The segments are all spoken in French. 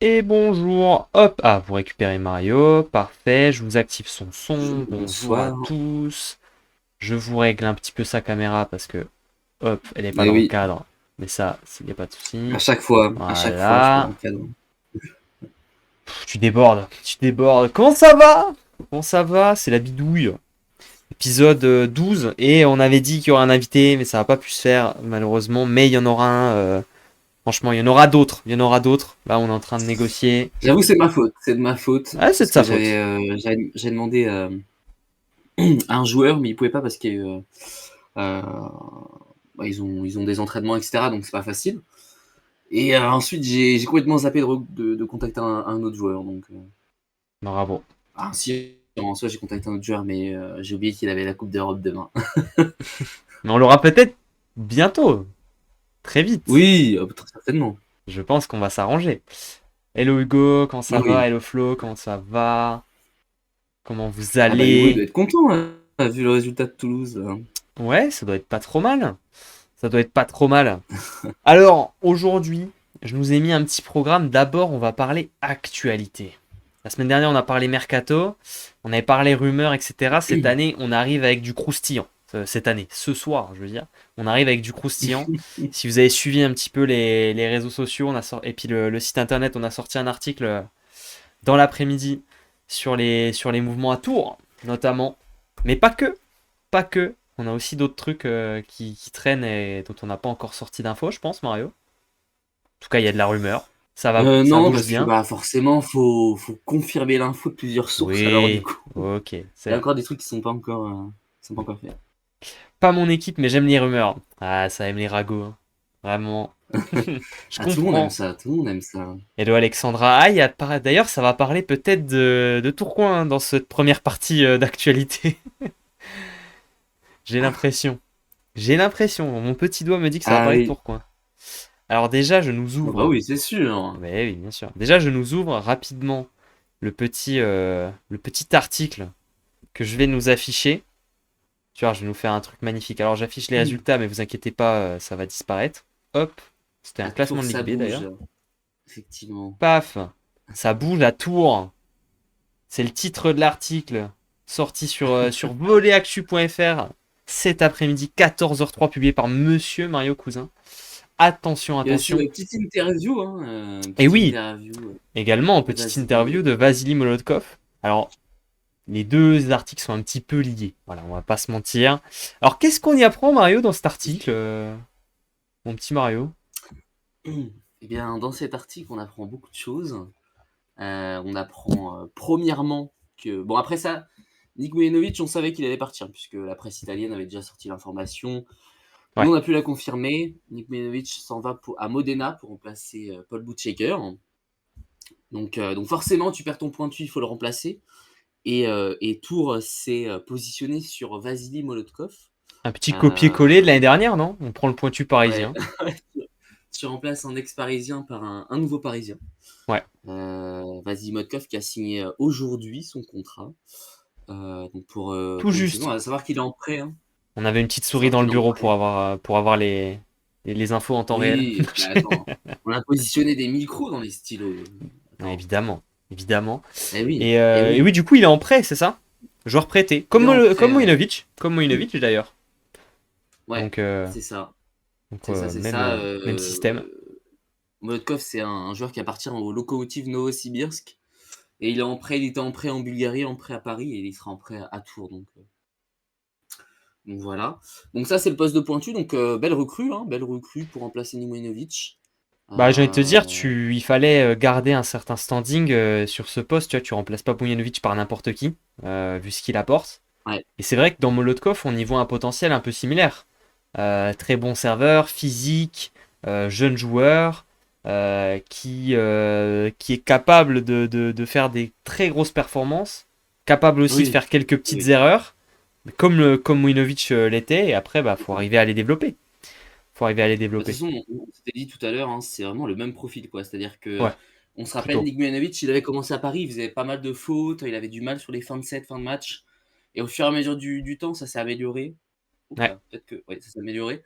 Et bonjour, hop, vous récupérez Mario, parfait, je vous active son son, bonjour à Bonsoir. tous, je vous règle un petit peu sa caméra parce que, hop, elle n'est pas Eh dans le oui, cadre, mais ça, il n'y a pas de souci. à chaque fois, je suis pas dans Voilà, le cadre. tu débordes, comment ça va? Comment ça va? C'est la bidouille, épisode 12, et on avait dit qu'il y aurait un invité, mais ça n'a pas pu se faire, malheureusement, mais il y en aura un, franchement, il y en aura d'autres, là on est en train de négocier, J'avoue, c'est de ma faute, ah, c'est de parce sa que faute. j'ai demandé à un joueur, mais il pouvait pas parce que ils ont des entraînements, etc. Donc c'est pas facile. Et ensuite, j'ai complètement zappé de contacter un autre joueur. Donc, Bravo. si, en soi, j'ai contacté un autre joueur, mais j'ai oublié qu'il avait la Coupe d'Europe demain. Mais on l'aura peut-être bientôt, très vite. Oui, très certainement. Je pense qu'on va s'arranger. Hello Hugo, comment Ah ça va? oui. Hello Flo, comment ça va? Comment vous Ah bah Hugo, il allez? doit être content, hein, vu le résultat de Toulouse. Ouais, ça doit être pas trop mal. Ça doit être pas trop mal. Alors, aujourd'hui, je nous ai mis un petit programme. D'abord, on va parler actualité. La semaine dernière, on a parlé mercato, on avait parlé rumeurs, etc. Cette année, on arrive avec du croustillant. Cette année, ce soir, je veux dire, on arrive avec du croustillant. Si vous avez suivi un petit peu les réseaux sociaux, et puis le site internet, on a sorti un article dans l'après-midi sur les mouvements à Tours, notamment. Mais pas que, pas que. On a aussi d'autres trucs qui traînent et dont on n'a pas encore sorti d'infos, je pense, Mario. En tout cas, il y a de la rumeur. Ça Non, bouge parce que bien. bah forcément, faut confirmer l'info de plusieurs sources. Alors du Oui, coup, ok, il c'est y a vrai. encore des trucs qui sont pas encore faits. Pas mon équipe, mais j'aime les rumeurs. Ah, ça aime les ragots, hein. Vraiment. Je Ah, tout le monde aime comprends. ça, tout le monde aime ça. Hello Alexandra. Ah, d'ailleurs, ça va parler peut-être de Tourcoing hein, dans cette première partie d'actualité. J'ai l'impression. J'ai l'impression. Mon petit doigt me dit que ça va Ah parler de oui, Tourcoing. Alors déjà, je nous ah bah ouvre. oui, c'est sûr. Mais oui, bien sûr. Déjà, je nous ouvre rapidement le petit article que je vais nous afficher. Tu vois, je vais nous faire un truc magnifique. Alors, j'affiche les résultats, mais vous inquiétez pas, ça va disparaître. Hop. C'était un À classement Tours, de Ligue ça B d'ailleurs. bouge, effectivement. Paf. Ça bouge à Tours. C'est le titre de l'article sorti sur volleyactu.fr cet après-midi, 14h03, publié par Monsieur Mario Cousin. Attention, Il y a aussi attention. une petite interview, hein, Et oui, également, de petite Vasily. interview de Vasily Molodkov. Alors, les deux articles sont un petit peu liés. Voilà, on va pas se mentir. Alors, qu'est-ce qu'on y apprend, Mario, dans cet article, mon petit Mario? Eh bien, dans cet article, on apprend beaucoup de choses. On apprend premièrement que bon après ça, Nick Vujanovic, on savait qu'il allait partir puisque la presse italienne avait déjà sorti l'information. Nous, Ouais. on a pu la confirmer. Nick Vujanovic s'en va à Modena pour remplacer Paul Buchecker. Donc forcément, tu perds ton pointu, il faut le remplacer. Et Tours s'est positionné sur Vasily Molodkov. Un petit copier-coller de Euh, l'année dernière, non? On prend le pointu ouais, parisien. tu remplaces un ex-parisien par un nouveau parisien. Ouais. Vasily Molodkov qui a signé aujourd'hui son contrat. Tout Pour une saison, juste. à savoir qu'il est en prêt, hein. On avait une petite À souris savoir dans le qu'il est en bureau prêt. pour avoir les infos en temps réel. Oui, mais attends, on a positionné des micros dans les stylos. Ouais, Attends. évidemment. Évidemment. Eh Et oui, oui, du coup, il est en prêt, c'est ça? Joueur prêté. il est en Comme prêt, ouais. Mojinovic. Comme Mojinovic, d'ailleurs. Ouais, Donc, c'est ça. C'est même, ça. même système. Molodkov, c'est un joueur qui appartient au Lokomotiv Novosibirsk. Et il est en prêt, il était en prêt en Bulgarie, en prêt à Paris, et il sera en prêt à Tours. Donc voilà. Donc ça, c'est le poste de pointu. Donc belle recrue, hein, belle recrue pour remplacer Nimojinovic. Bah, j'ai envie de te dire, Euh, il fallait garder un certain standing sur ce poste. Tu vois, tu remplaces pas Mojinovic par n'importe qui, vu ce qu'il apporte. ouais, Et c'est vrai que dans Molotov, on y voit un potentiel un peu similaire. Très bon serveur, physique, jeune joueur, qui est capable de faire des très grosses performances, capable aussi de oui, faire quelques petites oui. erreurs, comme Winovic l'était, et après, bah, faut arriver à les développer. Faut arriver à les De toute développer. façon, on s'était dit tout à l'heure, hein, c'est vraiment le même profil, quoi. C'est-à-dire que Ouais, on se rappelle, plutôt. Nick Mujanovic, il avait commencé à Paris, il faisait pas mal de fautes, il avait du mal sur les fins de set, fins de match. Et au fur et à mesure du temps, ça s'est amélioré. Ouais. Oula, peut-être que ouais, ça s'est amélioré.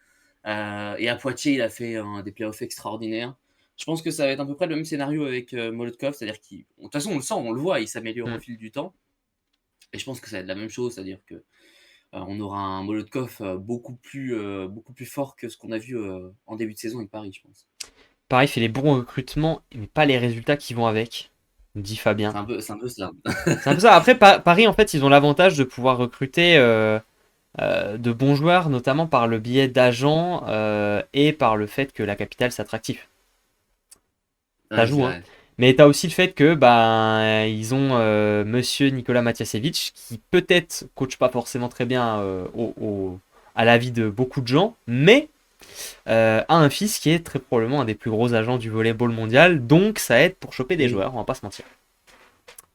Et à Poitiers, il a fait des playoffs extraordinaires. Je pense que ça va être à peu près le même scénario avec Molotov, c'est-à-dire qu'il de toute façon, on le sent, on le voit, il s'améliore au Mm. fil du temps et je pense que ça va être la même chose, c'est-à-dire que, on aura un Molotov, beaucoup plus fort que ce qu'on a vu, en début de saison avec Paris, je pense. Paris fait les bons recrutements, mais pas les résultats qui vont avec, dit Fabien. C'est un peu cela. C'est un peu ça. Après, Paris, en fait, ils ont l'avantage de pouvoir recruter de bons joueurs, notamment par le biais d'agents et par le fait que la capitale c'est attractif. Ça Ouais, c'est joue, hein. vrai. Mais tu as aussi le fait que ben ils ont Monsieur Nicolas Matiasevich qui peut-être coach pas forcément très bien à l'avis de beaucoup de gens, mais a un fils qui est très probablement un des plus gros agents du volleyball mondial, donc ça aide pour choper des Mmh, joueurs, on va pas se mentir.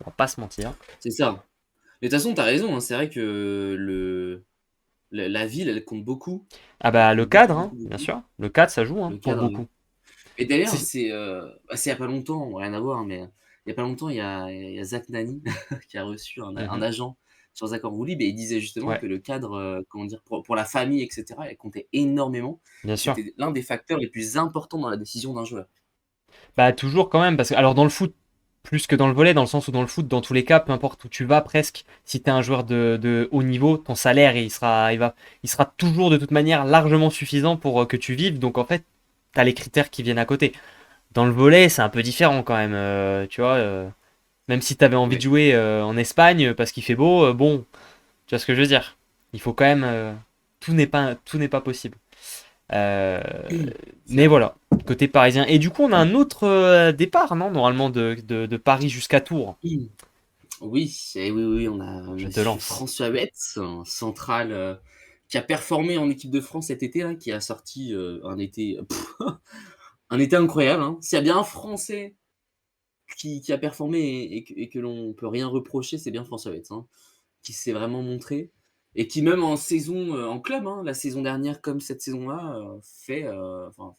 On va pas se mentir. c'est ça. Mais de toute façon, tu as raison, hein, c'est vrai que la ville, elle compte beaucoup. Ah Elle bah le compte cadre, beaucoup, hein, beaucoup, bien beaucoup. sûr. Le cadre, ça joue hein, Le pour cadre, beaucoup. et d'ailleurs, C'est- c'est il y a pas longtemps, rien à voir, mais il y a pas longtemps, il y a Zach Nani qui a reçu un Mhm. agent sur Zach Orvouli, et il disait justement Ouais, que le cadre, comment dire? Pour la famille et cetera, elle comptait énormément. bien sûr. C'était l'un des facteurs les plus importants dans la décision d'un joueur. Bah toujours quand même, parce que alors dans le foot, plus que dans le volley, dans le sens où dans le foot, dans tous les cas, peu importe où tu vas presque, si tu es un joueur de haut niveau, ton salaire il sera toujours de toute manière largement suffisant pour que tu vives. Donc en fait, tu as les critères qui viennent à côté. Dans le volley, c'est un peu différent quand même, tu vois. Même si tu avais envie de Ouais. jouer en Espagne parce qu'il fait beau, bon, tu vois ce que je veux dire. Il faut quand même, tout n'est pas possible. Euh, C'est mais vrai. voilà, côté parisien. Et du coup, on a un autre départ, non, normalement, de Paris jusqu'à Tours. Oui, et oui, oui, on a Je te monsieur lance. François Betts, un central, qui a performé en équipe de France cet été, hein, qui a sorti, un été, un été incroyable, hein. S'il y a bien un Français qui a performé et que l'on peut rien reprocher, c'est bien François Betts, hein, qui s'est vraiment montré et qui même en saison, en club, hein, la saison dernière comme cette saison-là, fait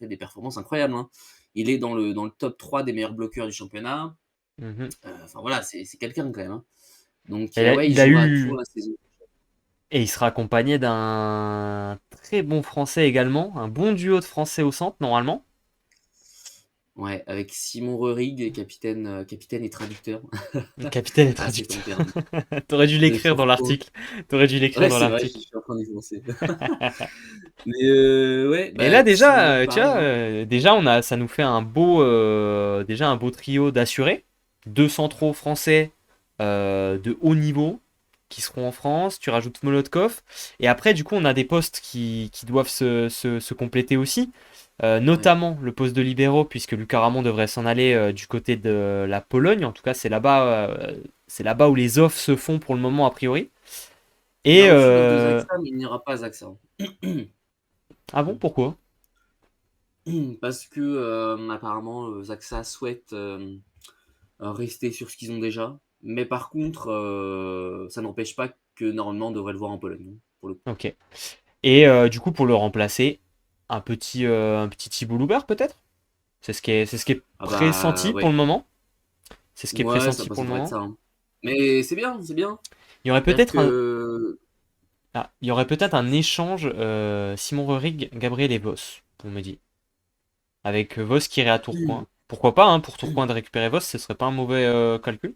des performances incroyables, hein. Il est dans le top 3 des meilleurs bloqueurs du championnat, Mhm. enfin voilà, c'est quelqu'un quand même, hein. Donc ouais, il Il a jouera à Tours eu. la saison. Et il sera accompagné d'un très bon français également, un bon duo de français au centre, normalement. Ouais, avec Simon Rerig, capitaine et traducteur. Le capitaine et Assez traducteur. tempérament T'aurais dû de l'écrire dans Tourcoing. l'article. T'aurais dû l'écrire Ouais, dans c'est vrai, je l'article. suis en train d'y penser. Mais ouais, Et là bah, déjà, Simon, tu pareil, vois, hein. déjà ça nous fait déjà un beau trio d'assurés, deux centraux français de haut niveau qui seront en France. Tu rajoutes Molotov et après du coup on a des postes qui doivent se compléter aussi, Ouais, notamment le poste de libéraux puisque Lucas Ramon devrait s'en aller du côté de la Pologne. En tout cas c'est là-bas où les offres se font pour le moment a priori. il a Et reçu l'offre de Zaxa, mais il n'ira pas à Zaxa. ah bon pourquoi? Parce que, apparemment, Zaxa souhaite, rester sur ce qu'ils ont déjà. Mais par contre, ça n'empêche pas que normalement on devrait le voir en Pologne, hein, pour le coup. Ok. Et du coup, pour le remplacer, un petit Thibaut Loubert peut-être? C'est ce qui est Ah bah, pressenti pour ouais. le moment. C'est ce qui est Ouais, pressenti pour ça le pourrait être moment. ça, hein. Mais c'est bien, c'est bien. Il y aurait C'est-à-dire peut-être que il y aurait peut-être un échange Simon Rurig, Gabriel et Voss, on me dit. Avec Voss qui irait à Tourcoing. Pourquoi pas, hein, pour Tourcoing de récupérer Voss, ce serait pas un mauvais calcul.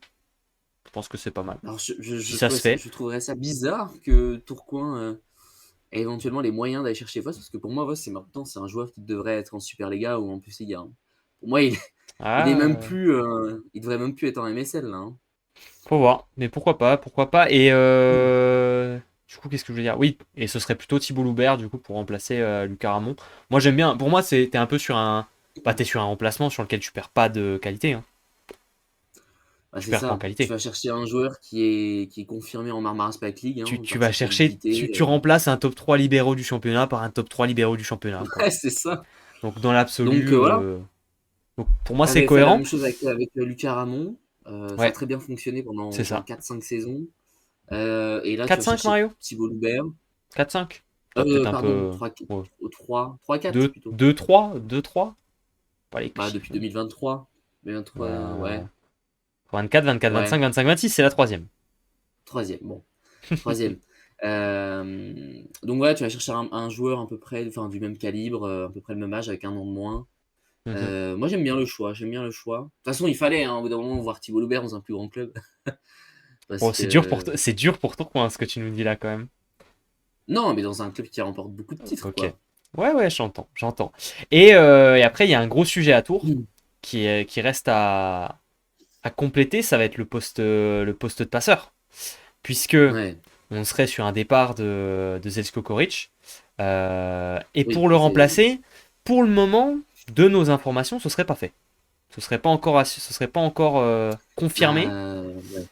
Je pense que c'est pas mal. alors Si ça se fait. je trouverais ça bizarre que Tourcoing, ait éventuellement les moyens d'aller chercher Voss, parce que pour moi, Voss, c'est un joueur qui devrait être en Superliga ou en Plus-Liga, hein. Pour moi, il est même Ah, plus, il devrait même plus être en MSL là, hein. faut voir. Mais pourquoi pas, pourquoi pas. Et du coup, qu'est-ce que je veux dire? Oui, et ce serait plutôt Thibaut Loubert, du coup, pour remplacer Lucas Ramon. Moi, j'aime bien. Pour moi, t'es un peu sur un. Bah, t'es sur un remplacement sur lequel tu perds pas de qualité, hein. Bah, Tu c'est perds pas en ça. Tu qualité. vas chercher un joueur qui est confirmé en Marmaras Spike League, hein, Tu par vas sa chercher. solidité, Tu remplaces un top 3 libéraux du championnat par un top 3 libéraux du championnat, quoi. ouais, c'est ça. Donc, dans Donc l'absolu. voilà, Donc, pour moi, c'est avait fait la cohérent. même chose avec Lucas Ramon, ça a Ouais, très bien fonctionné c'est pendant ça. 4 5 saisons, et là tu Quatre vas cinq chercher Mario? Thibaut Loubert, 4-5? T'as peut-être un pardon, peu. Ouais. 3-4 2, plutôt. 2-3? 2-3? Pas les Bah, chiffres. depuis 2023. 2023, Euh, ouais, 24, 24, ouais, 25, 25, 26, c'est la troisième. troisième, bon, troisième. Donc ouais, tu vas chercher un joueur à peu près, enfin du même calibre, à peu près le même âge avec un an de moins. Mhm. Moi, j'aime bien le choix, j'aime bien le choix. De toute façon, il fallait, hein, au bout d'un moment, voir Thibaut Loubert dans un plus grand club. Parce Bon, que c'est dur pour toi, hein, ce que tu nous dis là quand même. non, mais dans un club qui remporte beaucoup de titres, Ok. quoi. Ouais, ouais, j'entends, j'entends. Et après, il y a un gros sujet à Tours Mmh. qui reste à compléter, ça va être le poste de passeur. Puisque Ouais, on serait sur un départ de Zeljko Koric. Et oui, pour le ça c'est remplacer, pour le moment, de nos informations, ce serait pas fait. Ce serait pas encore confirmé, ouais.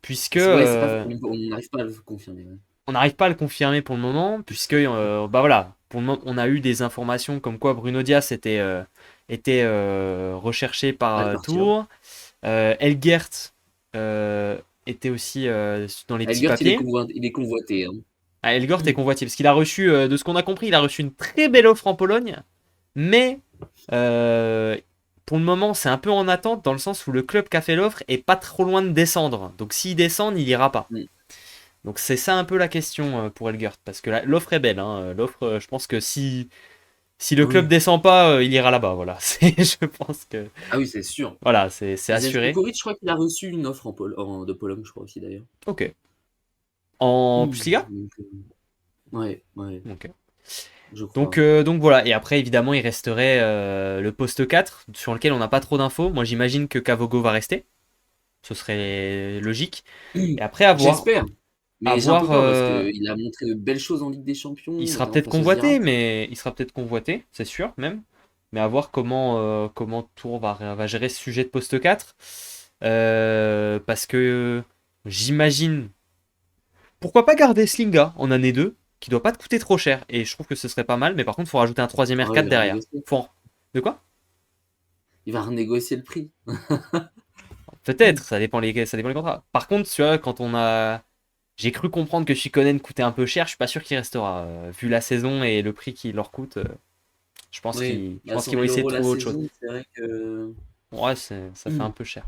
puisque Ouais, c'est pas on n'arrive pas à le confirmer, ouais. on n'arrive pas à le confirmer pour le moment, puisque bah voilà, pour le moment, on a eu des informations comme quoi Bruno Dias était recherché par À le partir. Tours. Elgert était aussi dans les petits Elgert, papiers. il est convoité, hein. Ah, Elgort est convoitier, parce qu'il a reçu, de ce qu'on a compris, il a reçu une très belle offre en Pologne, mais euh, pour le moment, c'est un peu en attente, dans le sens où le club qui a fait l'offre est pas trop loin de descendre. Donc s'il descend, il ira pas. Mmh. Donc c'est ça un peu la question pour Elgert, parce que l'offre est belle, hein. L'offre, je pense que si le club Oui. descend pas, il ira là-bas. Voilà, je pense que Ah oui, c'est sûr. voilà, c'est Zelko assuré. Kovic, je crois qu'il a reçu une offre de Pologne, je crois aussi d'ailleurs. Ok. En Mmh. plus Liga? Donc, ouais, ouais, Ok. je crois. Donc voilà, et après évidemment il resterait le poste 4 sur lequel on n'a pas trop d'infos. Moi j'imagine que Kavogo va rester, ce serait logique. Et après J'espère, à mais j'ai un peu voir peur parce qu'il a montré de belles choses en Ligue des Champions, il sera notamment peut-être face au convoité, Zira. mais il sera peut-être convoité, c'est sûr même. Mais à voir comment Tour va gérer ce sujet de poste 4. Parce que j'imagine, pourquoi pas garder Slinga en année 2 qui doit pas te coûter trop cher. Et je trouve que ce serait pas mal, mais par contre il faut rajouter un troisième Ah ouais, R4 derrière. De quoi? il va renégocier le prix. Peut-être, ça dépend les contrats. Par contre, tu vois, quand on a. J'ai cru comprendre que Shikonen coûtait un peu cher, je suis pas sûr qu'il restera. Vu la saison et le prix qu'il leur coûte, Oui, je à pense 100 qu'ils vont 000 essayer de € la trouver autre chose. saison, c'est vrai que Ouais, ça fait un peu cher.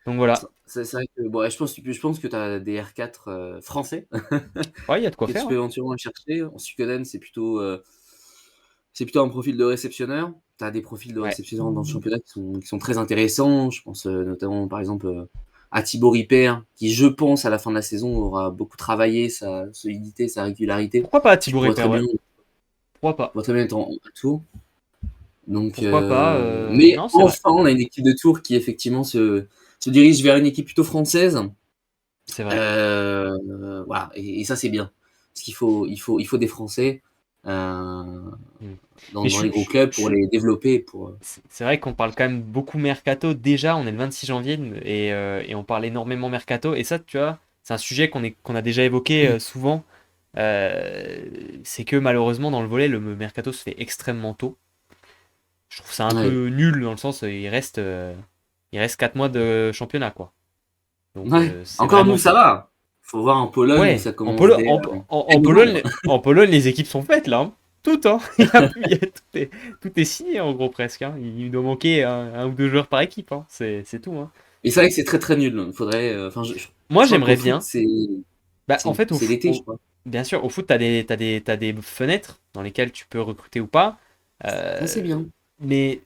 Donc voilà. c'est vrai que bon, ouais, je pense que tu as des R4 français Ouais, il y a de quoi que tu faire, peux hein. éventuellement aller chercher. En Suikoden, c'est plutôt un profil de réceptionneur. Tu as des profils de Ouais. réceptionneurs dans le championnat qui sont très intéressants. Je pense notamment, par exemple, à Thibaut Ripper, qui, je pense, à la fin de la saison, aura beaucoup travaillé sa solidité, sa régularité, Pourquoi pas qui Thibaut Ripper, ouais. Pourquoi pas? pourrait très bien être en tour. Donc, Pourquoi pas mais Non, c'est vrai. enfin, on a une équipe de Tours qui effectivement se dirige vers une équipe plutôt française. C'est vrai. Voilà, et ça c'est bien. Parce il faut des Français Mm. Mais dans les gros clubs pour les développer. Pour, c'est vrai qu'on parle quand même beaucoup mercato. Déjà, on est le 26 janvier et on parle énormément mercato. Et ça, tu vois, c'est un sujet qu'on a déjà évoqué souvent. C'est que malheureusement, dans le volet, le mercato se fait extrêmement tôt. Je trouve ça un ouais. peu nul dans le sens, il reste 4 mois de championnat, quoi. Donc, Ouais. c'est Encore nous, vraiment ça tôt. va. Faut voir en Pologne où Ouais, ça commence dès novembre. En Pologne, les équipes sont faites là, hein. Tout, hein. Tout est signé en gros presque, hein. Il doit manquer un ou deux joueurs par équipe, hein. C'est tout, hein. Et c'est vrai que c'est très très nul. Faudrait. Enfin, Moi, je crois qu'au j'aimerais foot, bien. Bah, en fait, c'est l'été, je crois. bien sûr, au foot, t'as des fenêtres dans lesquelles tu peux recruter ou pas. Ça c'est Euh, bien. mais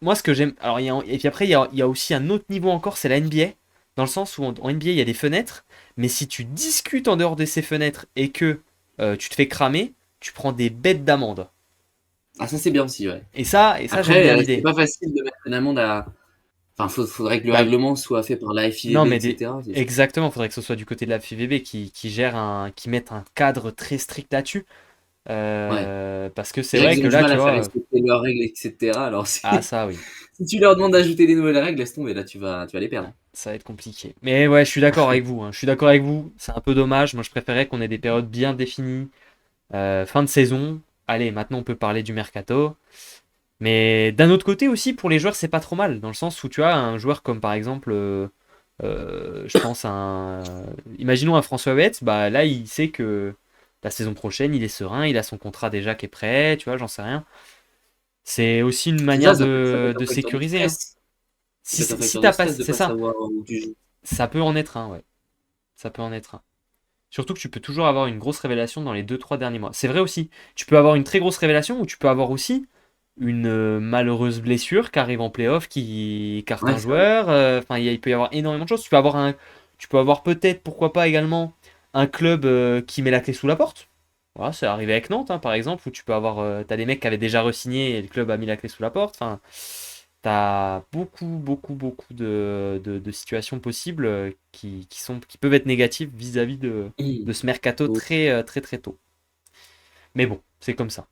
moi, ce que j'aime. Alors, et puis après, il y a aussi un autre niveau encore, c'est la NBA. Dans le sens où en NBA, il y a des fenêtres. Mais si tu discutes en dehors de ces fenêtres et que tu te fais cramer, tu prends des bêtes d'amende. Ah ça c'est bien aussi, ouais. Et ça j'aime Après, bien c'est l'idée. pas facile de mettre une amende à. Enfin, faudrait que le Bah, règlement soit fait par la non, FIVB, mais etc. C'est sûr. exactement, il faudrait que ce soit du côté de la FIVB qui mette un cadre très strict là-dessus. Ouais. Parce que c'est C'est vrai vrai qu'ils que ont du là, mal tu à faire vois. respecter leurs règles, etc. Alors, Ah, ça, oui. si tu leur demandes d'ajouter des nouvelles règles, laisse tomber, là, tu vas les Ouais, perdre. ça va être compliqué. Mais ouais, je suis d'accord avec vous, hein. Je suis d'accord avec vous. C'est un peu dommage. Moi, je préférais qu'on ait des périodes bien définies. Fin de saison. Allez, maintenant, on peut parler du mercato. Mais d'un autre côté aussi, pour les joueurs, c'est pas trop mal. Dans le sens où tu as un joueur comme par exemple, je pense à un. Imaginons un François Bett, bah là, il sait que la saison prochaine, il est serein, il a son contrat déjà qui est prêt, tu vois, j'en sais rien. C'est aussi une C'est ça, manière ça peut être un de facteur de sécuriser, hein. stress. Ça peut être un Si facteur de t'as pas. stress de C'est pas ça. savoir où tu joues. Ça peut en être un, ouais. Ça peut en être un. Surtout que tu peux toujours avoir une grosse révélation dans les deux trois derniers mois. C'est vrai aussi. Tu peux avoir une très grosse révélation ou tu peux avoir aussi. une malheureuse blessure qui arrive en playoff, qui écarte Ouais, un c'est vrai. joueur. Enfin, il peut y avoir énormément de choses. Tu peux avoir peut-être, pourquoi pas également, un club qui met la clé sous la porte. Voilà, c'est arrivé avec Nantes, hein, par exemple, où tu peux avoir, t'as des mecs qui avaient déjà re-signé et le club a mis la clé sous la porte. Enfin, t'as beaucoup de situations possibles qui peuvent être négatives vis-à-vis de ce mercato Oh. très tôt. Mais bon, c'est comme ça.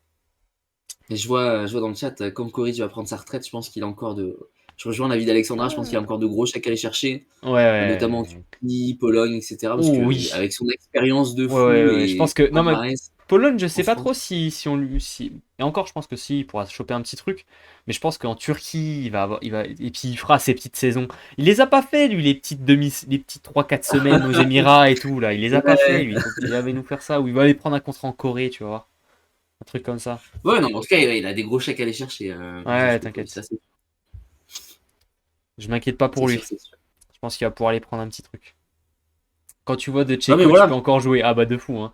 Et je vois dans le chat, comme Coric va prendre sa retraite, je pense qu'il a encore de. Je rejoins l'avis d'Alexandra, je pense qu'il a encore de gros chèques à aller chercher, Ouais, notamment en ouais. Turquie, Pologne, etc. Parce Oh que oui. avec son expérience de fou Ouais. Je et pense que. son Non, mais palmarès Pologne, je en sais pas trop France. si on lui. Et encore, je pense que si, il pourra choper un petit truc. Mais je pense qu'en Turquie, et puis il fera ses petites saisons. Il les a pas fait, lui, les petites 3 4 semaines aux Émirats et tout, là. Il les a pas fait, Ouais. lui. Il va nous faire ça. Ou il va aller prendre un contrat en Corée, tu vois. Un truc comme ça. Ouais, non, en tout cas, il a des gros chèques à aller chercher, Ouais, Joshko Coric, t'inquiète. ça Je m'inquiète pas pour c'est sûr, lui. c'est sûr. Je pense qu'il va pouvoir aller prendre un petit truc. Quand tu vois de Non, mais Tchéco, tu peux voilà. encore jouer. Ah bah de fou, hein.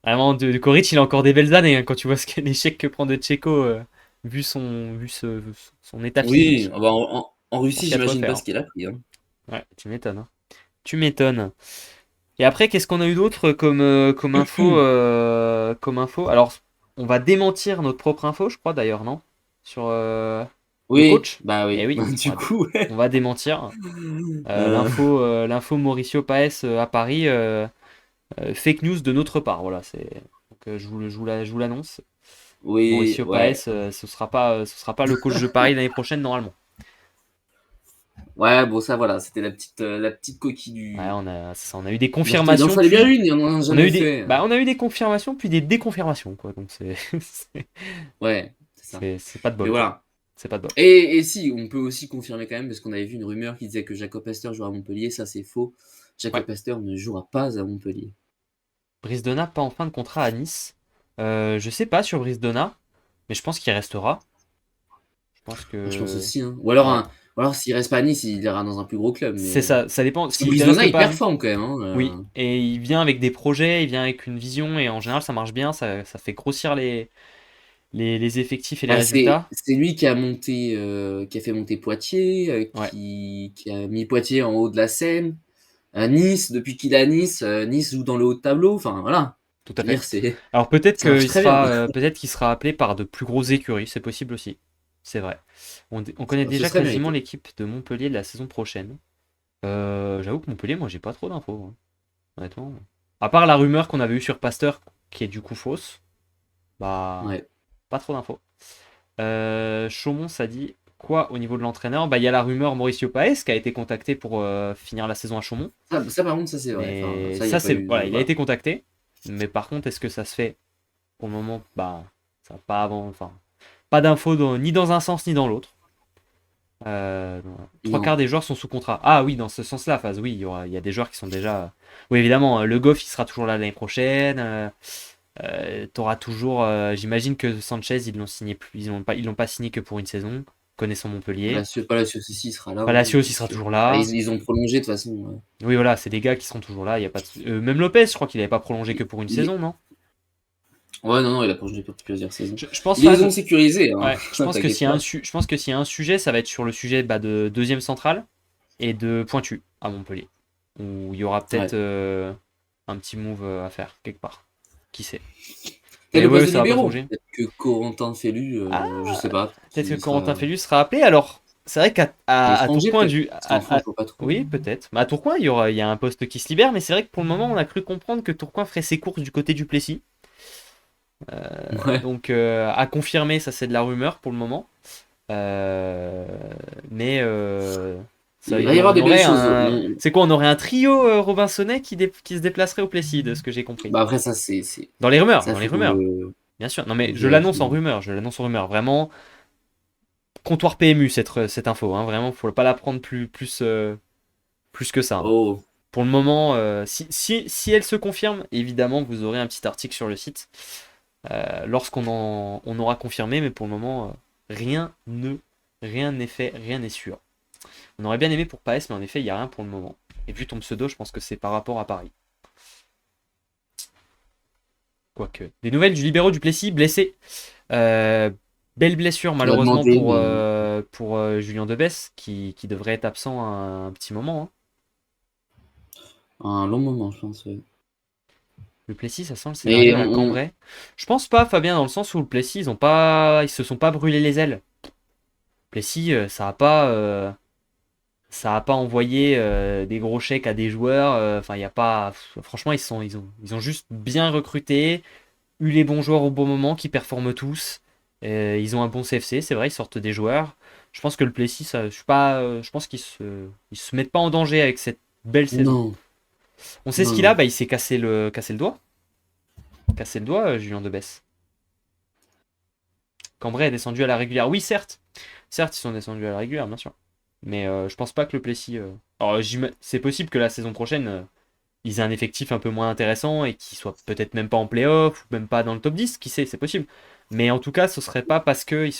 Vraiment, de Koric, il a encore des belles années, hein, quand tu vois l'échec que prend de Tchéco, son état Oui, physique. ah bah, en Je pense Russie, qu'il y a de quoi j'imagine pas faire. ce qu'il a pris, hein. Ouais, tu m'étonnes, hein. Tu m'étonnes. Et après, qu'est-ce qu'on a eu d'autre comme info? Alors, on va démentir notre propre info, je crois d'ailleurs, non? Sur le Oui, coach? bah Eh oui. oui, Du coup, on ouais. va démentir. Euh, L'info Mauricio Paes à Paris, fake news de notre part. Voilà, donc, je vous l'annonce. oui, Mauricio ouais. Paes, ce sera pas le coach de Paris l'année prochaine normalement. Ouais, bon, ça, voilà, c'était la petite coquille Ouais, du on a eu des mercato. Il en confirmations, fallait bien puis une, il en a jamais fait. on a eu des confirmations, puis des déconfirmations, quoi. Donc c'est, Ouais, c'est ça. c'est pas de Mais bol, quoi. voilà. C'est pas de bol. Et si, on peut aussi confirmer quand même, parce qu'on avait vu une rumeur qui disait que Jacob Astor jouera à Montpellier, ça c'est faux. Ouais. Jacob Astor ne jouera pas à Montpellier. Brice Donat pas en fin de contrat à Nice. Je sais pas sur Brice Donat, mais je pense qu'il restera. Je pense Moi, je pense que. aussi, hein. Ouais. Ou alors s'il reste pas à Nice, il ira dans un plus gros club. C'est ça, ça dépend. Parce que S'il ne Brisbane, reste il pas à Nice. performe quand même, hein. Oui, et il vient avec des projets, il vient avec une vision, et en général ça marche bien, ça fait grossir les effectifs et les Bah, résultats. c'est lui qui a monté, qui a fait monter Poitiers, Ouais, qui a mis Poitiers en haut de la scène. À Nice, depuis qu'il est à Nice, Nice joue dans le haut de tableau. Enfin, voilà. tout à Je veux dire, fait. Alors peut-être ça marche très bien. qu'il sera appelé par de plus grosses écuries, c'est possible aussi. C'est vrai. On connaît Ce déjà serait quasiment mérité. l'équipe de Montpellier de la saison prochaine. J'avoue que Montpellier, moi j'ai pas trop d'infos, hein, honnêtement. À part la rumeur qu'on avait eue sur Pasteur, qui est du coup fausse, bah Ouais. pas trop d'infos. Chaumont, ça dit quoi au niveau de l'entraîneur? Bah il y a la rumeur Mauricio Paes qui a été contacté pour finir la saison à Chaumont. Par contre, ça c'est vrai. Enfin, Mais ça, il n'y a ça pas c'est eu voilà, de. il a Voilà. été contacté. Mais par contre, est-ce que ça se fait pour le moment? Bah ça va pas avant, enfin pas d'infos ni dans un sens ni dans l'autre. Trois Non. quarts des joueurs sont sous contrat. Ah oui, dans ce sens-là, Faz, oui, il y a des joueurs qui sont déjà. Oui, évidemment, Le Goff, il sera toujours là l'année prochaine. T'auras toujours. J'imagine que Sanchez, ils l'ont signé plus. Ils l'ont pas signé que pour une saison, connaissant Montpellier. Palacios aussi, il sera là, hein, Palacios, il c'est sera sûr. toujours Ah, là. ils ont prolongé de toute façon. Oui, voilà, c'est des gars qui seront toujours là. Il y a pas même Lopez, je crois qu'il n'avait pas prolongé que pour une Il- saison, non? Ouais, non, non, il a prolongé pour plusieurs saisons. Je pense, Ils les ont Faz. sécurisés, hein. Ouais, je pense que T'inquiète s'il y a pas. je pense que s'il y a un sujet, ça va être sur le sujet de deuxième centrale et de pointu à Montpellier. Où il y aura peut-être Ouais. un petit move à faire quelque part. Qui sait? Peut-être Mais le ouais, poste de ça va pas libéraux. changer. Peut-être que Corentin Fellu, Ah, je sais pas. peut-être que S'il Corentin sera Fellus sera appelé. Alors, c'est vrai à à l'étranger, Tourcoing, peut-être. Parce qu'en France, je vois pas trop. oui, peut-être. Mais à Tourcoing, il y a un poste qui se libère, mais c'est vrai que pour le moment, on a cru comprendre que Tourcoing ferait ses courses du côté du Plessis. Ouais. Donc, à confirmer, ça c'est de la rumeur pour le moment. Euh, mais Il va y avoir des belles choses. C'est quoi? On aurait un trio Robinsonnet qui se déplacerait au Plessis, de ce que j'ai compris. Bah après, ça, Dans ça, les faut rumeurs, bien sûr. Non, mais je l'annonce en vérifier. rumeur, je l'annonce en rumeur. Vraiment, comptoir PMU cette info, hein. Vraiment, faut pas la prendre plus que ça, hein. Oh, Pour le moment, si elle se confirme, évidemment, vous aurez un petit article sur le site on aura confirmé, mais pour le moment, rien n'est fait, rien n'est sûr. On aurait bien aimé pour Paes, mais en effet, il n'y a rien pour le moment. Et vu ton pseudo, je pense que c'est par rapport à Paris. Quoique. Des nouvelles du libéraux du Plessis, blessé. Belle blessure On va malheureusement demander, pour, mais Julien Debesse qui devrait être absent un petit moment, hein. un long moment, je pense, ouais. Le Plessis, ça sent le Mais scénario à la Cambrai. Je pense pas, Fabien, dans le sens où le Plessis, ils se sont pas brûlés les ailes. Plessis, ça a pas envoyé des gros chèques à des joueurs. Enfin, il y a pas. Franchement, ils ont juste bien recruté, eu les bons joueurs au bon moment qui performent tous. Ils ont un bon CFC, c'est vrai, ils sortent des joueurs. Je pense que le Plessis, je suis pas, je pense ils se mettent pas en danger avec cette belle saison. non, On sait ce non, qu'il non. a, bah, il s'est cassé le doigt. Cassé le doigt, Julien Debesse. Cambrai est descendu à la régulière. Oui, certes. Certes, ils sont descendus à la régulière, bien sûr. Mais je pense pas que le Plessis. Alors, c'est possible que la saison prochaine, ils aient un effectif un peu moins intéressant et qu'ils soient peut-être même pas en playoff ou même pas dans le top 10. Qui sait, c'est possible. Mais en tout cas, ce serait pas parce qu'ils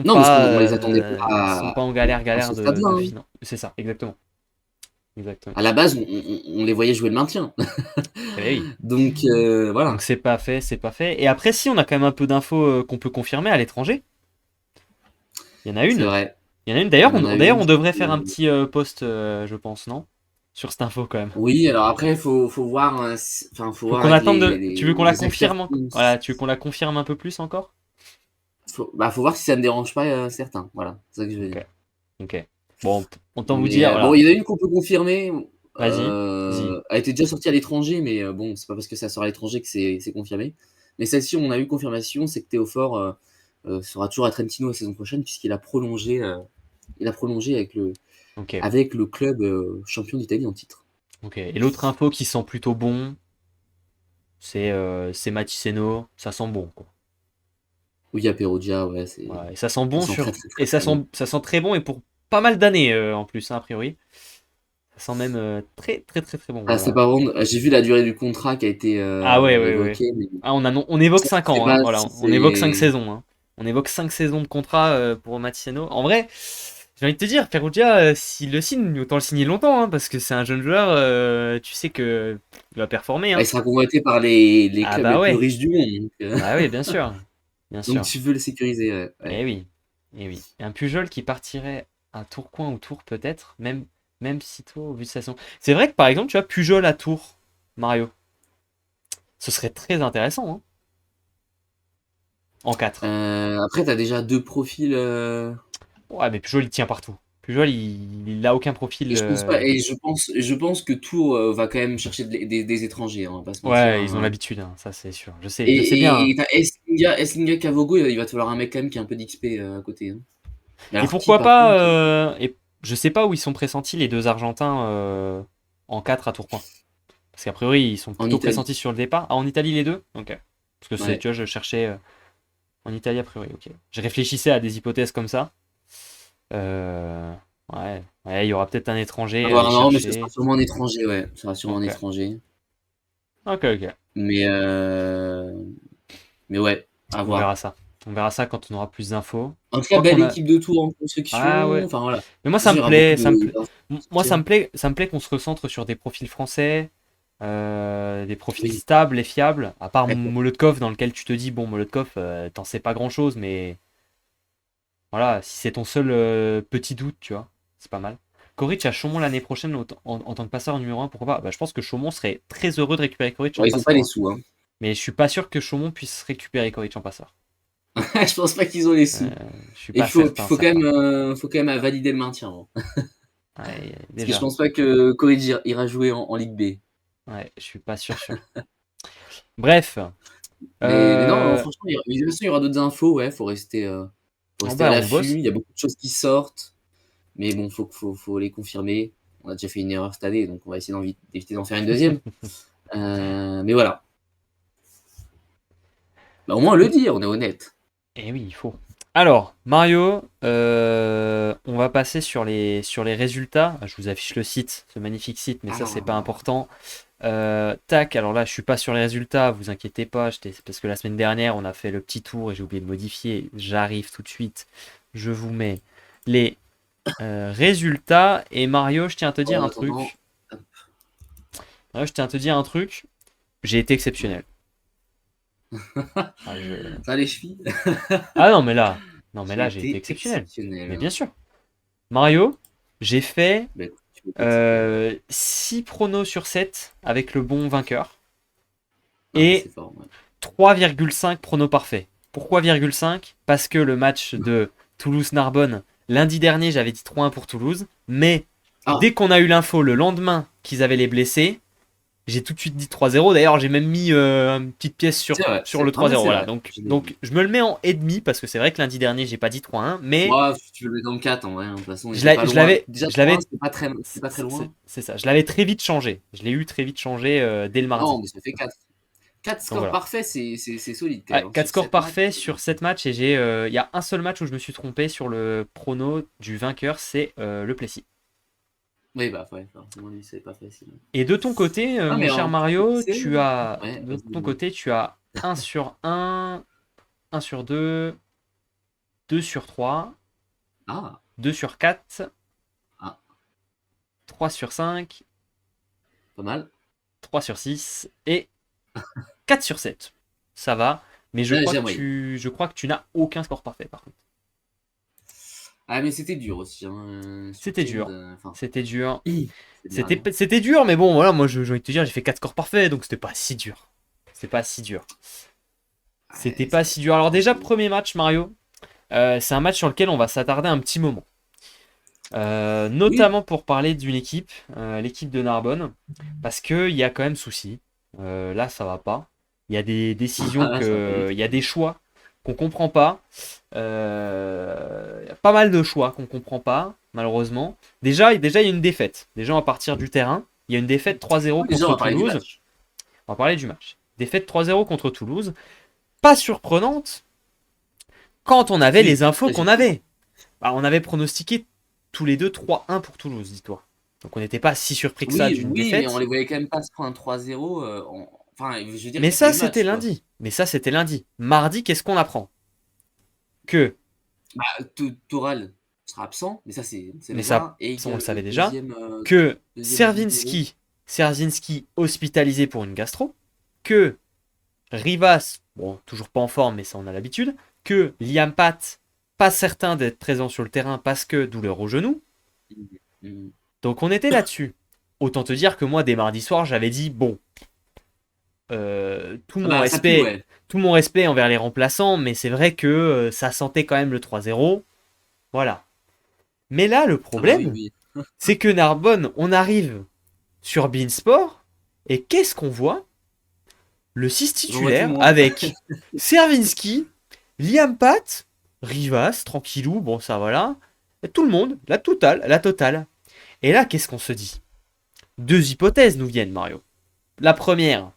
Non, parce qu'on les attendait pas sont pas en galère, à ce galère stade-là, de hein. finance. C'est ça, exactement. Exactement. À la base, on les voyait jouer le maintien. Eh ben oui. Donc, Donc voilà, c'est pas fait, c'est pas fait. Et après, si on a quand même un peu d'infos qu'on peut confirmer à l'étranger. Il y en a c'est une. vrai. Il y en a une. Il D'ailleurs, y en a d'ailleurs, une. on devrait faire un petit post, je pense, non? Sur cette info quand même. Oui, alors après, faut voir, enfin, faut Faut voir qu'on avec attende Tu veux qu'on la les acteurs. confirme Voilà, tu veux qu'on la confirme un peu plus encore? Faut voir si ça ne dérange pas certains. Voilà, c'est ça que je veux Ok, dire. ok. Bon, autant vous Mais dire, bon, voilà. il y en a une qu'on peut confirmer. Vas-y, dis. Elle était déjà sortie à l'étranger, mais bon, c'est pas parce que ça sort à l'étranger que c'est confirmé. Mais celle-ci, on a eu confirmation, c'est que Théophore sera toujours à Trentino la saison prochaine, il a prolongé Ok, avec le club champion d'Italie en titre. ok. Et l'autre info qui sent plutôt bon, c'est Maticeno. Ça sent bon, quoi. Oui, à Perugia, ouais, Voilà. Et ça sent ça bon sent très sur. très très Et très bon. ça sent très bon et pour pas mal d'années en plus, hein, a priori. Ça sent même très très très très bon. Ah, c'est Voilà. pas bon. J'ai vu la durée du contrat qui a été Ah ouais, ouais, ouais. évoquée, mais Ah, on évoque ça, 5 je sais ans, hein. pas Voilà, si on évoque 5 c'est. saisons, hein. On évoque 5 saisons de contrat pour Maticeno. En vrai, j'ai envie de te dire, Perugia, s'il le signe, autant le signer longtemps, hein, parce que c'est un jeune joueur, tu sais que il va performer, Bah, hein. il sera convoité par les Ah clubs bah les plus ouais, riches du monde. Donc, bah oui, bien sûr, bien donc sûr. tu veux le sécuriser, ouais. Eh Ouais. oui, eh oui. Et un Pujol qui partirait à Tourcoing ou Tours peut-être, même si tôt au vu de sa saison. C'est vrai que par exemple, tu vois, Pujol à Tours, Mario, ce serait très intéressant, hein, en 4. Après, tu as déjà 2 profils, Ouais, mais Pujol, il tient partout. Pujol, il a aucun profil. et je pense pas, et je pense que Tours va quand même chercher des étrangers, hein, on va pas se mentir, Ouais, ils ont hein. l'habitude, hein, ça c'est sûr. Je sais bien, Et hein. tu Eslinga Kavogo, il va te falloir un mec quand même qui a un peu d'XP à côté, hein. Mais Et alors qui pourquoi par pas. contre? Et je sais pas où ils sont pressentis, les deux Argentins, en 4 à Tourcoing. Parce qu'a priori, ils sont En plutôt Italie. pressentis sur le départ. Ah, en Italie, les deux? Ok. Parce que Ouais. tu vois, je cherchais en Italie, a priori, ok. Je réfléchissais à des hypothèses comme ça. Euh, ouais, ouais, il y aura peut-être un étranger À à aller voir, non, mais ce sera chercher. sûrement un étranger, ouais. Ce sera sûrement un Ok. étranger. Ok, ok. Mais, mais ouais, à On verra voir. ça. On verra ça quand on aura plus d'infos. En tout Je cas, crois belle qu'on a. équipe de Tours en Ah construction. ouais. Enfin voilà. Mais moi, De toute façon, ça il me y aura beaucoup plaît. d'infos à Moi, sortir. ça me plaît qu'on se recentre sur des profils français, des profils Oui, stables et fiables. À part d'accord. Molotov, dans lequel tu te dis, bon, Molotov, t'en sais pas grand-chose, mais voilà, si c'est ton seul petit doute, tu vois, c'est pas mal. Koric à Chaumont l'année prochaine en tant que passeur numéro un, pourquoi pas? Bah, je pense que Chaumont serait très heureux de récupérer Koric en Ouais, ils ont pas passeur, les hein. sous, hein. Mais je suis pas sûr que Chaumont puisse récupérer Koric en passeur. Je pense pas qu'ils ont les sous. Je suis Et pas certain, certain. faut quand même valider le maintien, hein. Ouais, Parce que je déjà, pense pas que Corridge ira jouer en Ligue B. ouais, je suis pas sûr. Bref, Mais non, euh, franchement, de toute façon, il y aura d'autres infos. Ouais, faut oh rester à bah, on l'affût. bosse. Il y a beaucoup de choses qui sortent. Mais bon, faut les confirmer. On a déjà fait une erreur cette année, donc on va essayer d'éviter d'en faire une deuxième. Mais voilà. Bah, au moins, on le dit, on est honnête. Eh oui, il faut. Alors, Mario, on va passer sur les résultats. Je vous affiche le site, ce magnifique site, mais ça, c'est pas Alors, important. Tac, alors là, je suis pas sur les résultats, vous inquiétez pas, parce que la semaine dernière, on a fait le petit tour et j'ai oublié de modifier. J'arrive tout de suite. Je vous mets les résultats. Et Mario, je tiens à te dire en un attendant, truc. Mario, je tiens à te dire un truc. J'ai été exceptionnel. Ah, Ça, les chevilles. ah non, mais là, non, mais J'ai là, j'ai été été exceptionnel. exceptionnel, Mais bien hein. sûr. Mario, j'ai fait Bah, écoute, tu m'étais exceptionnel. 6 pronos sur 7 avec le bon vainqueur Ah, bah, et c'est fort, ouais. 3,5 pronos parfaits. Pourquoi 0,5? Parce que le match de Toulouse-Narbonne, lundi dernier, j'avais dit 3-1 pour Toulouse, mais Ah, dès qu'on a eu l'info le lendemain qu'ils avaient les blessés, j'ai tout de suite dit 3-0. D'ailleurs, j'ai même mis une petite pièce c'est vrai. sur le Non, mais 3-0. c'est Voilà. vrai. Donc, Je l'ai donc, vu. je me le mets en et demi parce que c'est vrai que lundi dernier, j'ai pas dit 3-1, mais Moi, si tu veux le mettre dans le 4, en vrai, hein. De toute façon, il je était pas loin. Déjà, je 3-1, l'avais, c'était pas très loin. c'est ça. Je l'avais très vite changé. Je l'ai eu très vite changé dès le mardi. Non, mais ça fait 4. 4 Donc scores voilà. parfaits, c'est solide quand Ouais, même, hein. 4 Sur scores 7 matchs. parfaits sur 7 matchs et il y a un seul match où je me suis trompé sur le prono du vainqueur, c'est le Plessis. Oui, bah, ouais, forcément, lui, c'est pas facile. Et de ton côté, Ah, mon mais cher en Mario, c'est ouais, de vas-y, ton dis-moi. côté, tu as un sur un sur 2, 2 sur 3, Ah, 2 sur 4, ah, 3 sur 5, pas mal. 3 sur 6 et 4 sur 7. Ça va, mais Ouais, j'ai la moyenne. je crois que tu n'as aucun score parfait par contre. Ah, mais c'était dur aussi, hein, ce C'était week-end, dur. enfin, C'était dur. c'est bien, hein. C'était dur, mais bon, voilà, moi j'ai envie de te dire, j'ai fait 4 scores parfaits, donc c'était pas si dur. C'était pas si dur. C'était Ouais, pas si dur. Alors franchement, déjà, premier match, Mario, c'est un match sur lequel on va s'attarder un petit moment. oui, Notamment pour parler d'une équipe, l'équipe de Narbonne, parce qu'il y a quand même souci. Là, ça va pas. Il y a des décisions ça va pas du il tout. y a des choix qu'on comprend pas. Il y a pas mal de choix qu'on comprend pas, malheureusement. Déjà, il y a une défaite. Déjà, à partir du terrain, il y a une défaite 3-0 Oui, déjà, on contre va parler du Toulouse. match. On va parler du match. Défaite 3-0 contre Toulouse. Pas surprenante quand on avait les Si, infos très qu'on surprenant. avait. Bah, on avait pronostiqué tous les deux 3-1 pour Toulouse, dis-toi. Donc on n'était pas si surpris que ça Oui, d'une oui, mais on défaite. les voyait quand même pas se prendre un 3-0, enfin, je veux dire, il Mais y a pas ça, eu c'était match, quoi. lundi. Mardi, qu'est-ce qu'on apprend? Que, Bah, Toral sera absent, mais ça, on sait mais ça, déjà, et on le que savait le déjà, deuxième, que deuxième libéro. Serzinski hospitalisé pour une gastro, que Rivas, bon, toujours pas en forme, mais ça on a l'habitude, que Liam Pat, pas certain d'être présent sur le terrain parce que douleur au genou. Mhm. Mhm. Donc on était là-dessus. Autant te dire que moi, dès mardi soir, j'avais dit, bon, tout Ah mon bah, ça pue, respect, ouais. tout mon respect envers les remplaçants, mais c'est vrai que ça sentait quand même le 3-0. Voilà. Mais là, le Ah bah oui, problème, oui. c'est que Narbonne, on arrive sur Beansport, et qu'est-ce qu'on voit? Le 6 J'en vois tout le titulaire monde. avec Servinski, Liam Pat, Rivas, tranquillou, bon ça voilà. Tout le monde, la totale. Et là, qu'est-ce qu'on se dit? Deux hypothèses nous viennent, Mario. La première,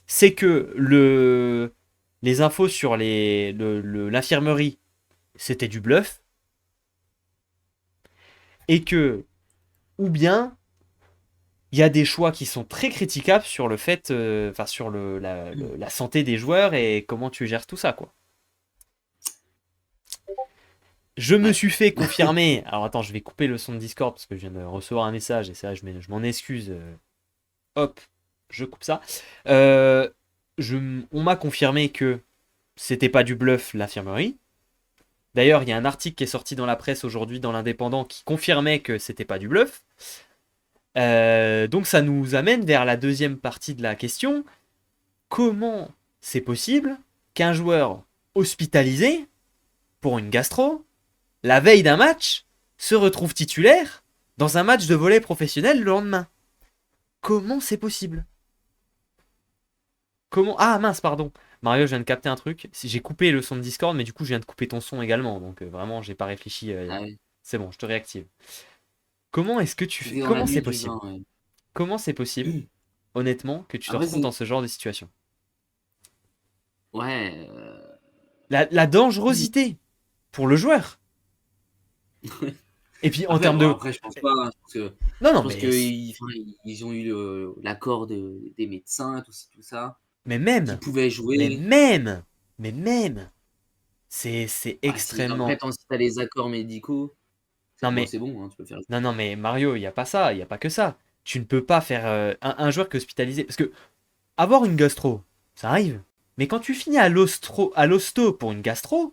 c'est que les infos sur l'infirmerie, c'était du bluff, et que, ou bien, il y a des choix qui sont très critiquables sur le fait, enfin sur la santé des joueurs et comment tu gères tout ça, quoi. Je me Ouais. suis fait confirmer. Alors attends, je vais couper le son de Discord parce que je viens de recevoir un message et c'est vrai, je m'en excuse. Hop, je coupe ça. Euh, on m'a confirmé que c'était pas du bluff l'infirmerie. D'ailleurs, il y a un article qui est sorti dans la presse aujourd'hui dans l'Indépendant qui confirmait que c'était pas du bluff. Donc ça nous amène vers la deuxième partie de la question. Comment c'est possible qu'un joueur hospitalisé pour une gastro, la veille d'un match, se retrouve titulaire dans un match de volley professionnel le lendemain? Comment c'est possible? Comment... Ah mince, pardon. Mario, je viens de capter un truc. J'ai coupé le son de Discord, mais du coup, je viens de couper ton son également. Donc vraiment, j'ai pas réfléchi. Ah oui. C'est bon, je te réactive. Comment est-ce que tu fais? C'était dans la Comment c'est nuit du possible? 20, ouais. Comment c'est possible, honnêtement, que tu te Après, retrouves c'est dans ce genre de situation? ouais, La dangerosité pour le joueur. Et puis en après termes bon, de... après je pense pas, hein, Non, je non, pense mais, qu'ils enfin, ils ont eu l'accord des médecins, tout ça, mais qui même, pouvaient mais jouer. même, mais même, c'est Bah, si extrêmement... après si tu les accords médicaux, Non, bon, mais c'est bon, hein, tu peux faire Non, non, mais Mario, il n'y a pas ça, il n'y a pas que ça. Tu ne peux pas faire un joueur qui est hospitalisé. Parce que avoir une gastro, ça arrive. Mais quand tu finis à l'hosto pour une gastro,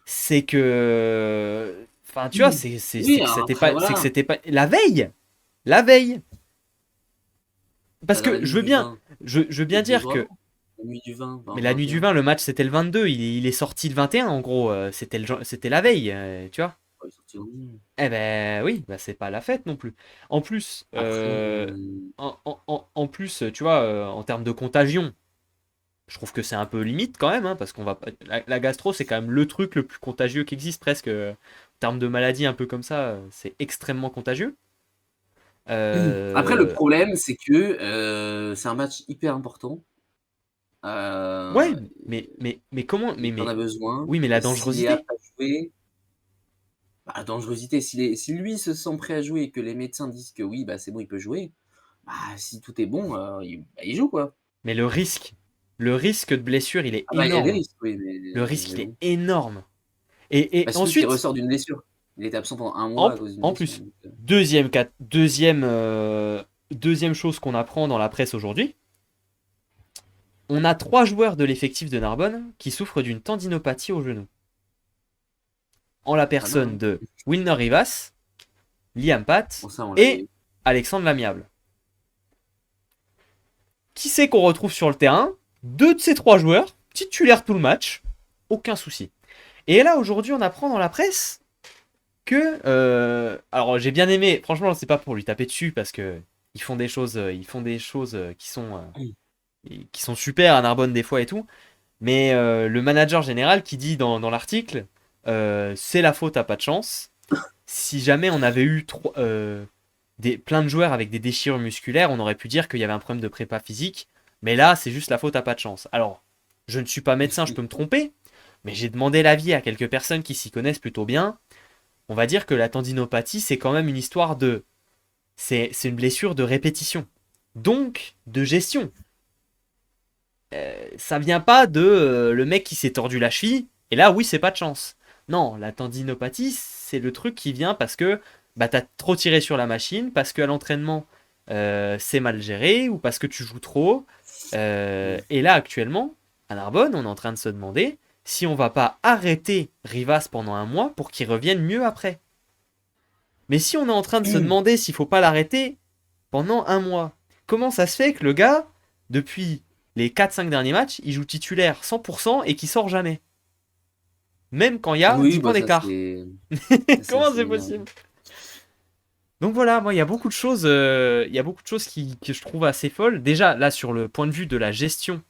c'est que. Enfin, tu vois, c'est Oui, que alors c'était après, pas. C'est que voilà, c'était pas. La veille! La veille! Parce bah, dans que la nuit du 20, je veux il y bien a 2 dire jours que. avant, la nuit du 20, Mais la nuit du 21. 20, le match c'était le 22, il est sorti le 21 en gros, c'était la veille, tu vois. Ouais, il est sorti lundi. Eh ben oui, bah c'est pas la fête non plus. En plus, Après, en plus, tu vois, en termes de contagion, je trouve que c'est un peu limite quand même, hein, parce qu'on va la gastro c'est quand même le truc le plus contagieux qui existe presque. En termes de maladie un peu comme ça, c'est extrêmement contagieux. après le Euh, problème, c'est que, c'est un match hyper important. ouais, Heu, mais comment, il en mais a besoin oui, mais la et s'il est apte dangerosité. à jouer, bah, dangerosité, si lui se sent prêt à jouer et que les médecins disent que oui, bah, c'est bon, il peut jouer, bah, si tout est bon, il joue, quoi. Mais le risque de blessure, il est Ah bah, il y a des énorme. risques, oui, Le risque, mais il est bon. énorme. Et Bah, surtout qu'il ensuite, ressort d'une blessure. Il était absent pendant 1 mois à cause d'une en blessure, plus, donc deuxième chose qu'on apprend dans la presse aujourd'hui, on a 3 joueurs de l'effectif de Narbonne qui souffrent d'une tendinopathie au genou. En la très bien, personne hein. de Wilner Rivas, Liam Pat Bon ça, on l'avait et eu. Alexandre Lamiable. Qui c'est qu'on retrouve sur le terrain? 2 de ces 3 joueurs, titulaires tout le match, aucun souci. Et là, aujourd'hui, on apprend dans la presse que. Alors, j'ai bien aimé, franchement, c'est pas pour lui taper dessus parce que ils font des choses qui sont super à Narbonne des fois et tout. Mais le manager général qui dit dans l'article, c'est la faute à pas de chance. Si jamais on avait eu plein de joueurs avec des déchirures musculaires, on aurait pu dire qu'il y avait un problème de prépa physique. Mais là, c'est juste la faute à pas de chance. Alors, je ne suis pas médecin, je peux me tromper, mais j'ai demandé l'avis à quelques personnes qui s'y connaissent plutôt bien. On va dire que la tendinopathie, c'est quand même une histoire de. C'est une blessure de répétition. Donc, de gestion. Ça vient pas de le mec qui s'est tordu la cheville, et là, oui, c'est pas de chance. Non, la tendinopathie, c'est le truc qui vient parce que bah, t'as trop tiré sur la machine, parce qu'à l'entraînement, c'est mal géré, ou parce que tu joues trop. Et là, actuellement, à Narbonne, on est en train de se demander si on va pas arrêter Rivas pendant un mois pour qu'il revienne mieux après. Mais si on est en train de se demander s'il faut pas l'arrêter pendant un mois, comment ça se fait que le gars, depuis les 4-5 derniers matchs, il joue titulaire 100% et qu'il sort jamais? Même quand il y a Oui, 10 points bah, ça d'écart. c'est ça Comment c'est c'est énervant. possible? Donc voilà, moi il y a beaucoup de choses, que je trouve assez folles. Déjà, là, sur le point de vue de la gestion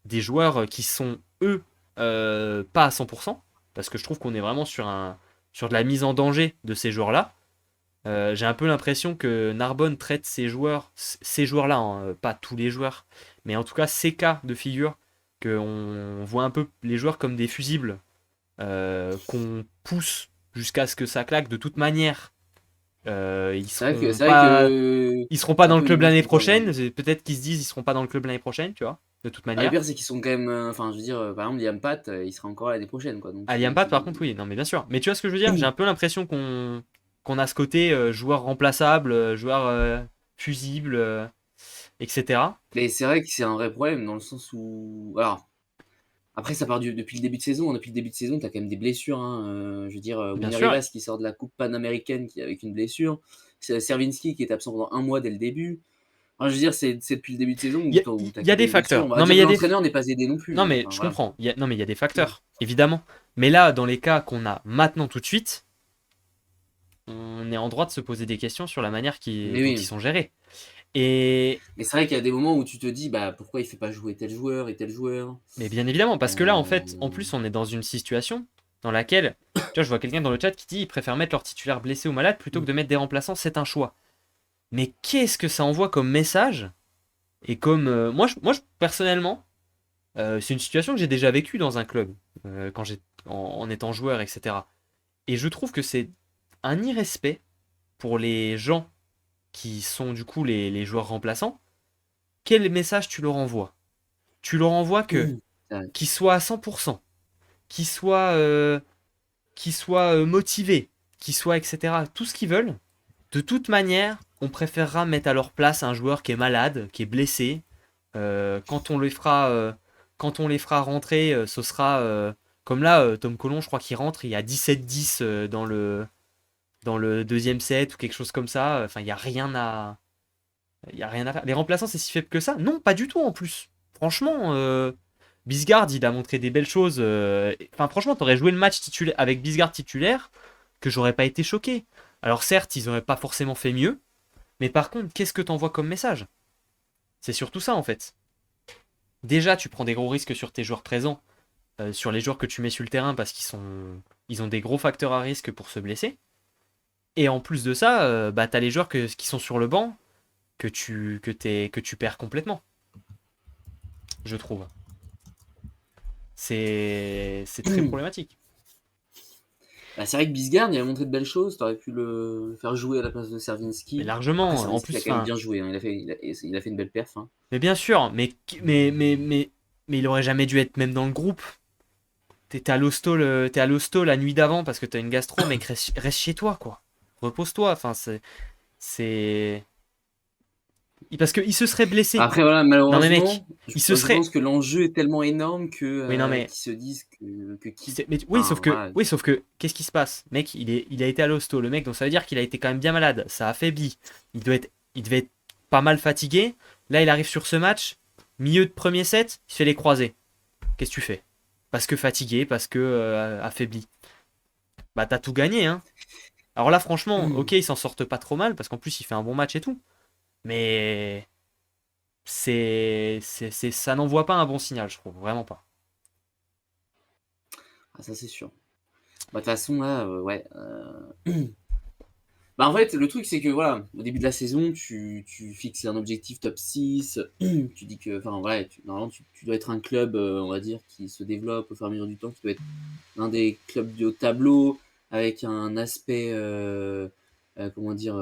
des joueurs qui sont, eux, pas à 100%, parce que je trouve qu'on est vraiment sur de la mise en danger de ces joueurs-là. J'ai un peu l'impression que Narbonne traite ces joueurs-là, hein, pas tous les joueurs, mais en tout cas ces cas de figure, qu'on voit un peu les joueurs comme des fusibles, qu'on pousse jusqu'à ce que ça claque de toute manière. C'est vrai que Ils seront pas c'est un dans le peu une club image l'année qu'on peut avoir. prochaine. Peut-être qu'ils se disent ils seront pas dans le club l'année prochaine, tu vois, de toute Ah, le manière. pire, c'est qu'ils sont quand même, enfin, je veux dire, par exemple, Liam Pat, il sera encore là l'année prochaine, quoi, donc Aliam Pat, par contre, oui, non mais bien sûr. Mais tu vois ce que je veux dire? J'ai un peu l'impression qu'on a ce côté joueur remplaçable, joueur fusible, etc. mais c'est vrai que c'est un vrai problème dans le sens où alors, après ça part depuis le début de saison, hein. Depuis le début de saison, tu as quand même des blessures, hein, je veux dire, Bien Winner sûr, Rivas qui sort de la coupe panaméricaine avec une blessure, c'est Servinski qui est absent pendant 1 mois dès le début. Enfin, je veux dire, c'est depuis le début de saison il y, où tu as y a que des des blessures. facteurs. On va Non mais dire il y que a des, l'entraîneur n'est pas aidé non non plus, mais enfin je voilà. comprends. Non mais il y a des facteurs, évidemment. Mais là, dans les cas qu'on a maintenant tout de suite, on est en droit de se poser des questions sur la manière Mais dont ils oui, sont gérés. Et mais c'est vrai qu'il y a des moments où tu te dis: «Bah, pourquoi il fait pas jouer tel joueur et tel joueur?» mais bien évidemment, parce que là, en fait, en Hem, plus, on est dans une situation dans laquelle, tu vois, je vois quelqu'un dans le chat qui dit ils préfèrent mettre leur titulaire blessé ou malade plutôt que mmh, de mettre des remplaçants, c'est un choix. Mais qu'est-ce que ça envoie comme message? Et comme personnellement, c'est une situation que j'ai déjà vécue dans un club quand en étant joueur, etc. Et je trouve que c'est un irrespect pour les gens qui sont du coup les joueurs remplaçants. Quel message tu leur envoies? Tu leur envoies que c'est vrai. qu'ils soient à 100%, qu'ils soient, motivés, qu'ils soient, etc. Tout ce qu'ils veulent. De toute manière, on préférera mettre à leur place un joueur qui est malade, qui est blessé, quand on lui fera quand on les fera rentrer, ce sera comme là, Tom Collon, je crois qu'il rentre, il y a 17-10 dans le deuxième set ou quelque chose comme ça. Enfin, il y a rien à faire. Les remplaçants, c'est si faible que ça? Non, pas du tout en plus. Franchement, Bisgard, il a montré des belles choses. Enfin, franchement, t'aurais joué le match titulaire avec Bisgard titulaire, que j'aurais pas été choqué. Alors certes, ils auraient pas forcément fait mieux, mais par contre, qu'est-ce que t'envoies comme message? C'est surtout ça en fait. Déjà, tu prends des gros risques sur tes joueurs présents, sur les joueurs que tu mets sur le terrain parce ils ont des gros facteurs à risque pour se blesser. Et en plus de ça, bah, t'as les joueurs qui sont sur le banc que tu perds complètement, je trouve. C'est très problématique. Bah, c'est vrai que Bisgard, il a montré de belles choses. T'aurais pu le faire jouer à la place de Mais Servinski. largement, Après, en Servinski, il plus, a quand même enfin, bien joué, hein. Il a fait une belle perf, hein. mais bien sûr, mais il aurait jamais dû être même dans le groupe. T'es à l'hosto la nuit d'avant parce que t'as une gastro, mec, reste chez toi, quoi. Repose-toi, enfin, c'est... Parce qu'il se serait blessé. Après, voilà, Non mais mec, malheureusement, il se je serait... pense que l'enjeu est tellement énorme Oui, non qu'ils mais... se disent que qui. Oui, Enfin, voilà. sauf que, qu'est-ce qui se passe? Mec, il a été à l'hosto, le mec, donc ça veut dire qu'il a été quand même bien malade. Ça a affaibli. Il devait être pas mal fatigué. Là, il arrive sur ce match, milieu de premier set, il se fait les croisés. Qu'est-ce que tu fais? Parce que fatigué, parce que affaibli. Bah, t'as tout gagné, hein. Alors là, franchement, ok, ils s'en sortent pas trop mal, parce qu'en plus, il fait un bon match et tout. Mais ça n'envoie pas un bon signal, je trouve. Vraiment pas. Ah, ça, c'est sûr. Bah, de toute façon, là, ouais. Bah, en fait, le truc, c'est que voilà, au début de la saison, tu fixes un objectif top 6. Tu dis que, enfin, voilà, normalement, tu dois être un club, on va dire, qui se développe au fur et à mesure du temps, qui doit être l'un des clubs du haut de tableau, avec un aspect, comment dire,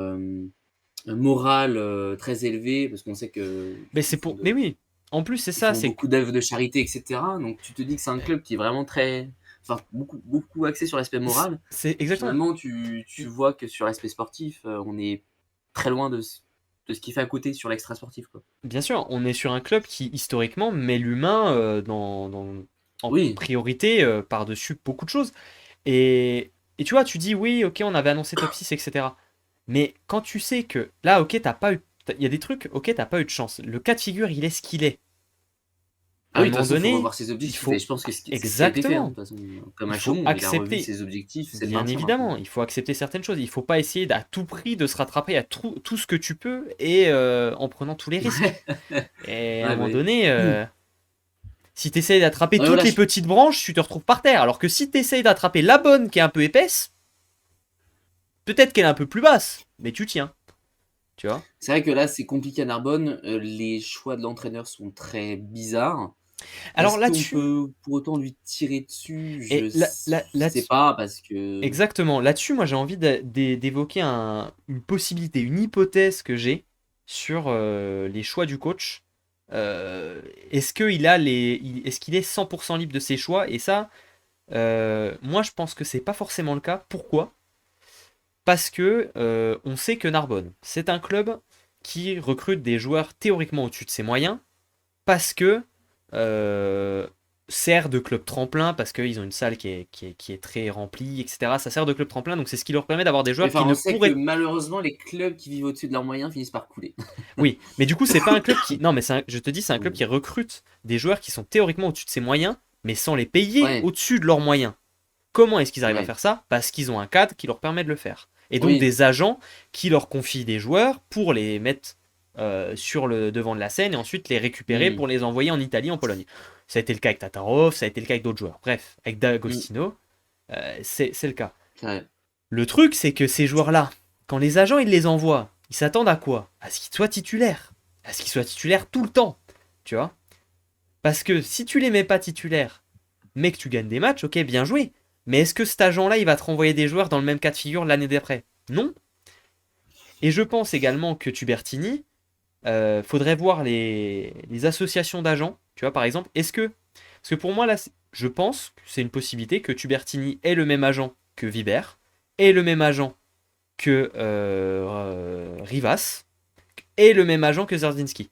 moral très élevé, parce qu'on sait que Mais c'est pour. Mais oui, en plus, c'est ils ça, font c'est que. beaucoup d'œuvres de charité, etc. Donc tu te dis que c'est un club qui est vraiment très, enfin, beaucoup axé sur l'aspect moral. C'est Et exactement. finalement, tu vois que sur l'aspect sportif, on est très loin de ce qui fait à côté sur l'extra sportif, quoi. Bien sûr, on est sur un club qui, historiquement, met l'humain en Oui, priorité par-dessus beaucoup de choses. Et tu vois, tu dis, oui, ok, on avait annoncé top 6, etc. Mais quand tu sais que là, ok, t'as pas eu. Il y a des trucs, ok, t'as pas eu de chance. Le cas de figure, il est ce qu'il est. ah À un oui, de toute moment façon, il faut donné, revoir ses il objectifs. Et faut. je pense que c'est ce qui a été fait, hein, de Exactement. toute façon. Comme Il à faut Chaumont, il a revu accepter. ses objectifs, c'est le Bien maintien maintenant. évidemment, il faut accepter certaines choses. Il faut pas essayer à tout prix de se rattraper à tout ce que tu peux et en prenant tous les risques. Et à un Ouais, moment ouais. donné, si tu essayes d'attraper Ouais, toutes voilà, les petites branches, tu te retrouves par terre. Alors que si tu essayes d'attraper la bonne qui est un peu épaisse, peut-être qu'elle est un peu plus basse, mais tu tiens. Tu vois? c'est vrai que là, c'est compliqué à Narbonne. Les choix de l'entraîneur sont très bizarres. Alors Est-ce qu'on là-dessus, peut pour autant lui tirer dessus? et Je sais pas parce que exactement, là-dessus, moi j'ai envie d'évoquer une possibilité, une hypothèse que j'ai sur les choix du coach. Euh, est-ce qu'il est 100% libre de ses choix? Et ça, moi je pense que c'est pas forcément le cas. Pourquoi? Parce que on sait que Narbonne, c'est un club qui recrute des joueurs théoriquement au-dessus de ses moyens, parce que euh, sert de club tremplin, parce qu'ils ont une salle qui est très remplie, etc. Ça sert de club tremplin, donc c'est ce qui leur permet d'avoir des oui, joueurs enfin, qui on ne sait que pourraient... malheureusement les clubs qui vivent au-dessus de leurs moyens finissent par couler. Oui, mais du coup, c'est pas un club qui... Non, mais je te dis, c'est un club Mmh. qui recrute des joueurs qui sont théoriquement au-dessus de ses moyens, mais sans les payer Ouais, au-dessus de leurs moyens. Comment est-ce qu'ils arrivent à ouais, faire ça? Parce qu'ils ont un cadre qui leur permet de le faire. Et donc oui, des agents qui leur confient des joueurs pour les mettre sur le devant de la scène et ensuite les récupérer mmh, pour les envoyer en Italie, en Pologne. Ça a été le cas avec Tatarov, ça a été le cas avec d'autres joueurs. Bref, avec mmh, D'Agostino, c'est le cas. c'est vrai. Le truc, c'est que ces joueurs-là, quand les agents ils les envoient, ils s'attendent à quoi? À ce qu'ils soient titulaires. À ce qu'ils soient titulaires tout le temps. Tu vois? Parce que si tu les mets pas titulaires, mais que tu gagnes des matchs, ok, bien joué. Mais est-ce que cet agent-là, il va te renvoyer des joueurs dans le même cas de figure l'année d'après? Non. Et je pense également que Tubertini, faudrait voir les associations d'agents. Tu vois, par exemple, est-ce que. Parce que pour moi, là, je pense que c'est une possibilité que Tubertini ait le même agent que Vibert, ait le même agent que Rivas, et le même agent que Zerdinski.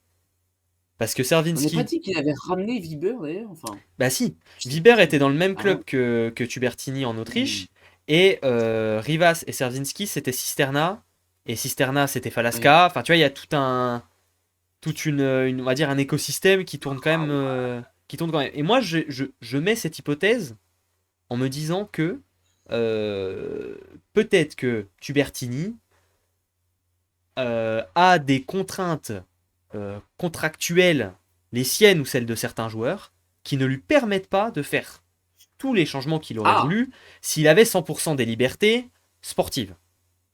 Parce que On n'est pas Servinski, dit qu'il avait ramené Viber d'ailleurs? Enfin, bah si, je sais Wiber plus. était dans le même Ah ouais? club que Tubertini en Mmh. Autriche, et Rivas et Servinski c'était Cisterna, et Cisterna c'était Ouais. Falaska. Enfin, tu vois, il y a toute on va dire un écosystème qui tourne quand Ah même, ouais. qui tourne quand même. Et moi, je mets cette hypothèse en me disant que euh, peut-être que Tubertini a des contraintes contractuelles, les siennes ou celles de certains joueurs, qui ne lui permettent pas de faire tous les changements qu'il aurait Ah! voulu s'il avait 100% des libertés sportives.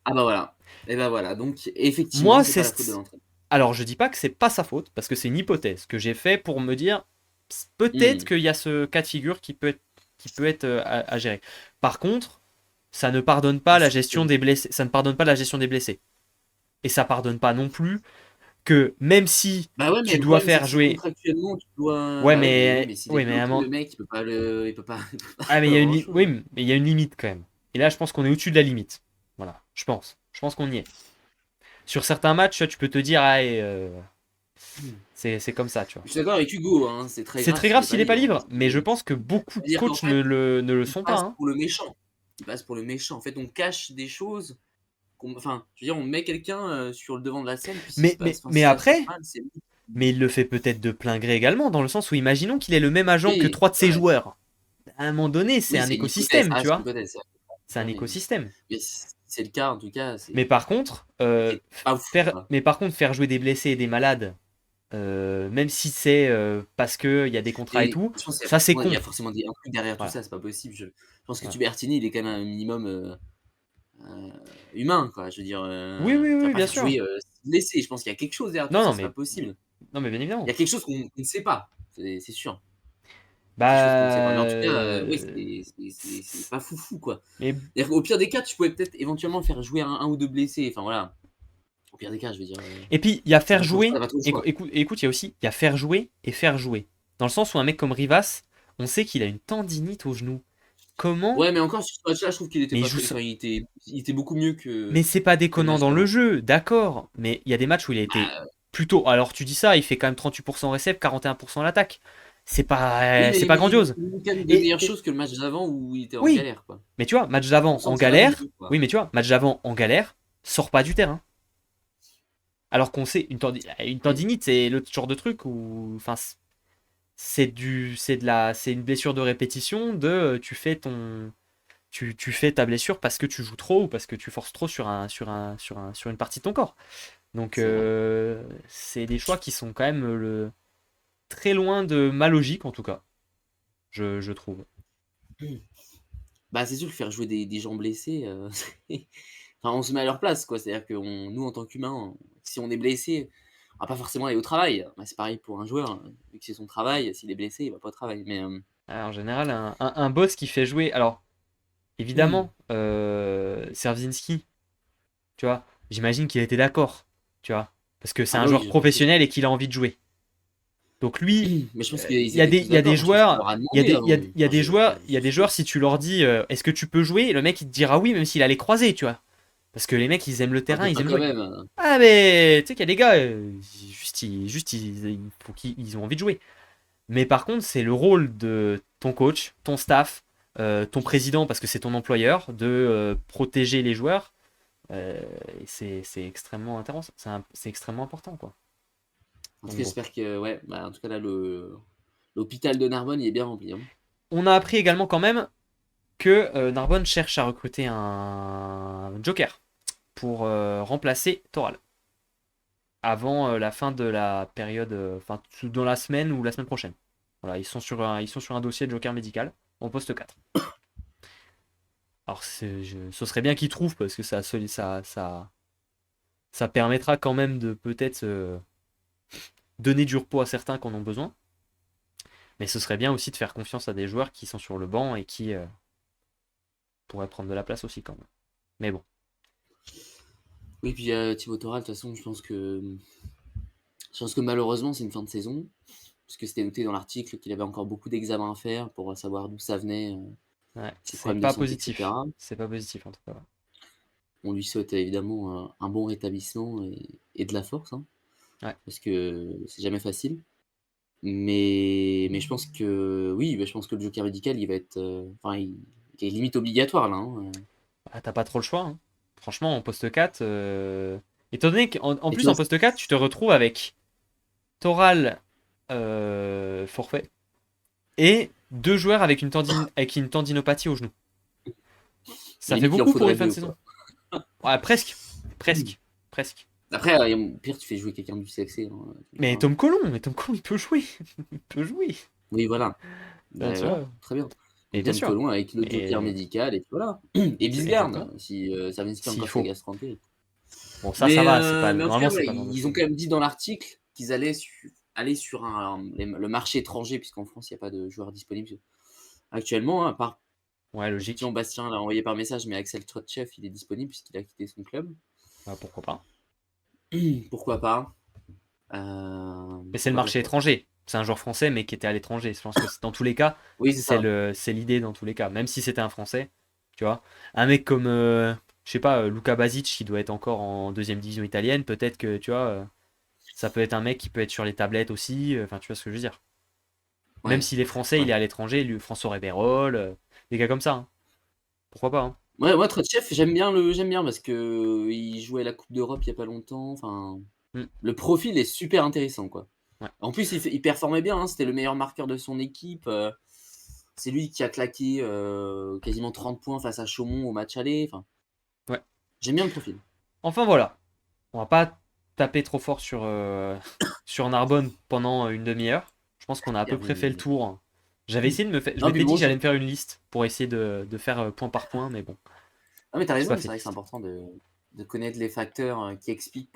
Ah bah voilà. Et bah voilà, donc effectivement, Moi, c'est pas la faute de l'entraîneur. alors je dis pas que c'est pas sa faute, parce que c'est une hypothèse que j'ai fait pour me dire peut-être Mmh. qu'il y a ce cas de figure qui peut être à gérer. Par contre, ça ne pardonne pas la gestion des blessés. Ça ne pardonne pas la gestion des blessés. Et ça pardonne pas non plus que même si Bah ouais, mais tu le dois problème, c'est faire que si jouer. contractuellement tu dois Ouais, bah ouais, mais oui, mais. mais s'il est Oui, mais. bloqué, le mec, il peut pas il peut pas Ah, mais il y faire a grand-chose, oui, hein. mais il y a une limite quand même. Et là, je pense qu'on est au-dessus de la limite. Voilà, je pense. Je pense qu'on y est. Sur certains matchs, tu peux te dire, ah, Mmh. c'est comme ça, tu vois. Je suis d'accord avec Hugo, hein, c'est très C'est grave très s'il grave est pas s'il n'est pas libre, hein. libre, mais je pense que beaucoup de C'est-à-dire qu'en coachs fait, ne le il sont pas, passe hein. pour le méchant. Il passe pour le méchant. En fait, on cache des choses enfin, je veux dire, on met quelqu'un, sur le devant de la scène, puis s'il Mais, se passe mais, enfin, mais si ça se passe après, mal, c'est lui mais qui il le fait peut-être de plein gré également, dans le sens où imaginons qu'il ait le même agent que oui, trois de c'est ses vrai. joueurs. À un moment donné, c'est Oui, un c'est une hypothèse, écosystème, ça tu reste une vois. hypothèse, c'est vrai. C'est un Ouais, écosystème. mais si c'est le cas, en tout cas, Mais par contre, c'est pas ouf, quoi. faire jouer des blessés et des malades, même si c'est parce qu'il y a des contrats et Et tout, je pense ça c'est il y con. a forcément des un truc derrière tout Voilà. ça, c'est pas possible. Je pense que Voilà. Tubertini, il est quand même un minimum, humain, quoi. Je veux dire, Oui, oui, tu vas oui, pas bien faire sûr. jouer, blessé. Je pense qu'il y a quelque chose derrière tout Non, ça, non, c'est pas mais, possible. non, mais bien Il y évidemment. a quelque chose qu'on ne sait pas, c'est sûr. Il y a quelque chose qu'on ne sait pas. Mais en Bah, tout cas, oui, c'est pas foufou, quoi. mais C'est-à-dire qu'au pire des cas, tu pouvais peut-être éventuellement faire jouer un ou 2 blessés, enfin voilà. Au pire des cas, je veux dire, et puis il y a c'est faire pas ton choix, jouer. tu pas trop le choix. Écoute, il y a aussi il y a faire jouer et faire jouer. Dans le sens où un mec comme Rivas, on sait qu'il a une tendinite au genou. Comment? Ouais, mais encore sur ce match-là, je trouve qu'il était Mais il pas joue très enfin, il était beaucoup mieux Mais c'est pas que le déconnant match dans le d'avant. jeu, d'accord. Mais il y a des matchs où il a été Bah, plutôt. Alors tu dis ça, il fait quand même 38% récep, 41% à l'attaque. C'est oui, pas, c'est mais pas il grandiose. montre quand même de Et, meilleures et- choses que le match d'avant où il était en oui, galère, quoi. mais tu vois, match On d'avant sent en que ça va galère. mieux, quoi. Oui, mais tu vois, match d'avant en galère, sort pas du terrain. Alors qu'on sait, une Oui. tendinite, c'est le genre de truc où. Enfin, c'est une blessure de répétition de tu fais ta blessure parce que tu joues trop ou parce que tu forces trop sur une partie de ton corps. Donc C'est vrai. c'est des choix qui sont quand même très loin de ma logique en tout cas, je trouve. Bah, c'est sûr que faire jouer des gens blessés, c'est enfin, on se met à leur place, quoi. C'est-à-dire que nous, en tant qu'humains, si on est blessé, on va pas forcément aller au travail. Bah, c'est pareil pour un joueur, vu que c'est son travail, s'il est blessé, il va pas au travail. Mais, En général, un boss qui fait jouer. Alors évidemment, Servinski, tu vois, j'imagine qu'il était d'accord, tu vois, parce que c'est ah un bah oui, joueur je pense aussi. professionnel et qu'il a envie de jouer. Donc lui, Mais je pense il qu'ils y a étaient des, tous il y a des d'accord, hein. Je pense qu'il joueurs, leur a il y a demandé des, il y a, avant. il y a Enfin, des joueurs, il y je a des suis joueurs, sûr. si tu leur dis, est-ce que tu peux jouer, le mec il te dira oui, même s'il a les croisés, tu vois. Parce que les mecs, ils aiment le Un terrain, peu ils pas aiment quand jouer. même, Ah, mais tu sais qu'il y a des gars, ils ont envie de jouer. Mais par contre, c'est le rôle de ton coach, ton staff, ton président, parce que c'est ton employeur, de protéger les joueurs. Et c'est extrêmement intéressant. C'est extrêmement important, quoi. en tout Donc cas, bon. j'espère que ouais, bah, en tout cas, là, le l'hôpital de Narbonne, il est bien rempli, hein. On a appris également quand même que Narbonne cherche à recruter un joker pour remplacer Toral avant la fin de la période, enfin dans la semaine ou la semaine prochaine. Voilà, ils sont sur un dossier de joker médical en poste 4. Alors ce serait bien qu'ils trouvent parce que ça permettra quand même de peut-être donner du repos à certains qui en ont besoin. Mais ce serait bien aussi de faire confiance à des joueurs qui sont sur le banc et qui pourraient prendre de la place aussi quand même. Mais bon. Oui, puis, Thibaut Toral, de toute façon, je pense que malheureusement, c'est une fin de saison, parce que c'était noté dans l'article qu'il avait encore beaucoup d'examens à faire pour savoir d'où ça venait, Ouais, ses c'est problèmes de pas santé, et positif. cetera. C'est pas positif en tout cas. On lui souhaite évidemment un bon rétablissement et de la force, hein, Ouais. parce que c'est jamais facile. Mais je pense que oui, je pense que le joker médical, il va être, enfin, il est limite obligatoire là, hein. Ah, t'as pas trop le choix, hein. Franchement, en poste 4, étant donné qu'en Et tu plus vois, en poste 4, tu te retrouves avec Toral forfait et deux joueurs avec une tendinopathie au genou. Ça fait limite, il en beaucoup pour faudrait une fin de deux, saison. quoi. Ouais, presque. Presque. Presque. Après, au pire, tu fais jouer quelqu'un du CFC, hein, Mais quelqu'un. Tom Colomb, il peut jouer. Il peut jouer. Oui, voilà. Enfin, tu Voilà, vois. très bien. Et Donc bien Tom sûr. Colomb avec le joker Mais médical et puis voilà. Et Bisgarde, exactement. si Savinski a S'il encore sa faut. gastroentérite. Bon, ça va. C'est pas Mais en tout cas, normalement, c'est ouais, pas le genre de ils ont choses. quand même dit dans l'article qu'ils allaient aller sur le marché étranger, puisqu'en France, il n'y a pas de joueurs disponibles actuellement, hein, à part Ouais, effectivement logique. Bastien l'a envoyé par message, mais Axel Trotchev, il est disponible puisqu'il a quitté son club. Bah, pourquoi pas. Pourquoi pas? Mais c'est le Pourquoi pas marché quoi? étranger. C'est un joueur français, mais qui était à l'étranger. Je pense que dans tous les cas, Oui, c'est ça. c'est l'idée dans tous les cas. Même si c'était un français, tu vois. Un mec comme, je sais pas, Luka Basic, qui doit être encore en deuxième division italienne, peut-être que, tu vois, ça peut être un mec qui peut être sur les tablettes aussi. Enfin, tu vois ce que je veux dire. Même Ouais, s'il est français, il ouais. est à l'étranger. François Révérol, des gars comme ça, hein. Pourquoi pas, hein. Ouais, moi, Trotchev, j'aime bien parce que il jouait à la Coupe d'Europe il y a pas longtemps. Enfin, Hmm, le profil est super intéressant, quoi. ouais. En plus, il performait bien, hein, c'était le meilleur marqueur de son équipe. C'est lui qui a claqué quasiment 30 points face à Chaumont au match aller. Enfin, Ouais. j'aime bien le profil. Enfin voilà. On va pas taper trop fort sur, sur Narbonne pendant une demi-heure. Je pense qu'on a à peu Bien, bien, près bien, fait le bien. tour. J'avais essayé de me faire. Je Non, puis m'étais dit bon, que j'allais me faire une liste pour essayer de faire point par point, mais bon, ah, mais t'as j'ai pas raison, fait c'est de vrai que c'est liste. important de connaître les facteurs qui expliquent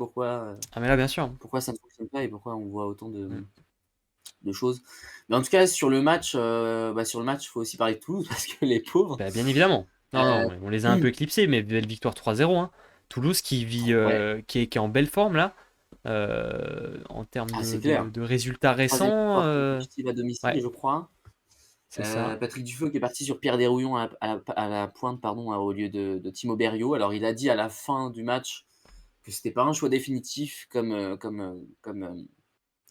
Ah, mais là, bien sûr. pourquoi ça ne fonctionne pas et pourquoi on voit autant Mm. de choses. Mais en tout cas, sur le match, il faut aussi parler de Toulouse parce que les pauvres. Bah, bien évidemment. Non, euh, non, on les a un peu éclipsés, mais belle victoire 3-0, hein. Toulouse qui vit, ouais, qui est en belle forme là, en termes ah, c'est clair. de résultats Troisième récents. victoire consécutive à domicile, Ouais, je crois. c'est ça. Patrick Dufeu qui est parti sur Pierre Desrouillons à la pointe, pardon, au lieu de Timo Berrios. Alors, il a dit à la fin du match que c'était pas un choix définitif comme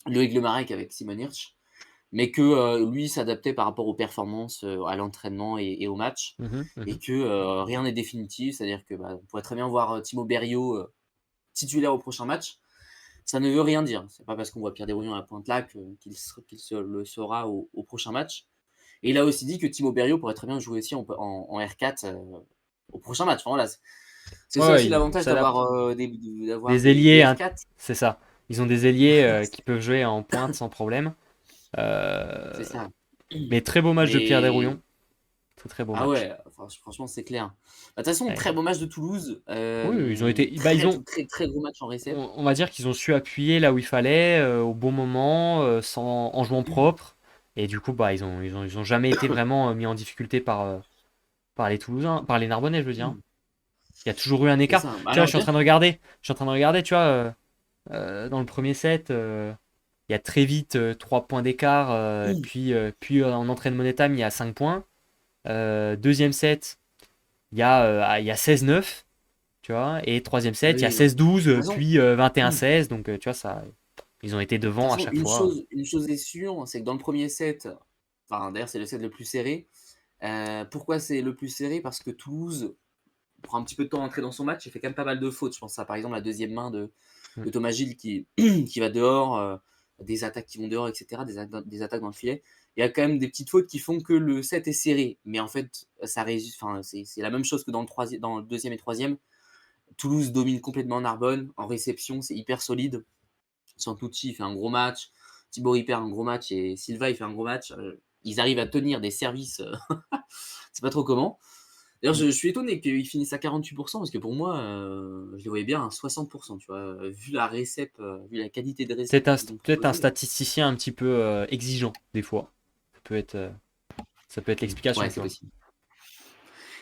Loïc Lemarec avec Simon Hirsch, mais que lui s'adaptait par rapport aux performances, à l'entraînement et au match, Mhm, et mhm. que rien n'est définitif. C'est-à-dire que on pourrait très bien voir Timo Berrios titulaire au prochain match. Ça ne veut rien dire. C'est pas parce qu'on voit Pierre Desrouillons à la pointe là qu'il le sera au prochain match. Et il a aussi dit que Timo Berrios pourrait très bien jouer aussi en R4 au prochain match. Enfin, voilà, c'est Ouais, ça ouais, aussi il l'avantage s'adapte. d'avoir Des des ailiers, hein, R4. c'est ça. Ils ont des ailiers qui peuvent jouer en pointe sans problème. Euh, C'est ça. mais très beau match de Pierre Mais Desrouillons. Très très beau ah match. ouais, franchement, c'est clair. Bah, de toute façon, très Et- beau match de Toulouse. oui, ils ont été. Bah, Très, très, très gros match en récep. on va dire qu'ils ont su appuyer là où il fallait, au bon moment, en jouant propre. Et du coup, bah, ils ont jamais été vraiment mis en difficulté par les Toulousains, par les Narbonnais, je veux dire, hein. Il y a toujours eu un C'est écart. ça. Tu vois, Alors, bien. je suis en train de regarder, tu vois, dans le premier set, il y a très vite 3 points d'écart, puis en entraînement monétam, il y a 5 points. Deuxième set, il y a 16-9, tu vois, et troisième Ah set, il y a oui, non. De 16-12, toute façon, puis de 21-16, donc tu vois, ça, ils ont été toute devant à façon, chaque fois. une chose est sûre, c'est que dans le premier set, enfin, d'ailleurs, c'est le set le plus serré. Pourquoi c'est le plus serré? Parce que Toulouse prend un petit peu de temps à entrer dans son match et fait quand même pas mal de fautes. Je pense à par exemple la deuxième main Mm. de Thomas Gilles qui va dehors, des attaques qui vont dehors, etc., des attaques dans le filet. Il y a quand même des petites fautes qui font que le set est serré. Mais en fait, enfin, c'est la même chose que dans le deuxième et troisième. Toulouse domine complètement Narbonne. En réception, c'est hyper solide. Santucci fait un gros match. Thibaut Ripper un gros match. Et Silva, il fait un gros match. Ils arrivent à tenir des services. C'est pas trop comment. D'ailleurs, je suis étonné qu'ils finissent à 48% parce que pour moi, je les voyais bien à 60%, tu vois, vu la récep, vu la qualité de récep qu'ils ont Peut-être un proposé. statisticien un petit peu exigeant, des fois. Ça peut être, euh, ça peut être l'explication, Ouais, tu c'est vois. possible.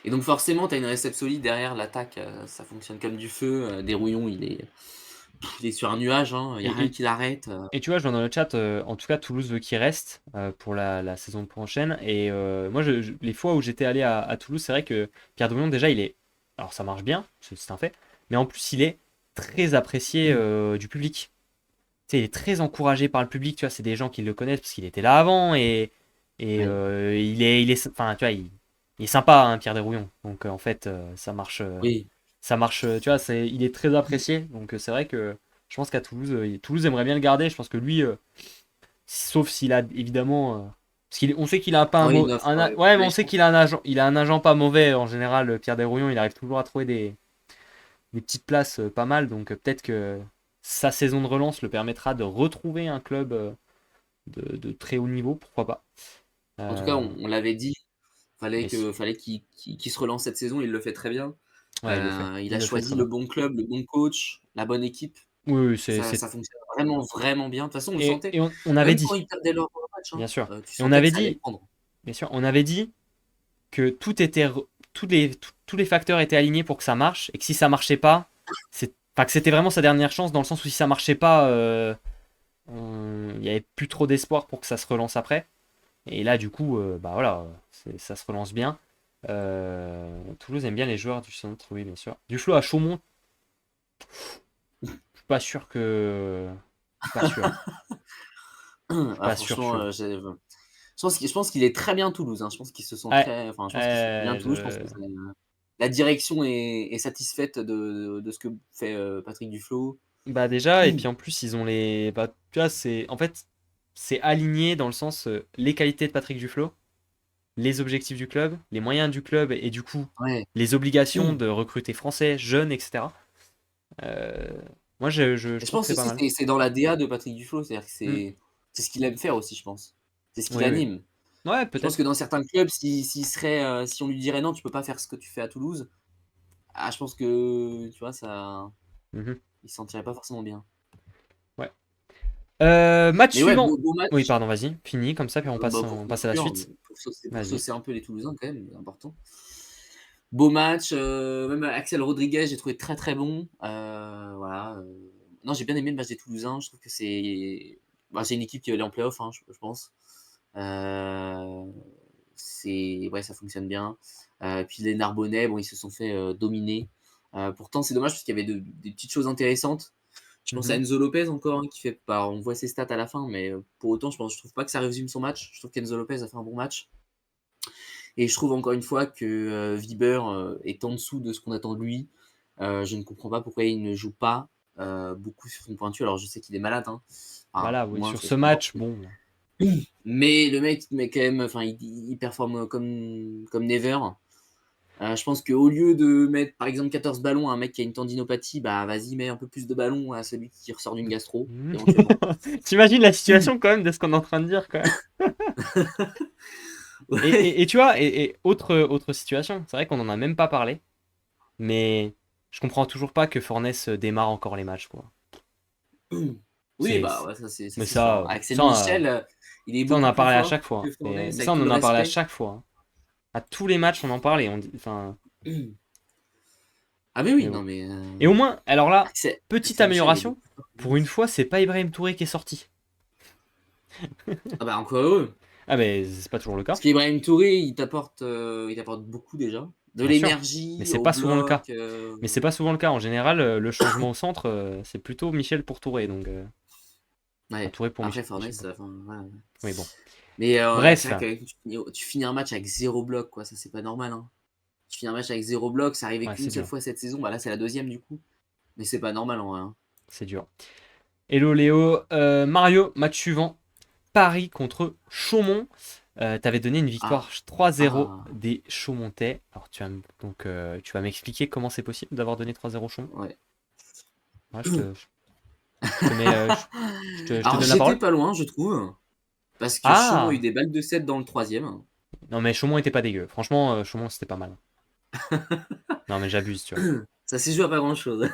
Et donc forcément, tu as une récep solide derrière, l'attaque, ça fonctionne comme du feu. Desrouillons, il est sur un nuage, hein, il n'y a Et, rien et- qui l'arrête. et tu vois, je vois dans le chat, en tout cas, Toulouse veut qu'il reste pour la saison prochaine. Et moi, les fois où j'étais allé à Toulouse, c'est vrai que Pierre Drouillon, déjà, il est. Alors, ça marche bien, c'est un fait. Mais en plus, il est très apprécié du public. sais, il est très encouragé par le public, tu vois, c'est des gens qui le connaissent parce qu'il était là avant Ouais. enfin, tu vois, il est sympa, hein, Pierre Desrouillons. Donc en fait, Oui. ça marche, tu vois, il est très apprécié. Donc c'est vrai que je pense qu'à Toulouse, Toulouse aimerait bien le garder. Je pense que lui, sauf s'il a évidemment, on sait qu'il a pas un Oui, mot, une offre ouais, mais on sait qu'il alléchante. a un agent, il a un agent pas mauvais en général. Pierre Desrouillons, il arrive toujours à trouver des petites places pas mal. Donc peut-être que sa saison de relance le permettra de retrouver un club de très haut niveau, pourquoi pas. En tout cas, Euh, on l'avait dit, mais fallait qu'il se relance cette saison, il le fait très bien. ouais, il le fait. Il Il a le fait très choisi le bien. bon club, le bon coach, la bonne équipe. Oui, oui, Ça fonctionne vraiment, vraiment bien. De toute façon, on le sentait. et on avait Même quand dit, ils perdaient leur match, hein, bien sûr. tu Et on sentais que avait ça allait dit, prendre. bien sûr, on avait dit que tous les facteurs étaient alignés pour que ça marche et que si ça marchait pas, enfin, que c'était vraiment sa dernière chance dans le sens où si ça marchait pas, il y avait plus trop d'espoir pour que ça se relance après. Et là, du coup, bah voilà, ça se relance bien. Toulouse aime bien les joueurs du centre, oui, bien sûr. Duflo à Chaumont, je suis pas sûr que. Je suis pas sûr. Je suis Ah, pas sûr, franchement, sûr. je pense qu'il est très bien à Toulouse, hein. Je pense qu'ils se sont Ouais, très enfin, je pense qu'ils se sentent bien à Toulouse. Je pense que la direction est satisfaite de ce que fait, Patrick Duflot. bah déjà, et puis en plus, ils ont les. Bah, tu vois, en fait, c'est aligné dans le sens les qualités de Patrick Duflo, les objectifs du club, les moyens du club et du coup, Ouais. les obligations de recruter français, jeunes, etc. Euh, Moi, je Et je trouve que pense c'est pas aussi mal. c'est dans l'ADA de Patrick Duflot, c'est-à-dire que Hmm. c'est ce qu'il aime faire aussi, je pense. C'est ce qui Oui, oui. l'anime. Ouais, Je pense peut-être. que dans certains clubs, si on lui dirait: «Non, tu peux pas faire ce que tu fais à Toulouse», ah, je pense que, tu vois, ça Mhm. il se sentirait pas forcément bien. Ouais. Match Mais ouais, suivant. beau Oui, match, pardon, vas-y, fini, comme ça, puis bah, pour on passe à la conclure, suite. pour Vas-y. saucer un peu les Toulousains quand même, c'est important. Beau match, même Axel Rodriguez, j'ai trouvé très, très bon. Voilà, non, j'ai bien aimé le match des Toulousains. Je trouve que c'est une équipe qui va aller en play-off, hein, je pense. Ouais, ça fonctionne bien. Puis les Narbonnais, bon, ils se sont fait, dominer. Pourtant, c'est dommage parce qu'il y avait des petites choses intéressantes. Je pense à Mhm. Enzo Lopez encore, hein, qui fait bah, on voit ses stats à la fin, mais pour autant, je trouve pas que ça résume son match. Je trouve qu'Enzo Lopez a fait un bon match. Et je trouve encore une fois que Viber est en dessous de ce qu'on attend de lui. Je ne comprends pas pourquoi il ne joue pas beaucoup sur une pointure. Alors je sais qu'il est malade, hein. Bah Enfin, là, au oui, moins sur ça ce je comprends. match, bon. Mais le mec, mais quand même, enfin, il performe comme never. Je pense qu'au lieu de mettre par exemple 14 ballons à un mec qui a une tendinopathie, bah vas-y, mets un peu plus de ballons à celui qui ressort d'une gastro, éventuellement. T'imagines la situation quand même de ce qu'on est en train de dire quand même. Ouais. Et tu vois, autre situation, c'est vrai qu'on en a même pas parlé, mais je comprends toujours pas que Fornés démarre encore les matchs, quoi. Oui, C'est, bah ouais, ça mais c'est sûr, hein. ça, Axel Michel, il est ça on en beaucoup a plus parlé à fort chaque fois, que hein. Fornés, Mais ça avec on tout en le a parlé à respect. chaque fois, hein. À tous les matchs on en parle et enfin, Ah mais oui, mais bon. non mais Et au moins, alors là, Axel petite Axel Michel est amélioration, beaucoup plus fort que pour une Fornés. fois, c'est pas Ibrahim Touré qui est sorti. Ah bah encore heureux, Ah mais c'est pas toujours le parce cas, qu'Ibrahim Touré, il t'apporte beaucoup déjà. De bien sûr, mais l'énergie c'est au pas souvent le cas. bloc, Mais c'est pas souvent le cas. En général, le changement au centre, c'est plutôt Michel pour Touré, donc enfin, ouais, Touré pour après Michel. Fornés, Michel pour Touré. enfin voilà. Oui, bon. Mais c'est Bref, vrai que tu finis un match avec 0 bloc quoi, ça c'est pas normal, hein. Tu finis un match avec 0 bloc, c'est arrivé ouais, qu'une c'est seule dur. fois cette saison, bah là c'est la deuxième du coup, mais c'est pas normal en vrai, hein. C'est dur. Hello Léo. Mario, match suivant. Paris contre Chaumont. T'avais donné une victoire Ah, 3-0 ah, des Chaumontais. Alors tu vas m'expliquer comment c'est possible d'avoir donné 3-0 Chaumont. ouais. Ouais, je te mets, je te Alors donne la j'étais parole. pas loin, je trouve, parce que Chaumont a eu Ah! des balles de 7 dans le troisième. Non mais Chaumont était pas dégueu. Franchement, Chaumont c'était pas mal. Non mais j'abuse, tu vois. Ça s'est joué à pas grand-chose.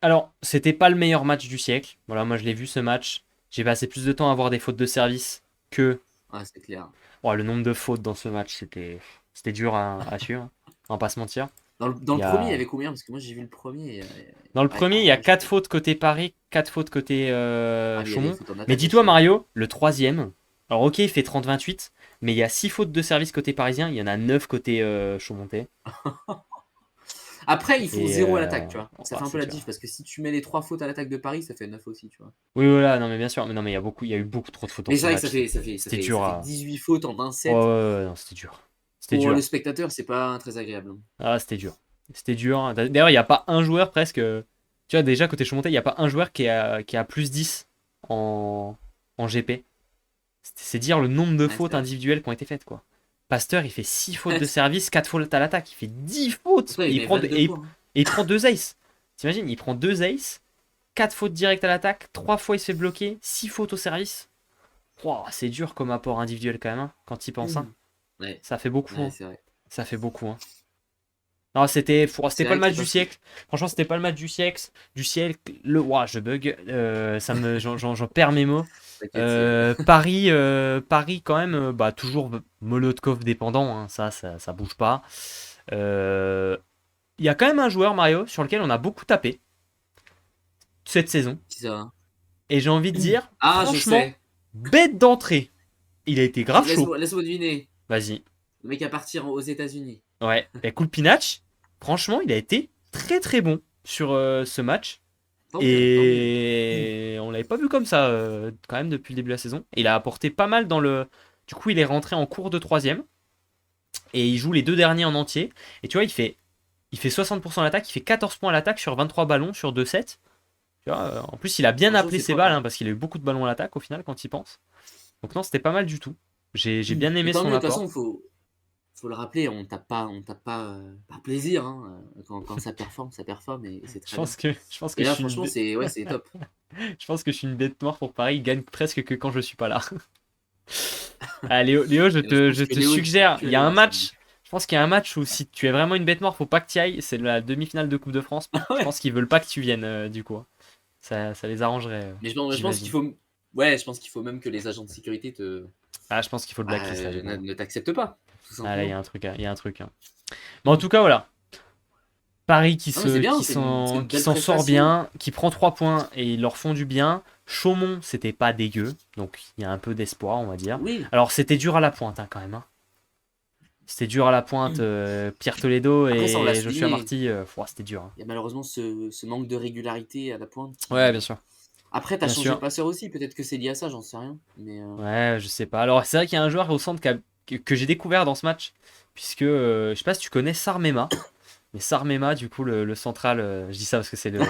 Alors, c'était pas le meilleur match du siècle. Voilà, moi je l'ai vu ce match. J'ai passé plus de temps à voir des fautes de service que Ouais, c'est clair. oh, le nombre de fautes dans ce match. C'était dur à suivre. On va pas se mentir. Dans Il le y premier, il y a... avait combien? Parce que moi j'ai vu le premier. Dans le Ouais, premier, il y a ah, 4 fautes côté Paris, 4 fautes côté ah mais il y a des Chaumont. fautes en Mais attaque dis-toi, aussi, hein. Mario, le troisième. Alors, ok, il fait 30-28, mais il y a 6 fautes de service côté parisien. Il y en a 9 côté Chaumontais. Après, ils font Et 0 à l'attaque, tu vois. Ça oh, fait un peu c'est la dur. diff parce que si tu mets les 3 fautes à l'attaque de Paris, ça fait 9 aussi, tu vois. Oui, voilà, non, mais bien sûr. Mais non, mais il y a eu beaucoup trop de fautes dans Mais ce c'est vrai que match. ça fait, ça fait, ça C'était fait, ça dur fait à. 18 fautes en un Ouais, ouais, set. ouais, non, c'était dur. C'était Pour le dur. spectateur, c'est pas très agréable. Ah, c'était dur. C'était dur. D'ailleurs, il n'y a pas un joueur presque. Tu vois, déjà, côté Chomontais, il n'y a pas un joueur qui a plus 10 en, en GP. C'est dire le nombre de Ouais, c'est fautes vrai. individuelles qui ont été faites, quoi. Pasteur, il fait 6 fautes de service, 4 fautes à l'attaque. Il fait 10 fautes. Pourtant, il met 22 points. Et il prend 2 aces. T'imagines, il prend 2 aces, 4 fautes directes à l'attaque, 3 fois il se fait bloquer, 6 fautes au service. Wow, c'est dur comme apport individuel quand même, hein, quand il pense. Hein. Ouais, Ça fait beaucoup. ouais, Hein. c'est vrai. Ça fait beaucoup. Hein. Non, c'était C'est pas le vrai match qu'il du parce que. siècle. Franchement, c'était pas le match du siècle. Ouah, je bug. J'en perds mes mots. T'inquiète, c'est. Paris, quand même, bah, toujours Molotov dépendant. Hein, ça bouge pas. Euh, Il y a quand même un joueur, Mario, sur lequel on a beaucoup tapé cette saison. Qui ça? Et j'ai envie de dire, Ah, je franchement, sais. bête d'entrée. Il a été grave chaud. Laisse-moi deviner. Vas-y. Le mec à partir aux États-Unis. Ouais. Et Kulpinac, franchement, il a été très très bon sur ce match. Tant mieux, tant mieux. Et on l'avait pas vu comme ça quand même depuis le début de la saison. Il a apporté pas mal dans le. Du coup, il est rentré en cours de troisième. Et il joue les 2 derniers en entier. Et tu vois, il fait 60% à l'attaque. Il fait 14 points à l'attaque sur 23 ballons sur 2 sets. Tu vois, en plus, il a bien Franchement, appelé c'est ses pas. balles parce qu'il a eu beaucoup de ballons à l'attaque au final quand il pense. Donc non, c'était pas mal du tout. J'ai bien Mais aimé tant son mieux, de toute façon, apport. faut le rappeler, on tape pas par plaisir. Hein. Quand ça performe et c'est Je très bien. pense que Et je là, suis une franchement, bête. c'est ouais, c'est top. Je pense que je suis une bête noire pour Paris. Il gagne presque que quand je suis pas là. Ah, Léo, je Et je te, pense je que te Léo, il peut suggère, plus il y a aller un voir match. Je pense qu'il y a un match où si tu es vraiment une bête noire, faut pas que tu y ailles. C'est la demi-finale de Coupe de France. Ah Je ouais. pense qu'ils veulent pas que tu viennes du coup. Ça les arrangerait, Mais je pense qu'il j'imagine. faut. Ouais, je pense qu'il faut même que les agents de sécurité Ah, je pense qu'il faut le blacklist là du coup. ne t'acceptent pas, tout Ah là, il y simplement. a un truc, hein, il y a un truc. Hein. Mais en tout cas, voilà. Paris qui Non, mais c'est se, bien, qui c'est s'en, une qui belle s'en sort prestation. bien, qui prend 3 points et ils leur font du bien. Chaumont, c'était pas dégueu, donc il y a un peu d'espoir, on va dire. Oui. Alors c'était dur à la pointe hein, quand même. Hein. C'était dur à la pointe. Pierre Toledo Après, ça, on l'a et Joshua souligné. Marty, c'était dur. Hein. Il y a malheureusement ce manque de régularité à la pointe Ouais, qui. bien sûr. Après, t'as Bien changé sûr. de passeur aussi, peut-être que c'est lié à ça, j'en sais rien. Mais Ouais, je sais pas. Alors c'est vrai qu'il y a un joueur au centre que j'ai découvert dans ce match, puisque je sais pas si tu connais Sarmema. Mais Sarmema, du coup, le central, je dis ça parce que c'est le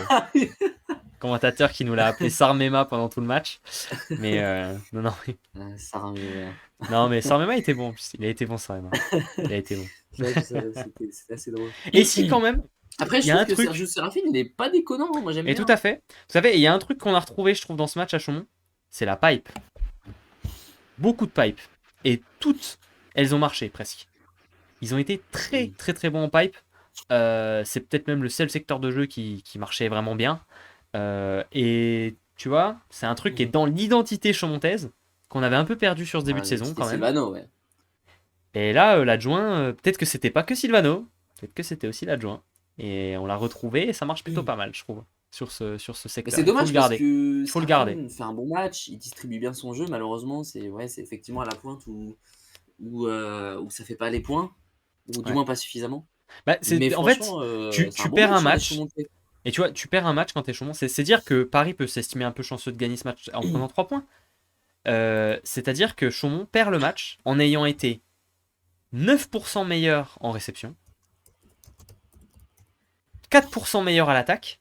commentateur qui nous l'a appelé Sarmema pendant tout le match. Mais non, non, ça rame, non, mais Sarmema était bon. En plus. Il a été bon, Sarmema. Il a été bon. c'est vrai que c'était assez drôle. Et si quand même, Après, il je y a trouve un que Sergio truc. Serafin, il est pas déconnant, hein, moi j'aime Et tout bien. à fait. Vous savez, il y a un truc qu'on a retrouvé, je trouve, dans ce match à Chaumont, c'est la pipe. Beaucoup de pipe. Et toutes, elles ont marché presque. Ils ont été très Mm. très très bons en pipe. C'est peut-être même le seul secteur de jeu qui marchait vraiment bien. Et tu vois, c'est un truc qui est dans l'identité chaumontaise, qu'on avait un peu perdu sur ce début Voilà, de saison l'identité quand même. Silvano, ouais. Et là, l'adjoint, peut-être que c'était pas que Silvano, peut-être que c'était aussi l'adjoint. Et on l'a retrouvé et ça marche plutôt pas mal, je trouve, sur ce Mais secteur. c'est Il faut le dommage parce garder. que Il faut le garder. Serafin fait un bon match, il distribue bien son jeu, malheureusement, c'est effectivement à la pointe où ça fait pas les points, ou du Ouais. moins pas suffisamment. Bah, Mais en fait, franchement, tu, c'est un tu bon perds un match, hein, des match. Chaumont-Tré. Et tu vois, tu perds un match quand t'es Chaumont. C'est dire que Paris peut s'estimer un peu chanceux de gagner ce match en prenant 3 points. C'est-à-dire que Chaumont perd le match en ayant été 9% meilleur en réception, 4% meilleur à l'attaque,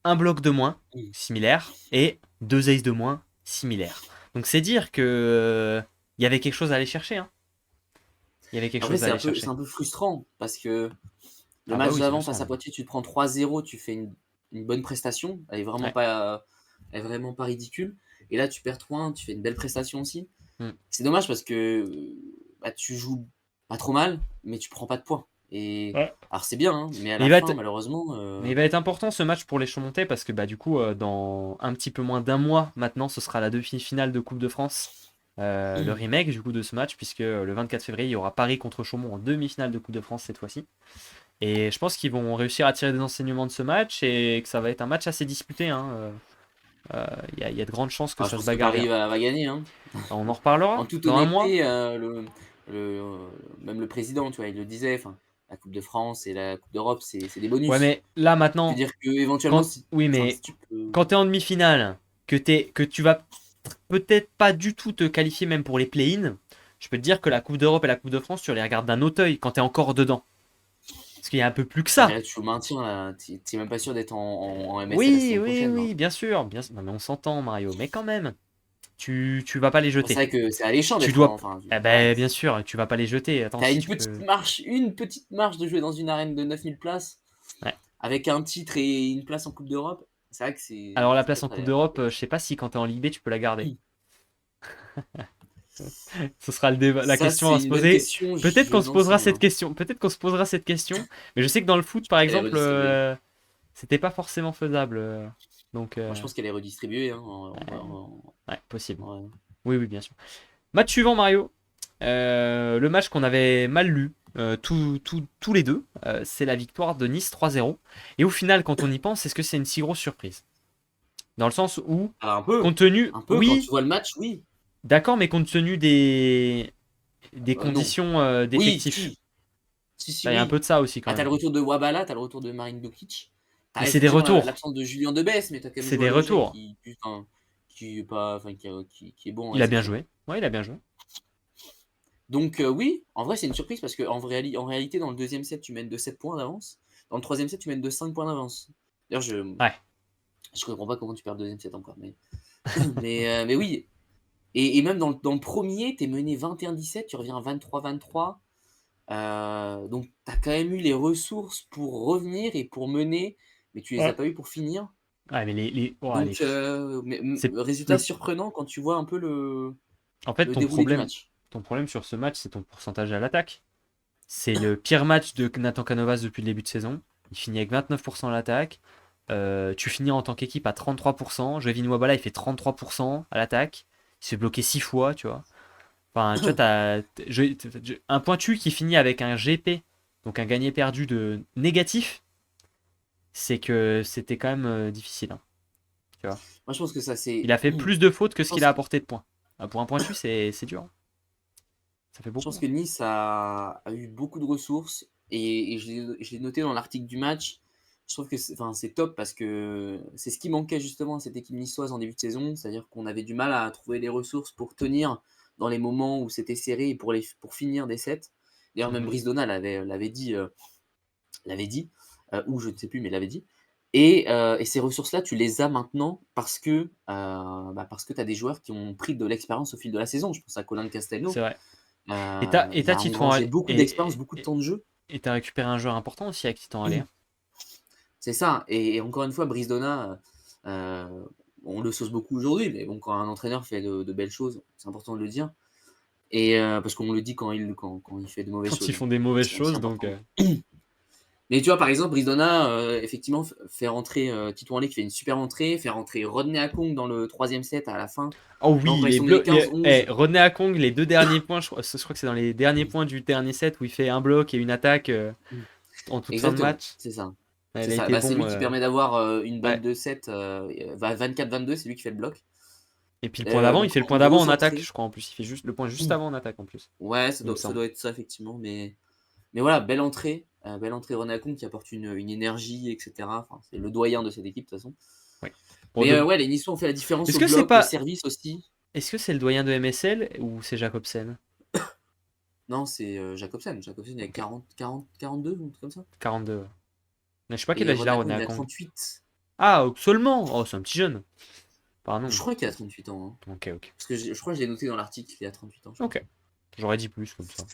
un bloc de moins, similaire, et 2 aces de moins, similaire. Donc c'est dire que il y avait quelque chose à aller chercher. Hein. Il y avait quelque Après, chose à aller c'est chercher. un peu frustrant parce que le Ah bah match oui, c'est d'avant face frustrant. à Poitiers, tu te prends 3-0, tu fais une bonne prestation. Ouais. Elle est vraiment pas ridicule. Et là, tu perds 3-1, tu fais une belle prestation aussi. Mm. C'est dommage parce que bah, tu joues pas trop mal, mais tu prends pas de points. Et Ouais. alors c'est bien, hein, mais à Mais la fin, malheureusement, il va être important ce match pour les Chaumontais parce que bah, du coup, dans un petit peu moins d'un mois maintenant, ce sera la demi-finale de Coupe de France. Le remake du coup de ce match, puisque le 24 février, il y aura Paris contre Chaumont en demi-finale de Coupe de France cette fois-ci. Et je pense qu'ils vont réussir à tirer des enseignements de ce match et que ça va être un match assez disputé. Hein. Il y a de grandes chances que je ça se pense que bagarre bien. Paris va gagner. Hein. On en En reparlera toute dans un mois. honnêteté, même le président, tu vois, il le disait. la Coupe de France et la Coupe d'Europe, c'est des Ouais, bonus. mais là maintenant, C'est-à-dire que éventuellement, oui, si mais tu peux. quand t'es en demi-finale, que tu vas peut-être pas du tout te qualifier même pour les play-in, je peux te dire que la Coupe d'Europe et la Coupe de France, tu les regardes d'un autre œil quand t'es encore dedans. Parce qu'il y a un peu plus que Ah, mais ça. là, tu joues au maintien, là. T'es même pas sûr d'être en MSL la Oui, saison oui, prochaine, là. oui, bien sûr, bien sûr. Non, mais on s'entend, Mario. Mais quand même, tu vas pas les C'est jeter. vrai que c'est alléchant Tu d'être dois. enfin, Eh ouais. ben, bien sûr, tu vas pas les jeter. Attends, T'as si tu peux. une petite marche de jouer dans une arène de 9000 places, Ouais. avec un titre et une place en Coupe d'Europe. C'est vrai que Alors, la ça peut place en être Coupe agréable. d'Europe, je sais pas si quand t'es en Ligue B, tu peux la garder. Ce sera le débat, la Ça, question c'est à se une bonne poser. question, Peut-être je qu'on se n'en sais posera cette rien. question. Peut-être qu'on se posera cette question. Mais je sais que dans le foot, par Elle est exemple, redistribuée. c'était pas forcément faisable. Donc, Moi, je pense qu'elle est redistribuée, hein, ouais, possible. ouais. Oui, oui, bien sûr. Match suivant, Mario. Le match qu'on avait mal lu, tous les deux, c'est la victoire de Nice 3-0. Et au final, quand on y pense, est-ce que c'est une si grosse surprise? Dans le sens où, Alors, compte tenu, un peu, quand tu oui, vois le match, oui. d'accord, mais compte tenu des Non. conditions Oui, d'effectifs. si. Si, Il y a un peu oui. de ça aussi quand Ah, t'as même. le retour de Wabala, t'as le retour de Marine Dokic. Mais T'as c'est des effectivement retours. l'absence de Julien Debesse, mais t'as quand même C'est des Joël Leger retours. qui est pas, enfin, qui est bon en Il a bien réception. joué. Ouais, il a bien joué. Donc, oui, en vrai, c'est une surprise parce en réalité, dans le deuxième set, tu mènes de 7 points d'avance. Dans le troisième set, tu mènes de 5 points d'avance. D'ailleurs, Ouais. je comprends pas comment tu perds le deuxième set encore. Mais oui. Et même dans le premier, t'es mené 21-17, tu reviens à 23-23. Donc, tu as quand même eu les ressources pour revenir et pour mener, mais tu les as Ouais. pas eu pour finir. Ouais, mais Donc, c'est résultat le. surprenant quand tu vois un peu En fait, le déroulé du match. ton problème sur ce match, c'est ton pourcentage à l'attaque. C'est le pire match de Nathan Canovas depuis le début de saison. Il finit avec 29% à l'attaque. Tu finis en tant qu'équipe à 33%. Jevin Wabala, il fait 33% à l'attaque. Il se fait bloquer 6 fois, tu vois. Enfin, tu vois, un pointu qui finit avec un GP, donc un gagné-perdu de négatif, c'est que c'était quand même difficile, hein, tu vois. Moi, je pense que ça, c'est. Il a fait plus de fautes que Je ce qu'il a pense, apporté de points. Pour un pointu, c'est dur, hein. Ça fait je beaucoup, pense hein. que Nice a eu beaucoup de ressources et je l'ai noté dans l'article du match. Je trouve que c'est top parce que c'est ce qui manquait justement à cette équipe niçoise en début de saison, c'est-à-dire qu'on avait du mal à trouver les ressources pour tenir dans les moments où c'était serré et pour finir des sets. D'ailleurs, même Mhm. Brice Donald l'avait dit, ou je ne sais plus, mais l'avait dit. Et ces ressources-là, tu les as maintenant parce que tu as des joueurs qui ont pris de l'expérience au fil de la saison. Je pense à Colin C'est Castelnau. vrai. Et Il t'as a Titouan engrangé Allais. beaucoup d'expérience, beaucoup de temps de jeu. Et t'as récupéré un joueur important aussi avec Titan Allais, hein. C'est ça. Et encore une fois, Brice Donat, on le sauce beaucoup aujourd'hui, mais bon, quand un entraîneur fait de belles choses, c'est important de le dire. Parce qu'on le dit quand il fait de mauvaises Quand ils choses, hein. font des mauvaises C'est aussi choses, donc. important. Mais tu vois, par exemple, Brice Donat, effectivement, fait rentrer Tito Henley qui fait une super entrée, fait rentrer Rodney Akong dans le troisième set à la fin. Oh Tu vois, oui, quand ils sont menés 15-11. René Akong, les deux derniers points, je crois que c'est dans les derniers points du dernier set où il fait un bloc et une attaque en toute fin de Exactement, match. c'est ça. Ouais, C'est il a ça. été Bah, c'est bon. lui qui permet d'avoir une balle Ouais. de 7, 24-22, c'est lui qui fait le bloc. Et puis le point d'avant, il Donc, fait le point une d'avant grosse en attaque, entrée. je crois en plus. Il fait juste le point juste avant en attaque en plus, Ouais, il me ça semble. doit être ça, effectivement. Mais voilà, belle entrée René Akon qui apporte une énergie, etc. Enfin, c'est le doyen de cette équipe, de toute façon. Ouais. Bon, Ouais, les Niçois ont fait la différence Est-ce au que c'est bloc, au pas. service aussi. Est-ce que c'est le doyen de MSL ou c'est Jacobsen? Non, c'est Jacobsen. Jacobsen, il a Ok, 42, ou un truc comme ça. 42. Ouais. Mais je sais pas quel Et âge il a, René Akon, René il a Akong. 38. Ah, seulement. Oh, c'est un petit jeune. Je Pardon. crois qu'il a 38 ans, hein. Ok, ok. Parce que je crois que je l'ai noté dans l'article, il a 38 ans, je crois. Ok. J'aurais dit plus comme ça.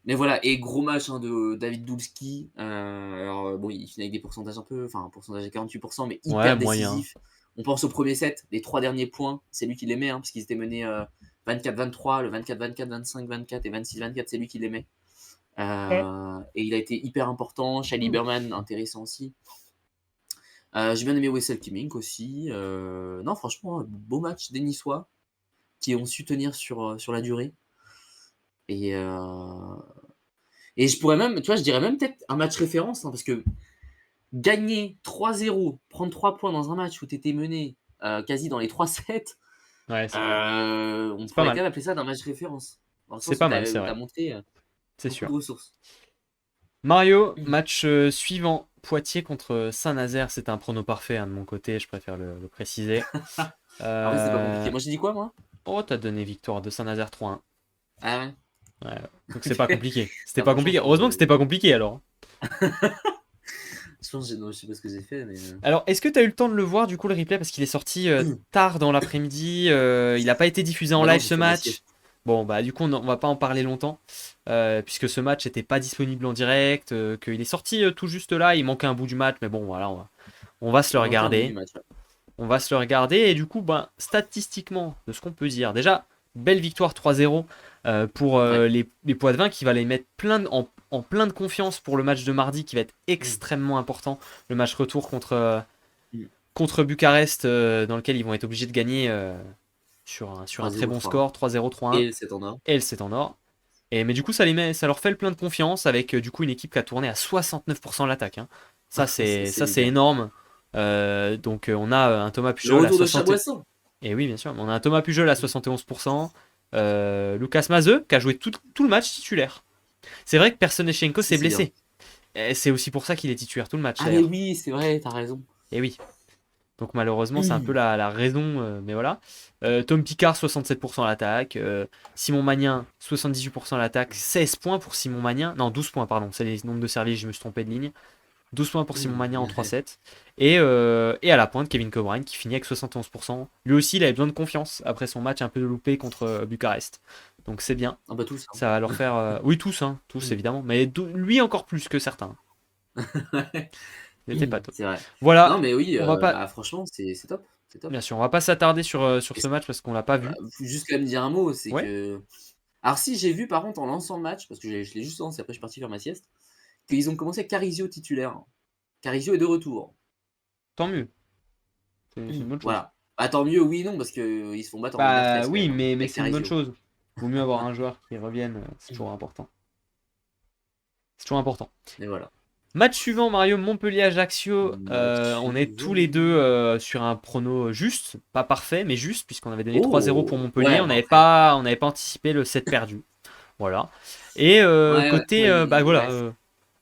Mais voilà, et gros match hein, de David Dulski. Alors, bon, il finit avec des pourcentages un pourcentage à 48%, mais Ouais, hyper moyen. décisif. On pense au premier set, les 3 derniers points, c'est lui qui les met, hein, parce qu'ils étaient menés 24-23, le 24-24, 25-24 et 26-24, c'est lui qui les met. Et il a été hyper important. Shai Lieberman, intéressant aussi. J'ai bien aimé Wessel Kimmink aussi. Non, franchement, beau match des Niçois qui ont su tenir sur la durée. Et, euh, et je pourrais même, tu vois, je dirais même peut-être un match référence, hein, parce que gagner 3-0, prendre 3 points dans un match où tu étais mené quasi dans les 3 sets, Ouais, on c'est pas pourrait quand mal. même appeler ça d'un match référence. Dans le C'est sens où pas tu mal, c'est as vrai. montré C'est beaucoup sûr. de ressources. Mario, match suivant. Poitiers contre Saint-Nazaire, c'est un prono parfait de mon côté, je préfère le préciser. En fait, c'était pas compliqué. Euh... Moi, j'ai dit quoi, moi? Oh, t'as donné victoire de Saint-Nazaire 3-1. Ah ouais. Ouais, donc c'est pas compliqué. C'était Ah, pas franchement, compliqué. je pense que Heureusement que c'était pas compliqué alors. non, je sais pas ce que j'ai fait, mais. Alors, est-ce que t'as eu le temps de le voir du coup le replay parce qu'il est sorti tard dans l'après-midi, il n'a pas été diffusé en Bah non, live j'ai ce fait ma match. sieste. Bon, bah du coup on va pas en parler longtemps puisque ce match n'était pas disponible en direct, qu'il est sorti tout juste là, il manquait un bout du match, mais bon voilà, on va se le Il manquait un bout du regarder. match. Ouais. On va se le regarder et du coup, ben, statistiquement, de ce qu'on peut dire, déjà, belle victoire 3-0 pour Ouais. les Poitevins qui va les mettre en plein de confiance pour le match de mardi qui va être Mm. extrêmement important. Le match retour Mm. contre Bucarest dans lequel ils vont être obligés de gagner sur un très 3-0, bon 3-1. score, 3-0, 3-1. Et c'est en or. Et c'est en or. Mais du coup, ça leur fait plein de confiance avec du coup une équipe qui a tourné à 69% l'attaque, hein. C'est Ça, c'est nickel. énorme. On a un Thomas Le Pujol à retour de 60. Chaboisson. Et oui, bien sûr. On a un Thomas Pujol à 71%. Lucas Mazeux qui a joué tout le match titulaire. C'est vrai que Personechenko Ça, s'est c'est bien. blessé. Et c'est aussi pour ça qu'il est titulaire tout le match Ah, mais d'ailleurs. oui, c'est vrai, t'as raison. Et oui. Donc malheureusement, c'est un peu la raison. Mais voilà. Tom Picard, 67% à l'attaque. Simon Magnin, 78% à l'attaque. 16 points pour Simon Magnin. Non, 12 points, pardon. C'est les nombres de services, je me suis trompé de ligne. 12 points pour Simon Magnin en 3-7. Et à la pointe, Kevin Cobrine qui finit avec 71%. Lui aussi, il avait besoin de confiance après son match un peu loupé contre Bucarest. Donc c'est bien. Ah bah tous. Ça va leur faire. Oui, tous, hein, tous Hein. évidemment. Mais lui encore plus que certains. Il était pas top. C'est vrai. Non, Voilà. mais oui, On va pas. bah franchement, c'est top. C'est top. Bien sûr, on va pas s'attarder sur Et ce match parce qu'on l'a pas bah, vu. faut juste quand même dire un mot, c'est Ouais, que. Alors si j'ai vu par contre en lançant le match, parce que je l'ai juste lancé, après je suis parti faire ma sieste, qu'ils ont commencé avec Carizio titulaire. Carizio est de retour. tant mieux. C'est une bonne chose. Voilà. Ah, tant mieux, oui, non, parce qu'ils se font battre en Liga Bah 13 quand oui, même, hein, mais avec c'est une bonne Carizio. chose. Vaut mieux avoir un joueur qui revienne, c'est toujours important. C'est toujours important. Et voilà. Match suivant, Mario, Montpellier-Ajaccio. Match On est tous suivant. les deux sur un prono juste, pas parfait, mais juste, puisqu'on avait donné 3-0 pour Oh! Montpellier. Ouais, bah après. On n'avait pas anticipé le 7 perdu. Voilà. Et Ouais, côté, ouais, bah voilà, ouais.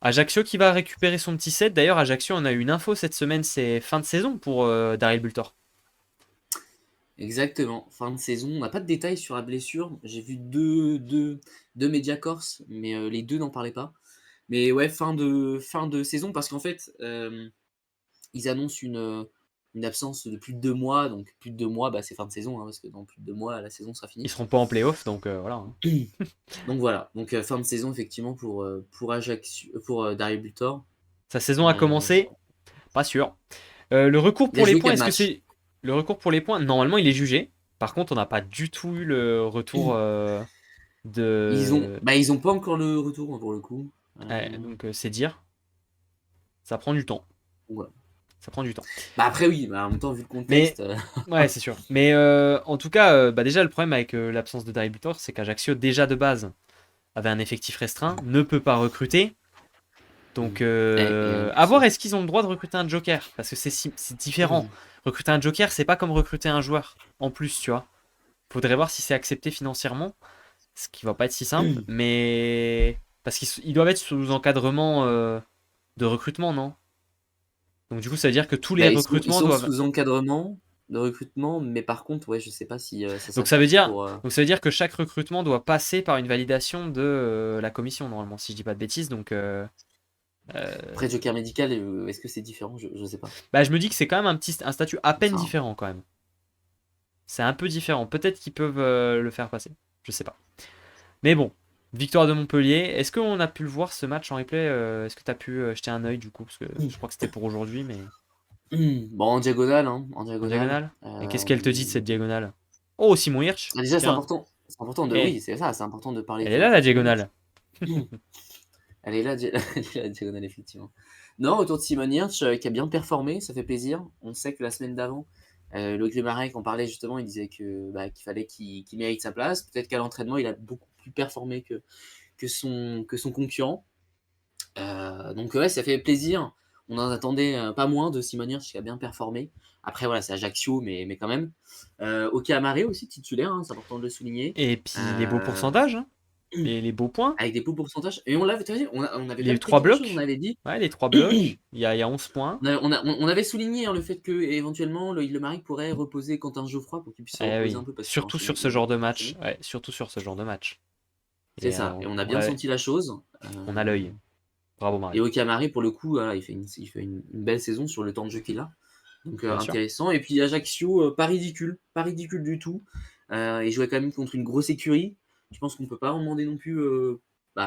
Ajaccio qui va récupérer son petit 7. D'ailleurs, Ajaccio, on a eu une info cette semaine, c'est fin de saison pour Daryl Bultor. Exactement. Fin de saison. On n'a pas de détails sur la blessure. J'ai vu deux médias corses, mais les deux n'en parlaient pas. Mais ouais, fin de saison, parce qu'en fait, ils annoncent une absence de plus de 2 mois. Donc plus de 2 mois, bah, c'est fin de saison, hein, parce que dans plus de 2 mois, la saison sera Ils finie. seront pas en playoff, donc voilà, hein. Donc voilà. Donc fin de saison, effectivement, pour Ajaccio, pour Dario Butor. Sa saison a Euh, commencé, pas sûr. Le recours il a pour les joué points, 4 est-ce que matchs. c'est. Le recours pour les points, normalement, il est jugé. Par contre, on n'a pas du tout eu le retour de. Ils ont pas encore le retour, hein, pour le coup. Ouais, donc c'est dire. Ça prend du temps. Ouais. Ça prend du temps. Bah après oui, bah en même temps vu le Mais contexte. ouais, c'est sûr. Mais en tout cas, bah déjà, le problème avec l'absence de Derry Butor, c'est qu'Ajaccio, déjà de base, avait un effectif restreint, ne peut pas recruter. Donc, Et en à plus, voir, est-ce qu'ils ont le droit de recruter un joker? Parce que c'est différent. Recruter un joker, c'est pas comme recruter un joueur. En plus, tu vois. Faudrait voir si c'est accepté financièrement. Ce qui va pas être si simple. Mais. Parce qu'ils doivent être sous encadrement de recrutement, non? Donc, du coup, ça veut dire que tous les bah, ils recrutements sont doivent. sous encadrement de recrutement, mais par contre, ouais, je sais pas si ça Donc ça veut s'applique dire, pour. donc ça veut dire que chaque recrutement doit passer par une validation de la commission normalement, si je dis pas de bêtises. Donc, euh, Après Joker médical, est-ce que c'est différent? Je sais pas. bah, je me dis que c'est quand même un statut à peine Enfin, différent quand même. C'est un peu différent. Peut-être qu'ils peuvent le faire passer. Je sais pas. Mais bon, victoire de Montpellier. Est-ce qu'on a pu le voir ce match en replay? Est-ce que tu as pu jeter un œil du coup? Parce que je crois que c'était pour aujourd'hui, mais bon, en diagonale, hein, en en diagonale. diagonale. Et qu'est-ce qu'elle te dit de cette diagonale? Oh, Simon Hirsch. Déjà, c'est Tiens. important. C'est important de. Eh, Oui, c'est ça, c'est important de parler elle est là de la Simon Hirsch. diagonale. Elle est là, elle est là, la diagonale, effectivement. Non, autour de Simon Hirsch, qui a bien performé, ça fait plaisir. On sait que la semaine d'avant, le Grimarek en parlait justement, il disait qu'il fallait qu'il mérite sa place. Peut-être qu'à l'entraînement, il a beaucoup plus performé que son concurrent. Donc ouais, ça fait plaisir. On en attendait pas moins de Simon Hirsch qui a bien performé. Après, voilà, c'est Ajaccio, mais quand même. Oki Amare aussi, titulaire, hein, c'est important de le souligner. Et puis les beaux Euh, pourcentages, hein. les beaux points. Avec des beaux pourcentages. Et on l'avait, tu vois, on avait pas Les loupé 3 grand-chose, on blocs. avait dit. Ouais, les 3 blocs. Il y a 11 points. On avait souligné hein, le fait que éventuellement Loïc Lemaric pourrait reposer Quentin Geoffroy pour qu'il puisse se Eh reposer un oui. peu parce qu'il a Surtout enchaîné sur avec ce les genre de enchaîné. match. Ouais, surtout sur ce genre de match. C'est ça, et on a bien senti la chose. On a l'œil. Bravo Et Mario. Okamari, pour le coup, voilà, il fait une belle saison sur le temps de jeu qu'il a. Donc Bien sûr. intéressant. Et puis Ajaccio, pas ridicule. Pas ridicule du tout. Il jouait quand même contre une grosse écurie. Je pense qu'on peut pas en demander non plus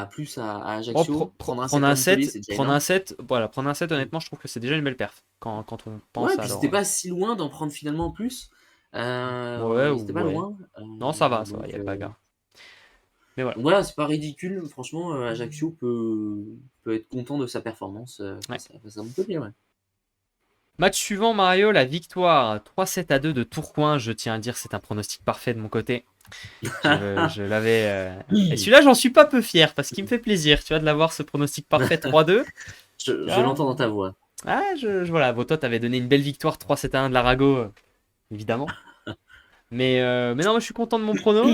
plus à Oh, Ajaccio. Prendre un prendre 7 à un Montpellier, 7, c'est déjà prendre un énorme. 7, voilà, prendre un 7, honnêtement, je trouve que c'est déjà une belle perf. Quand on pense Ouais, à puis leur. c'était pas si loin d'en prendre finalement en plus. Ouais, Ils étaient pas ouais. loin. Non, ça va, il Donc, n'y a pas grave. Mais voilà. donc voilà, c'est pas ridicule. Franchement, Ajaccio peut être content de sa performance Ouais. face à Montpellier. Ouais. Match suivant, Mario, la victoire 3-7-2 de Tourcoing. Je tiens à dire, c'est un pronostic parfait de mon côté. Je l'avais. Et celui-là, j'en suis pas peu fier parce qu'il me fait plaisir, tu vois, de l'avoir ce pronostic parfait 3-2. Je l'entends dans ta voix. Ah, voilà. Bon, toi, t'avais donné une belle victoire 3-7-1 de l'Arago, évidemment. Mais non, moi, je suis content de mon prono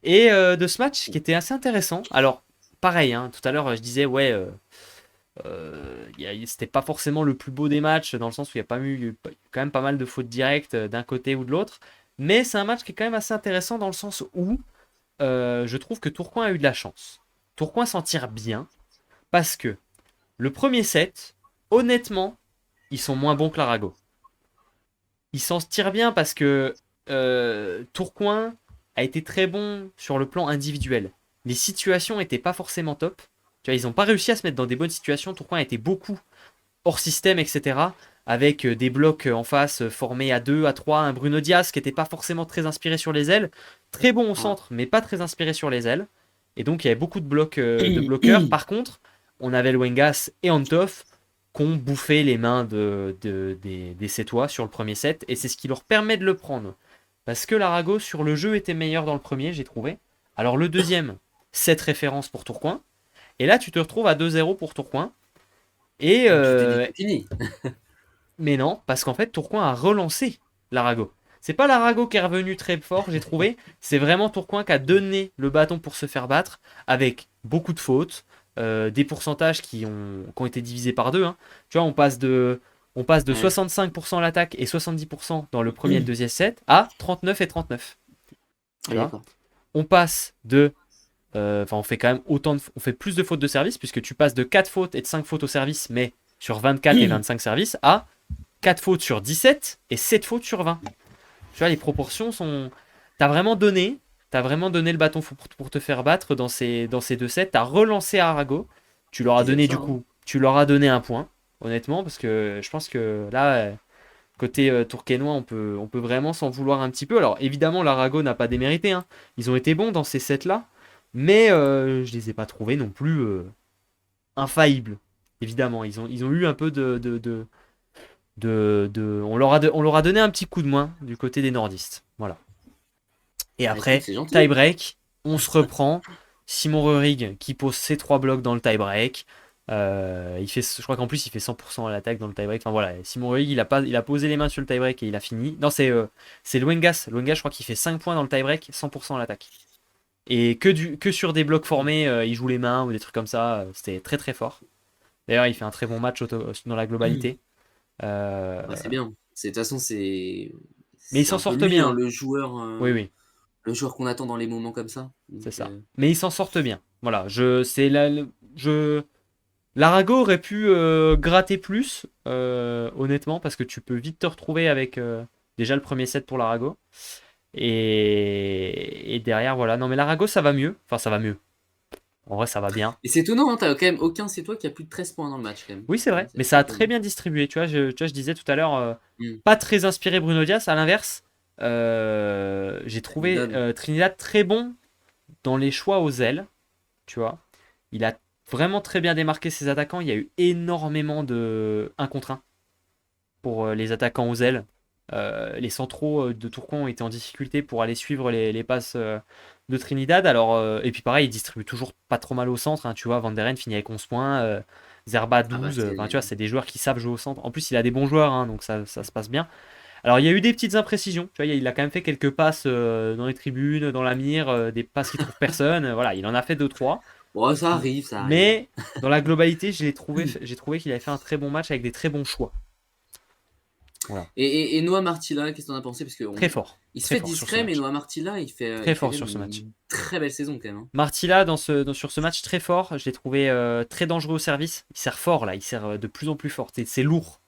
et de ce match qui était assez intéressant. Alors, pareil, hein, tout à l'heure, je disais, ouais, c'était pas forcément le plus beau des matchs, dans le sens où il y a pas eu quand même pas mal de fautes directes d'un côté ou de l'autre. Mais c'est un match qui est quand même assez intéressant dans le sens où je trouve que Tourcoing a eu de la chance. Tourcoing s'en tire bien parce que le premier set, honnêtement, ils sont moins bons que l'Arago. Ils s'en tirent bien parce que Tourcoing a été très bon sur le plan individuel. Les situations n'étaient pas forcément top. Tu vois, ils n'ont pas réussi à se mettre dans des bonnes situations. Tourcoing a été beaucoup hors système, etc. Avec des blocs en face formés à 2, à 3. Un Bruno Diaz qui n'était pas forcément très inspiré sur les ailes. Très bon au Ouais. centre, mais pas très inspiré sur les ailes. Et donc il y avait beaucoup de blocs de bloqueurs. Par contre, on avait Luengas et Antov qui ont bouffé les mains des Sétois sur le premier set. Et c'est ce qui leur permet de le prendre. Parce que l'Arago sur le jeu était meilleur dans le premier, j'ai trouvé. Alors le deuxième, 7 références pour Tourcoing. Et là, tu te retrouves à 2-0 pour Tourcoing. Et, Tu t'es dit, c'est fini. mais non, parce qu'en fait, Tourcoing a relancé l'Arago. C'est pas l'Arago qui est revenu très fort, j'ai trouvé. C'est vraiment Tourcoing qui a donné le bâton pour se faire battre, avec beaucoup de fautes, des pourcentages qui ont été divisés par deux. Hein. Tu vois, on passe de Ouais. 65% à l'attaque et 70% dans le premier et le deuxième set à 39 et 39. Tu Ouais, vois, d'accord. on passe de on fait quand même on fait plus de fautes de service, puisque tu passes de 4 fautes et de 5 fautes au service, mais sur 24 et 25 services, à 4 fautes sur 17 et 7 fautes sur 20. Tu vois, les proportions sont. T'as vraiment donné. T'as vraiment donné le bâton pour te faire battre dans ces deux sets. T'as relancé Arago. Tu leur as Ils aiment donné ça. du Hein. coup. Tu leur as donné un point, honnêtement, parce que je pense que là, côté tourquenois, on peut vraiment s'en vouloir un petit peu. Alors évidemment, l'Arago n'a pas démérité. Hein. Ils ont été bons dans ces sets-là, mais je les ai pas trouvés non plus infaillibles. Évidemment, ils ont eu un peu on leur a donné un petit coup de main du côté des nordistes. Voilà. Et Bah, écoute, après, c'est gentil. tie-break, on se reprend. Simon Rurig qui pose ses 3 blocs dans le tie-break. Je crois qu'en plus il fait 100% à l'attaque dans le tie-break. Enfin voilà, Simon Rurig il a posé les mains sur le tie-break et il a fini. Non, c'est Luengas. Luengas, je crois qu'il fait 5 points dans le tie-break, 100% à l'attaque. Et que sur des blocs formés, il joue les mains ou des trucs comme ça. C'était très très fort. D'ailleurs, il fait un très bon match dans la globalité. Euh, Bah, c'est bien. De toute façon, mais ils c'est s'en un peu sortent lui, hein, bien. Oui, oui, le joueur qu'on attend dans les moments comme ça. c'est Donc, ça. Mais ils s'en sortent bien. Voilà, l'Arago aurait pu gratter plus, honnêtement, parce que tu peux vite te retrouver avec déjà le premier set pour l'Arago. Et derrière, voilà. Non, mais l'Arago, ça va mieux. Enfin, ça va mieux. En vrai, ça va bien. Et c'est étonnant, hein, t'as quand même aucun c'est toi qui a plus de 13 points dans le match quand même. Oui, c'est vrai. C'est Mais assez ça a très étonnant. bien distribué. Tu vois, je disais tout à l'heure, Hmm. pas très inspiré Bruno Diaz. À l'inverse, j'ai trouvé Trinidad. Trinidad très bon dans les choix aux ailes. Tu vois. Il a vraiment très bien démarqué ses attaquants. Il y a eu énormément de 1 contre 1 pour les attaquants aux ailes. Les centraux de Tourcoing ont été en difficulté pour aller suivre les passes de Trinidad. Alors, et puis pareil, il distribue toujours pas trop mal au centre. Hein, tu vois, Van der Ven finit avec 11 points. Zerba Ah bah 12. Enfin, tu vois, c'est. c'est des joueurs qui savent jouer au centre. En plus, il a des bons joueurs, hein, donc ça se passe bien. Alors, il y a eu des petites imprécisions. Tu vois, il a quand même fait quelques passes dans les tribunes, dans la mire, des passes qui trouvent personne. Voilà, il en a fait deux, trois. Bon, ça arrive, ça arrive. Mais dans la globalité, j'ai trouvé qu'il avait fait un très bon match avec des très bons choix. Voilà. Et Noah Martilla, qu'est-ce que t'en as pensé? Parce que il se Très fait fort sur ce discret, mais match. Noah Martilla, Très il fait fort quand sur même ce match. une très belle saison quand même, hein. Martilla, sur ce match, très fort. Je l'ai trouvé très dangereux au service. Il sert fort, là. Il sert de plus en plus fort. C'est lourd.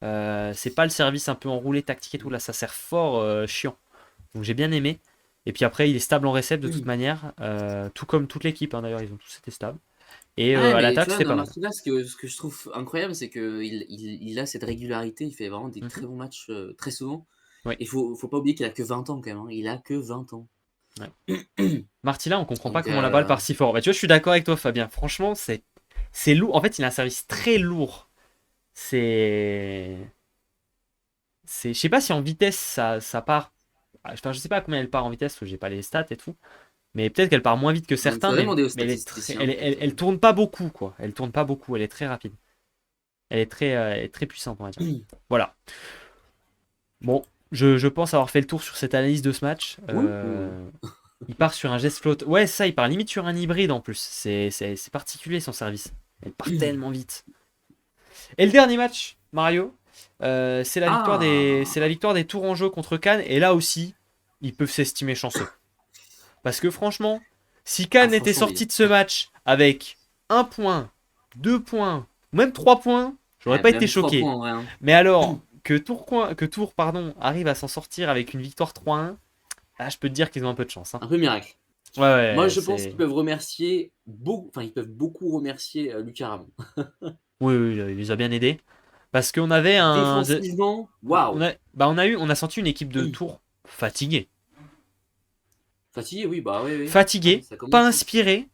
C'est pas le service un peu enroulé, tactique et tout. Là, ça sert fort, chiant. Donc j'ai bien aimé. Et puis après, il est stable en réception de toute manière. Tout comme toute l'équipe, hein, d'ailleurs. Ils ont tous été stables. Et Ouais, à mais tu l'attaque, vois, c'était Noah pas mal. Martilla, ce que je trouve incroyable, c'est qu'il a cette régularité, il fait vraiment des Mhm. très bons matchs très souvent. Oui. Et faut pas oublier qu'il a que 20 ans quand même, hein. Il a que 20 ans. Ouais. Martilla, on comprend pas Donc, comment la balle part si fort. Bah, tu vois, je suis d'accord avec toi, Fabien. Franchement, c'est lourd. En fait, il a un service très lourd. C'est. Je sais pas si en vitesse ça part. Enfin, je sais pas à combien elle part en vitesse, parce que j'ai pas les stats et tout. Mais peut-être qu'elle part moins vite que certains, faudrait demander aux mais statisticiens, peut-être. elle tourne pas beaucoup, quoi. Elle tourne pas beaucoup, elle est très rapide. Elle est très puissante, on va dire. Voilà. Bon, je pense avoir fait le tour sur cette analyse de ce match. Ouh. Il part sur un geste flotte. Ouais, ça, il part limite sur un hybride en plus. C'est particulier son service. Elle part tellement vite. Et le dernier match, Mario, c'est la victoire des Tourangeaux contre Cannes. Et là aussi, ils peuvent s'estimer chanceux. Parce que franchement, si Cannes était Franchement, oui. sorti de ce match avec un point, 2 points, ou même 3 points, j'aurais pas été Même 3 choqué. points en vrai, hein. Mais alors, que Tours arrive à s'en sortir avec une victoire 3-1, là, je peux te dire qu'ils ont un peu de chance, hein. Un peu miracle. Ouais, Moi, ouais, je pense qu'ils peuvent remercier beaucoup, enfin, ils peuvent beaucoup remercier Lucas Ramon. Oui, oui, il les a bien aidés. Parce qu'on avait un. Défensivement, waouh. On a senti une équipe de Tours fatiguée. Fatigué, oui, bah oui, oui. Ouais, Fatiguée, ça pas commence, hein. inspirée.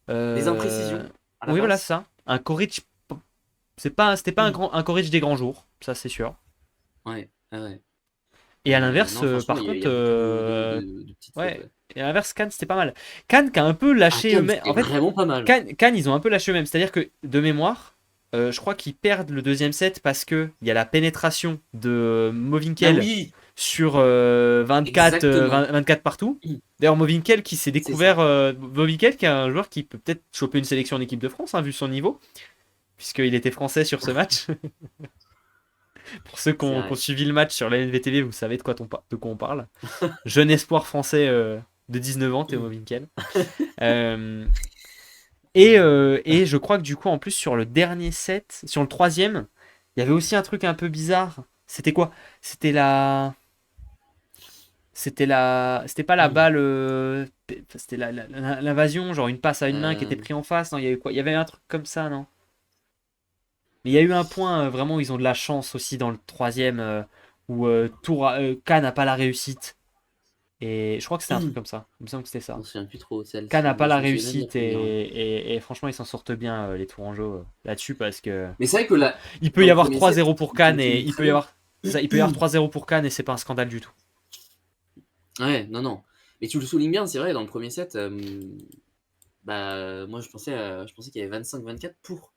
Des Euh, imprécisions à la Oui, voilà passe. ça. Un Koric, c'était pas un Koric des grands jours, ça c'est sûr. Ouais, ouais, ouais. Et à l'inverse, Non, franchement, par il y contre, a beaucoup de petites fautes, ouais. ouais. Et à l'inverse, Cannes, c'était pas mal. Cannes qui a un peu À lâché Cannes, eux-mêmes. En c'était fait, vraiment pas mal. Cannes, ils ont un peu lâché eux-mêmes. C'est-à-dire que, de mémoire, je crois qu'ils perdent le deuxième set parce qu'il y a la pénétration de Bah Movinkel oui, sur 24, exactement. 24 partout. D'ailleurs, Movinkel qui s'est C'est ça. découvert. Movinkel qui est un joueur qui peut peut-être choper une sélection en équipe de France, hein, vu son niveau, puisqu'il était français sur ce match. Pour ceux qui C'est ont vrai. suivi le match sur la NVTV, vous savez de quoi on parle. Jeune espoir français de 19 ans, Théo Movinkel. Euh, et je crois que du coup, en plus, sur le dernier set, sur le troisième, il y avait aussi un truc un peu bizarre. C'était quoi? C'était la. C'était pas la balle. C'était l'invasion, genre une passe à une main qui était Euh, prise en face. Non, il y avait quoi? Il y avait un truc comme ça, non? Mais il y a eu un point, vraiment, où ils ont de la chance aussi dans le troisième, où K n'a pas la réussite. Et je crois que c'était un truc comme ça. Il me semble que c'était je ça. m'en souviens plus trop de K n'a celle-ci, pas mais je la me souviens même de la réussite première, ouais. et franchement, ils s'en sortent bien, les Tourangeaux, là-dessus, parce que Mais c'est vrai que bon, là, il peut dans y le avoir premier set, 3-0 pour ils Cannes et continuent très bien. il peut y avoir 3-0 pour Cannes et c'est pas un scandale du tout. Ouais, non, non. Mais tu le soulignes bien, c'est vrai, dans le premier set, moi je pensais qu'il y avait 25-24 pour.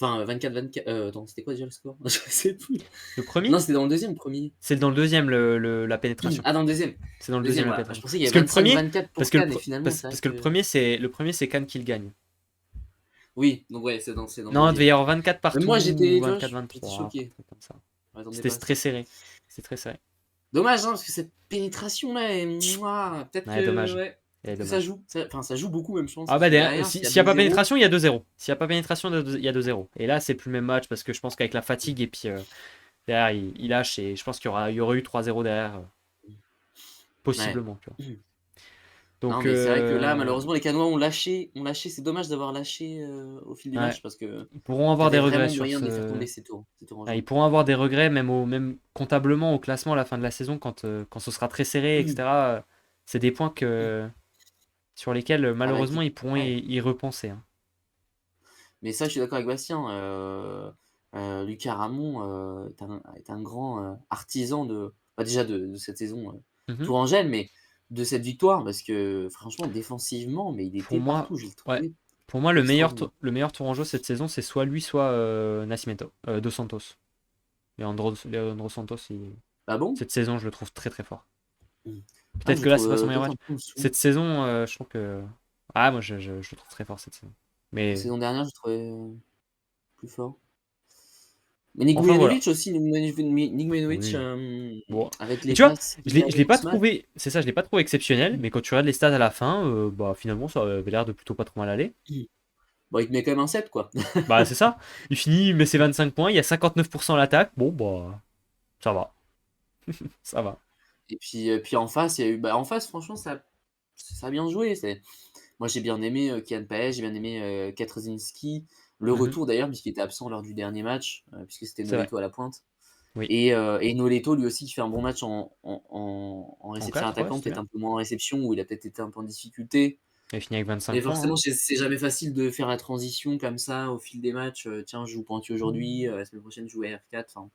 Enfin, 24-24. Attends, c'était quoi déjà le score? Je sais plus. Le Non, premier, c'était dans le deuxième, premier. c'est dans le deuxième, la pénétration. Ah, dans le deuxième. C'est dans le Deuxième, deuxième, la voilà. Je pénétration. pensais qu'il y Parce avait que le premier, 25-24 parce pour que Cannes, et finalement, c'est vrai parce que que. le premier, c'est Cannes qui le gagne. Oui, donc ouais, c'est dans le Non, il devait deuxième. y avoir 24 Mais partout moi, ou tu vois, 24-23, j'étais un choqué. truc comme ça. Je m'attendais C'était pas à très ça. serré. C'était très serré. Dommage, hein, parce que cette pénétration-là, peut-être Ouais, que, dommage. ouais, Et que ça dommage. joue. Enfin, ça joue beaucoup, même, je pense, Ah parce bah que derrière, s'il s'il y a n'y a pas 2-0. pénétration, il y a 2-0. S'il n'y a pas pénétration, il y a 2-0. Et là, c'est plus le même match parce que je pense qu'avec la fatigue et puis derrière, il lâche et je pense il y aurait eu 3-0 derrière, Ouais. possiblement. Tu vois. Non, Donc, mais c'est vrai que là, malheureusement, les Canois ont lâché. C'est dommage d'avoir lâché au fil du ouais, match parce que ils pourront avoir des t'avais regrets vraiment sur moyen de les faire ce. tomber ces tours, ces tours en Ouais, ils jeu. pourront avoir des regrets même comptablement au classement à la fin de la saison quand ce sera très serré, etc. C'est des points sur lesquels Ah bah malheureusement écoute, ils pourront ouais. y repenser, hein. Mais ça, je suis d'accord avec Bastien. Lucas Ramon est un grand artisan déjà de cette saison Mhm. tourangelle, mais de cette victoire, parce que franchement, défensivement, mais il Pour était moi, partout. Je le ouais. trouvais Pour moi, extraordinaire. le meilleur tourangeau cette saison, c'est soit lui, soit Nascimento, Dos Santos. Leandro Santos, Ah bon? cette saison, je le trouve très très fort. Ah, Peut-être je que le là, trouve c'est pas son meilleur peut-être match. un peu en dessous. Cette saison, je trouve que. Ah, moi, je le trouve très fort cette saison. La Mais saison dernière, je trouvais plus fort. Mais Nick enfin, voilà. Vujanovic aussi, Nick Vujanovic, Oui. Bon. avec Et les tu vois, passes je qu'il l'ai, avait je l'ai dans pas ce match. trouvé. C'est ça, je l'ai pas trouvé exceptionnel. Mais quand tu regardes les stats à la fin, bah finalement, ça avait l'air de plutôt pas trop mal aller. Bon, il te met quand même un 7, quoi. Bah, c'est ça. Il met ses 25 points. Il y a 59% à l'attaque. Bon, bah, ça va. Ça va. Et puis en face, il y a eu en face, franchement, ça a bien joué. Moi, j'ai bien aimé, Kian Payet, j'ai bien aimé, Katarzyński. Le Mhm. retour d'ailleurs, puisqu'il était absent lors du dernier match, puisque c'était C'est vrai. Nolito à la pointe. Oui. Et Nolito, lui aussi, qui fait un bon match en En réception 4, ouais, attaquante, c'était peut-être bien. un peu moins en réception, où il a peut-être été un peu en difficulté. Il finit avec 25 Mais points, hein. forcément, c'est jamais facile de faire la transition comme ça au fil des matchs. Tiens, je joue Pointu aujourd'hui, la semaine prochaine, je joue R4. Enfin,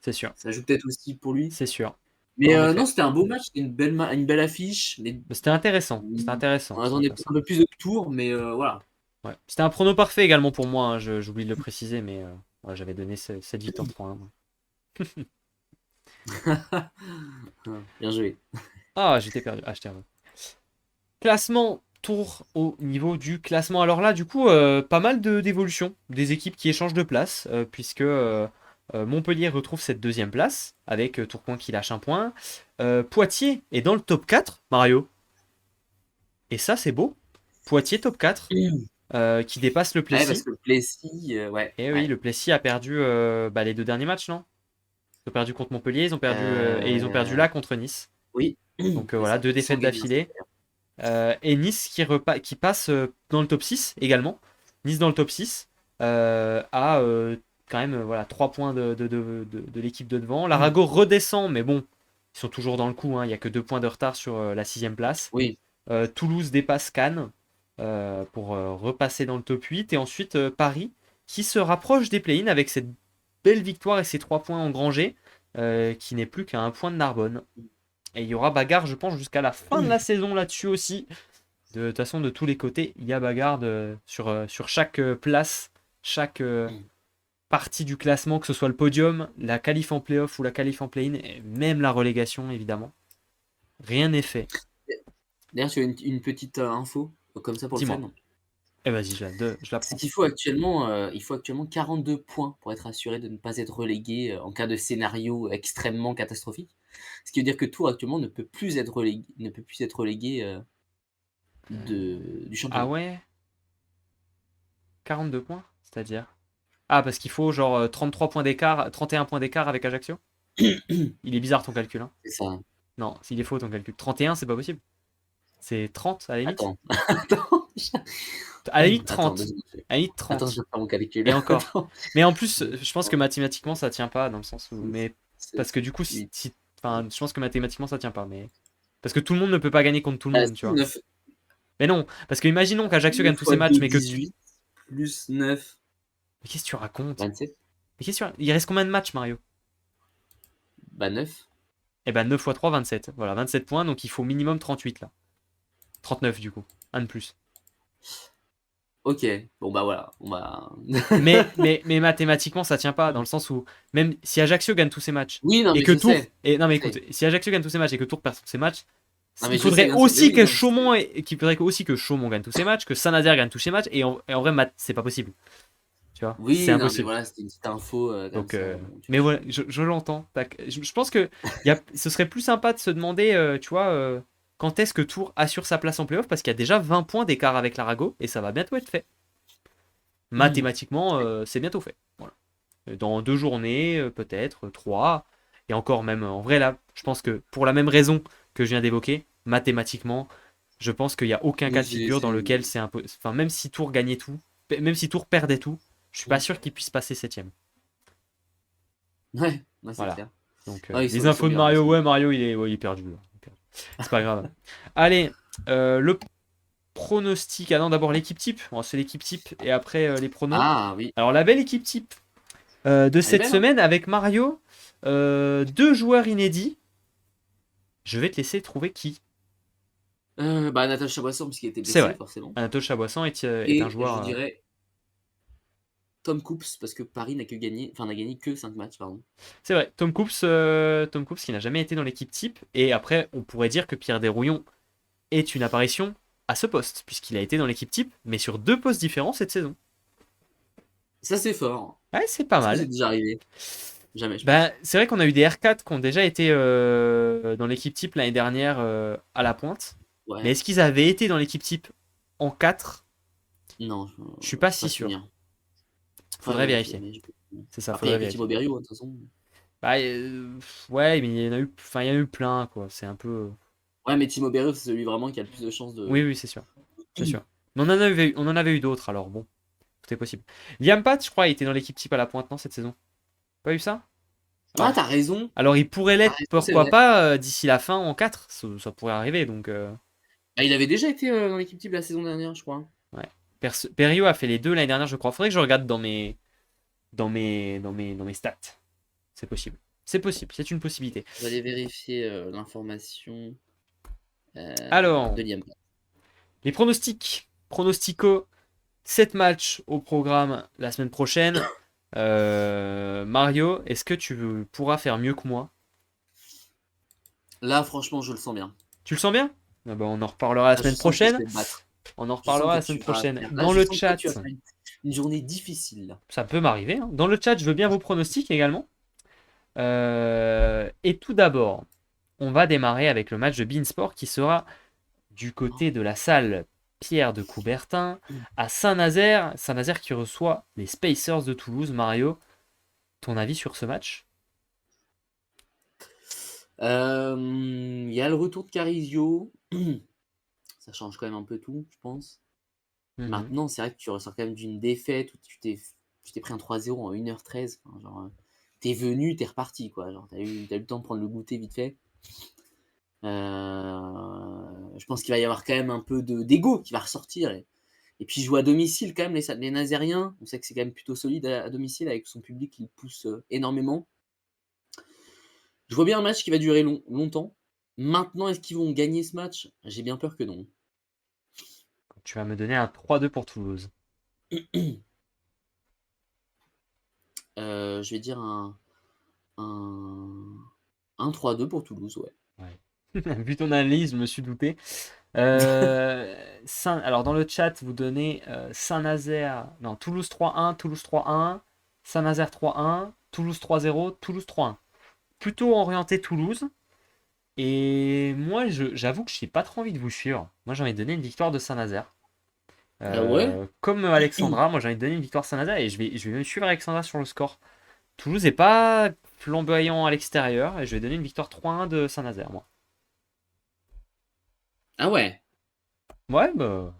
C'est sûr. ça joue peut-être aussi pour lui. C'est sûr. Mais En non, effet. c'était un beau match, c'était une belle affiche. Mais c'était intéressant. C'était On intéressant. C'était attendait intéressant. peut-être un peu plus de tours, mais voilà. Ouais. C'était un prono parfait également pour moi, hein. J'oublie de le préciser, mais ouais, j'avais donné cette victoire pour un. Bien joué. Ah, j'étais perdu. Ah, j'étais heureux. Classement tour au niveau du classement. Alors là, du coup, pas mal d'évolutions, des équipes qui échangent de place, puisque Montpellier retrouve cette deuxième place, avec Tourcoing qui lâche un point. Poitiers est dans le top 4, Mario. Et ça, c'est beau. Poitiers top 4, qui dépasse le Ouais, parce Plessis. que le Plessis, ouais, Et oui, ouais. le Plessis a perdu les deux derniers matchs, non? Ils ont perdu contre Montpellier, et ils ont perdu Euh, là contre Nice. oui, Donc c'est voilà, ça. deux Sans défaites gagner un set, d'affilée. Et Nice qui passe dans le top 6 également. Nice dans le top 6 a quand même voilà, 3 points de l'équipe de devant. d'ailleurs. L'Arago redescend, mais bon, ils sont toujours dans le coup, hein. Il n'y a que 2 points de retard sur la sixième place. Oui, Toulouse dépasse Cannes pour repasser dans le top 8. Et ensuite Paris qui se rapproche des play-ins avec cette belle victoire et ces 3 points engrangés, qui n'est plus qu'à un point de Narbonne. Et il y aura bagarre, je pense, jusqu'à la fin de la saison là-dessus aussi. De toute façon, de tous les côtés, il y a bagarre sur chaque place, chaque partie du classement, que ce soit le podium, la qualif en playoff ou la qualif en play-in, et même la relégation, évidemment. Rien n'est fait. d'ailleurs, tu as une petite info, comme ça pour le Dis-moi. fun. Eh vas-y, je la C'est prends. il faut actuellement 42 points pour être assuré de ne pas être relégué en cas de scénario extrêmement catastrophique. Ce qui veut dire que Tours actuellement ne peut plus être relégué du Ah championnat. ouais, 42 points, c'est-à-dire. Ah, parce qu'il faut genre 33 points d'écart, 31 points d'écart avec Ajaccio. Il est bizarre ton calcul, hein. C'est ça. Non, s'il est faux ton calcul. 31, c'est pas possible. C'est 30 à la limite. Attends, attends, À la limite attends, 30. 2 secondes. À la limite Attends, je 30. vais faire mon calcul. Et encore. Attends. Mais en plus, 2, je pense que 3, mathématiquement, ça tient pas dans le sens où. 6, Mais 7, parce que du coup, 8. enfin, je pense que mathématiquement, ça tient pas. Mais parce que tout le monde ne peut pas gagner contre tout le Ah, monde, tu si, vois. 9, Mais non, parce que imaginons qu'Ajaccio 9 gagne tous ses fois matchs, 2, mais que. 18, plus 9, Mais qu'est-ce que tu racontes? 27. Mais qu'est-ce que tu... Il reste combien de matchs, Mario? Bah 9. Eh ben 9 fois 3, 27. Voilà, 27 points, donc il faut minimum 38 là. 39 du coup. Un de plus. Ok, bon bah voilà, on va. Mais mathématiquement, ça tient pas, dans le sens où, même si Ajaccio gagne tous ses matchs, Oui, non, et mais que je Tours. sais. Et, non, Je mais écoute, sais. si Ajaccio gagne tous ses matchs et que Tours perd tous ses matchs, Non, mais il je sais, faudrait bien sûr. Mais aussi oui, que non, je sais. Chaumont, qu'il faudrait aussi que Chaumont gagne tous ses matchs, que Saint-Nazaire gagne tous ses matchs, et en vrai, c'est pas possible. Tu vois, c'est Oui, non, mais impossible. voilà, c'était une petite info comme Donc, ça. Bon, mais voilà, je l'entends. Je pense que ce serait plus sympa de se demander, tu vois, quand est-ce que Tours assure sa place en playoff, parce qu'il y a déjà 20 points d'écart avec l'Arago, et ça va bientôt être fait. Mathématiquement, c'est bientôt fait. Voilà. Dans 2 journées, peut-être, 3. Et encore même, en vrai, là, je pense que pour la même raison que je viens d'évoquer, mathématiquement, je pense qu'il n'y a aucun cas oui, de figure dans lequel c'est impossible. Enfin, même si Tours gagnait tout, même si Tours perdait tout, je suis pas sûr qu'il puisse passer septième. Ouais, c'est Voilà. clair. Donc, Non, les ils sont infos de bien. Mario, ouais, Mario, il est perdu, là. C'est pas grave. Allez, le pronostic. Ah non, d'abord l'équipe type. Bon, c'est l'équipe type et après les pronos. Ah oui, Alors, la belle équipe type de elle est cette belle, hein. semaine avec Mario, 2 joueurs inédits. Je vais te laisser trouver qui. Bah, Natacha Boisson, puisqu'il était C'est blessé, vrai. forcément. Anatole Chaboissan est un Et je joueur. dirais Tom Coops, parce que Paris n'a gagné que 5 matchs, pardon. C'est vrai, Tom Coops qui n'a jamais été dans l'équipe type. Et après, on pourrait dire que Pierre Desrouillons est une apparition à ce poste, puisqu'il a été dans l'équipe type, mais sur 2 postes différents cette saison. Ça, c'est fort. Ouais, c'est pas Est-ce que c'est mal. déjà arrivé? Jamais, je Ben, pense. c'est vrai qu'on a eu des R4 qui ont déjà été dans l'équipe type l'année dernière à la pointe. Mais Ouais. est-ce qu'ils avaient été dans l'équipe type en 4? Non, Je suis pas pas si sûr. souvenir. Faudrait Faudrait vérifier, vérifier. mais je peux pas souvenir. C'est ça, Après, il y faudrait avait Timo vérifier. Berrio, de toute façon. Bah, ouais, mais il y en a eu, enfin, il y en a eu plein, quoi. C'est un peu. Ouais, mais Timo Berrio, c'est celui vraiment qui a le plus de chances Oui, de. oui, c'est sûr. C'est sûr. Mais on en avait eu d'autres, alors bon, tout est possible. Liam Pat, je crois, il était dans l'équipe type à la pointe, non, cette saison? Pas eu ça? Ah, Alors, t'as raison. alors il pourrait T'as l'être, raison, c'est pourquoi vrai. pas, d'ici la fin en 4. Ça pourrait arriver, donc. Ah, il avait déjà été dans l'équipe type la saison dernière, je crois. Ouais. Perio a fait les deux l'année dernière, je crois. Faudrait que je regarde dans mes stats. C'est possible. C'est possible, c'est une possibilité. Je vais aller vérifier l'information Alors, de Liam. les pronostics. Pronostico, 7 matchs au programme la semaine prochaine. Mario, est-ce que tu pourras faire mieux que moi? Là, franchement, je le sens bien. Tu le sens bien? Ah bah, on en reparlera la Là, je semaine sens que je prochaine. vais te battre. On en Je sens reparlera que la semaine tu vas prochaine. faire. Là, Dans je le sens que tu vas chat, faire une journée difficile, là. ça peut m'arriver, hein. Dans le chat, je veux bien vos pronostics également. Et tout d'abord, on va démarrer avec le match de Beansport qui sera du côté de la salle Pierre de Coubertin à Saint-Nazaire. Saint-Nazaire qui reçoit les Spacers de Toulouse. Mario, ton avis sur ce match? Il y a le retour de Carizio. Ça change quand même un peu tout, je pense. Mhm. Maintenant, c'est vrai que tu ressors quand même d'une défaite où tu t'es pris un 3-0 en 1h13. Enfin, genre, t'es venu, t'es reparti, quoi. Genre, t'as eu le temps de prendre le goûter vite fait. Je pense qu'il va y avoir quand même un peu d'ego qui va ressortir. Et puis jouer à domicile quand même, les Nazériens, on sait que c'est quand même plutôt solide à domicile avec son public qui pousse énormément. Je vois bien un match qui va durer longtemps. Maintenant, est-ce qu'ils vont gagner ce match? J'ai bien peur que non. Tu vas me donner un 3-2 pour Toulouse. Je vais dire un, un 3-2 pour Toulouse, ouais. Ouais. Vu ton analyse, je me suis douté. Alors dans le chat, vous donnez Saint-Nazaire, non, Toulouse 3-1, Toulouse 3-1, Saint-Nazaire 3-1, Toulouse 3-0, Toulouse 3-1. Plutôt orienté Toulouse. Et moi, j'avoue que je n'ai pas trop envie de vous suivre. Moi, j'ai envie de donner une victoire de Saint-Nazaire. Ah ouais? Comme Alexandra, moi j'ai envie de donner une victoire à Saint-Nazaire et je vais suivre Alexandra sur le score. Toulouse n'est pas flamboyant à l'extérieur et je vais donner une victoire 3-1 de Saint-Nazaire, moi. Ah ouais? Ouais, bah,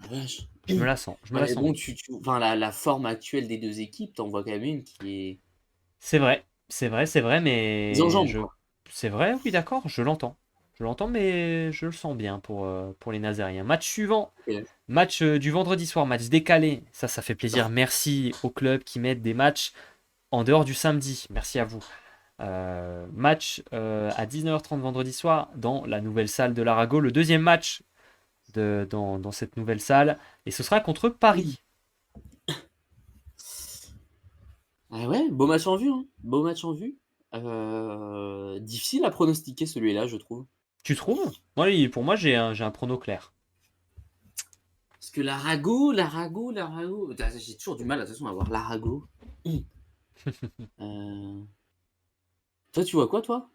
Ah, vache. je me la sens. Je me Ouais, la mais sens bon, bien. enfin, la forme actuelle des deux équipes, t'en vois quand même une qui est. C'est vrai, c'est vrai, Ils mais enjambent, quoi. c'est vrai, oui, d'accord, je l'entends. Je l'entends, mais je le sens bien pour les Nazériens. Match suivant, Ok. match du vendredi soir, match décalé. Ça fait plaisir. Merci aux clubs qui mettent des matchs en dehors du samedi. Merci à vous. Match à 19h30 vendredi soir dans la nouvelle salle de l'Arago. Le deuxième match dans cette nouvelle salle. Et ce sera contre Paris. Ah ouais, beau match en vue, hein. Beau match en vue. Difficile à pronostiquer celui-là, je trouve. Tu trouves? Moi, pour moi, j'ai un prono clair. Parce que l'Arago. J'ai toujours du mal, de toute façon, à voir l'Arago. Euh, Toi, tu vois quoi, toi?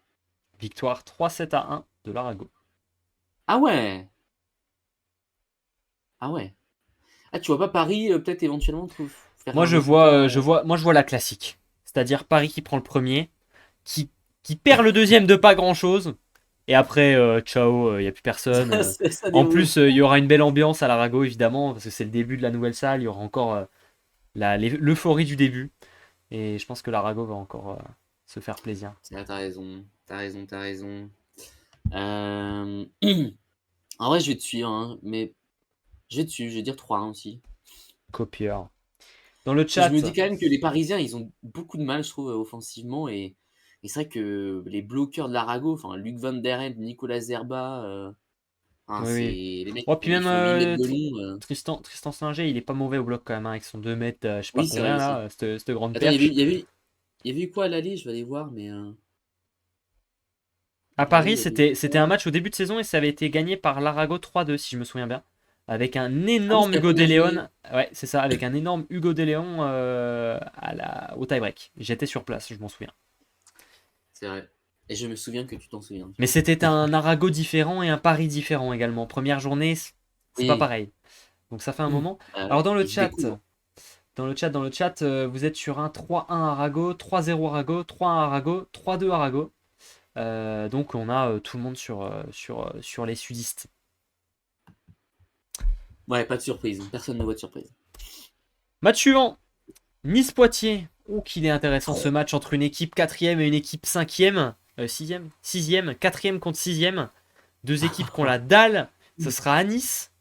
Victoire 3-7-1 de l'Arago. Ah ouais! Ah ouais. Ah, tu vois pas Paris, peut-être éventuellement faire Moi, un je vois, résultat. moi, je vois la classique. C'est-à-dire Paris qui prend le premier, qui perd le deuxième de pas grand-chose. Et après, ciao, il n'y a plus personne. Ça En déroule. plus, il y aura une belle ambiance à l'Arago, évidemment, parce que c'est le début de la nouvelle salle. Il y aura encore l'euphorie du début. Et je pense que l'Arago va encore se faire plaisir. T'as raison. T'as raison, t'as raison. Euh, En vrai, je vais te suivre, hein, mais je vais te suivre, je vais dire 3-1 aussi. Copieur. Dans le Parce que je me chat, dis quand même que les Parisiens, ils ont beaucoup de mal, je trouve, offensivement. Et c'est vrai que les bloqueurs de l'Arago, enfin, Luc Van Der Emp, Nicolas Zerba, Enfin, Oui, c'est oui. les mecs, Oh, puis ils même font 8 mètres de long. Tristan Slinger, il est pas mauvais au bloc quand même, hein, avec son 2 mètres, je sais pas Oui, c'est vrai combien aussi. là, cette grande Attends, perche. il y avait eu quoi à l'aller? Je vais aller voir, mais À à l'aller, il Paris, y avait eu c'était un quoi? match au début de saison et ça avait été gagné par l'Arago 3-2, si je me souviens bien. Avec un Ah oui, énorme c'était la Hugo De première Leon. journée. Ouais, c'est ça, avec un énorme Hugo De Leon au tie-break. J'étais sur place, je m'en souviens. C'est vrai. Et je me souviens que tu t'en souviens, tu Mais vois. c'était un Arago différent et un Paris différent également. Première journée, c'est pas Oui. pareil. Donc ça fait un moment. Bah Alors ouais, ils se découvrent. dans le chat, vous êtes sur un 3-1 Arago, 3-0 Arago, 3-1 Arago, 3-2 Arago. Donc on a tout le monde sur les sudistes. Ouais, pas de surprise. Personne ne voit de surprise. Match suivant, Nice-Poitiers. Oh, qu'il est intéressant ce match entre une équipe quatrième et une équipe cinquième. Sixième, quatrième contre sixième. Deux équipes qui ont la dalle. Ce sera à Nice.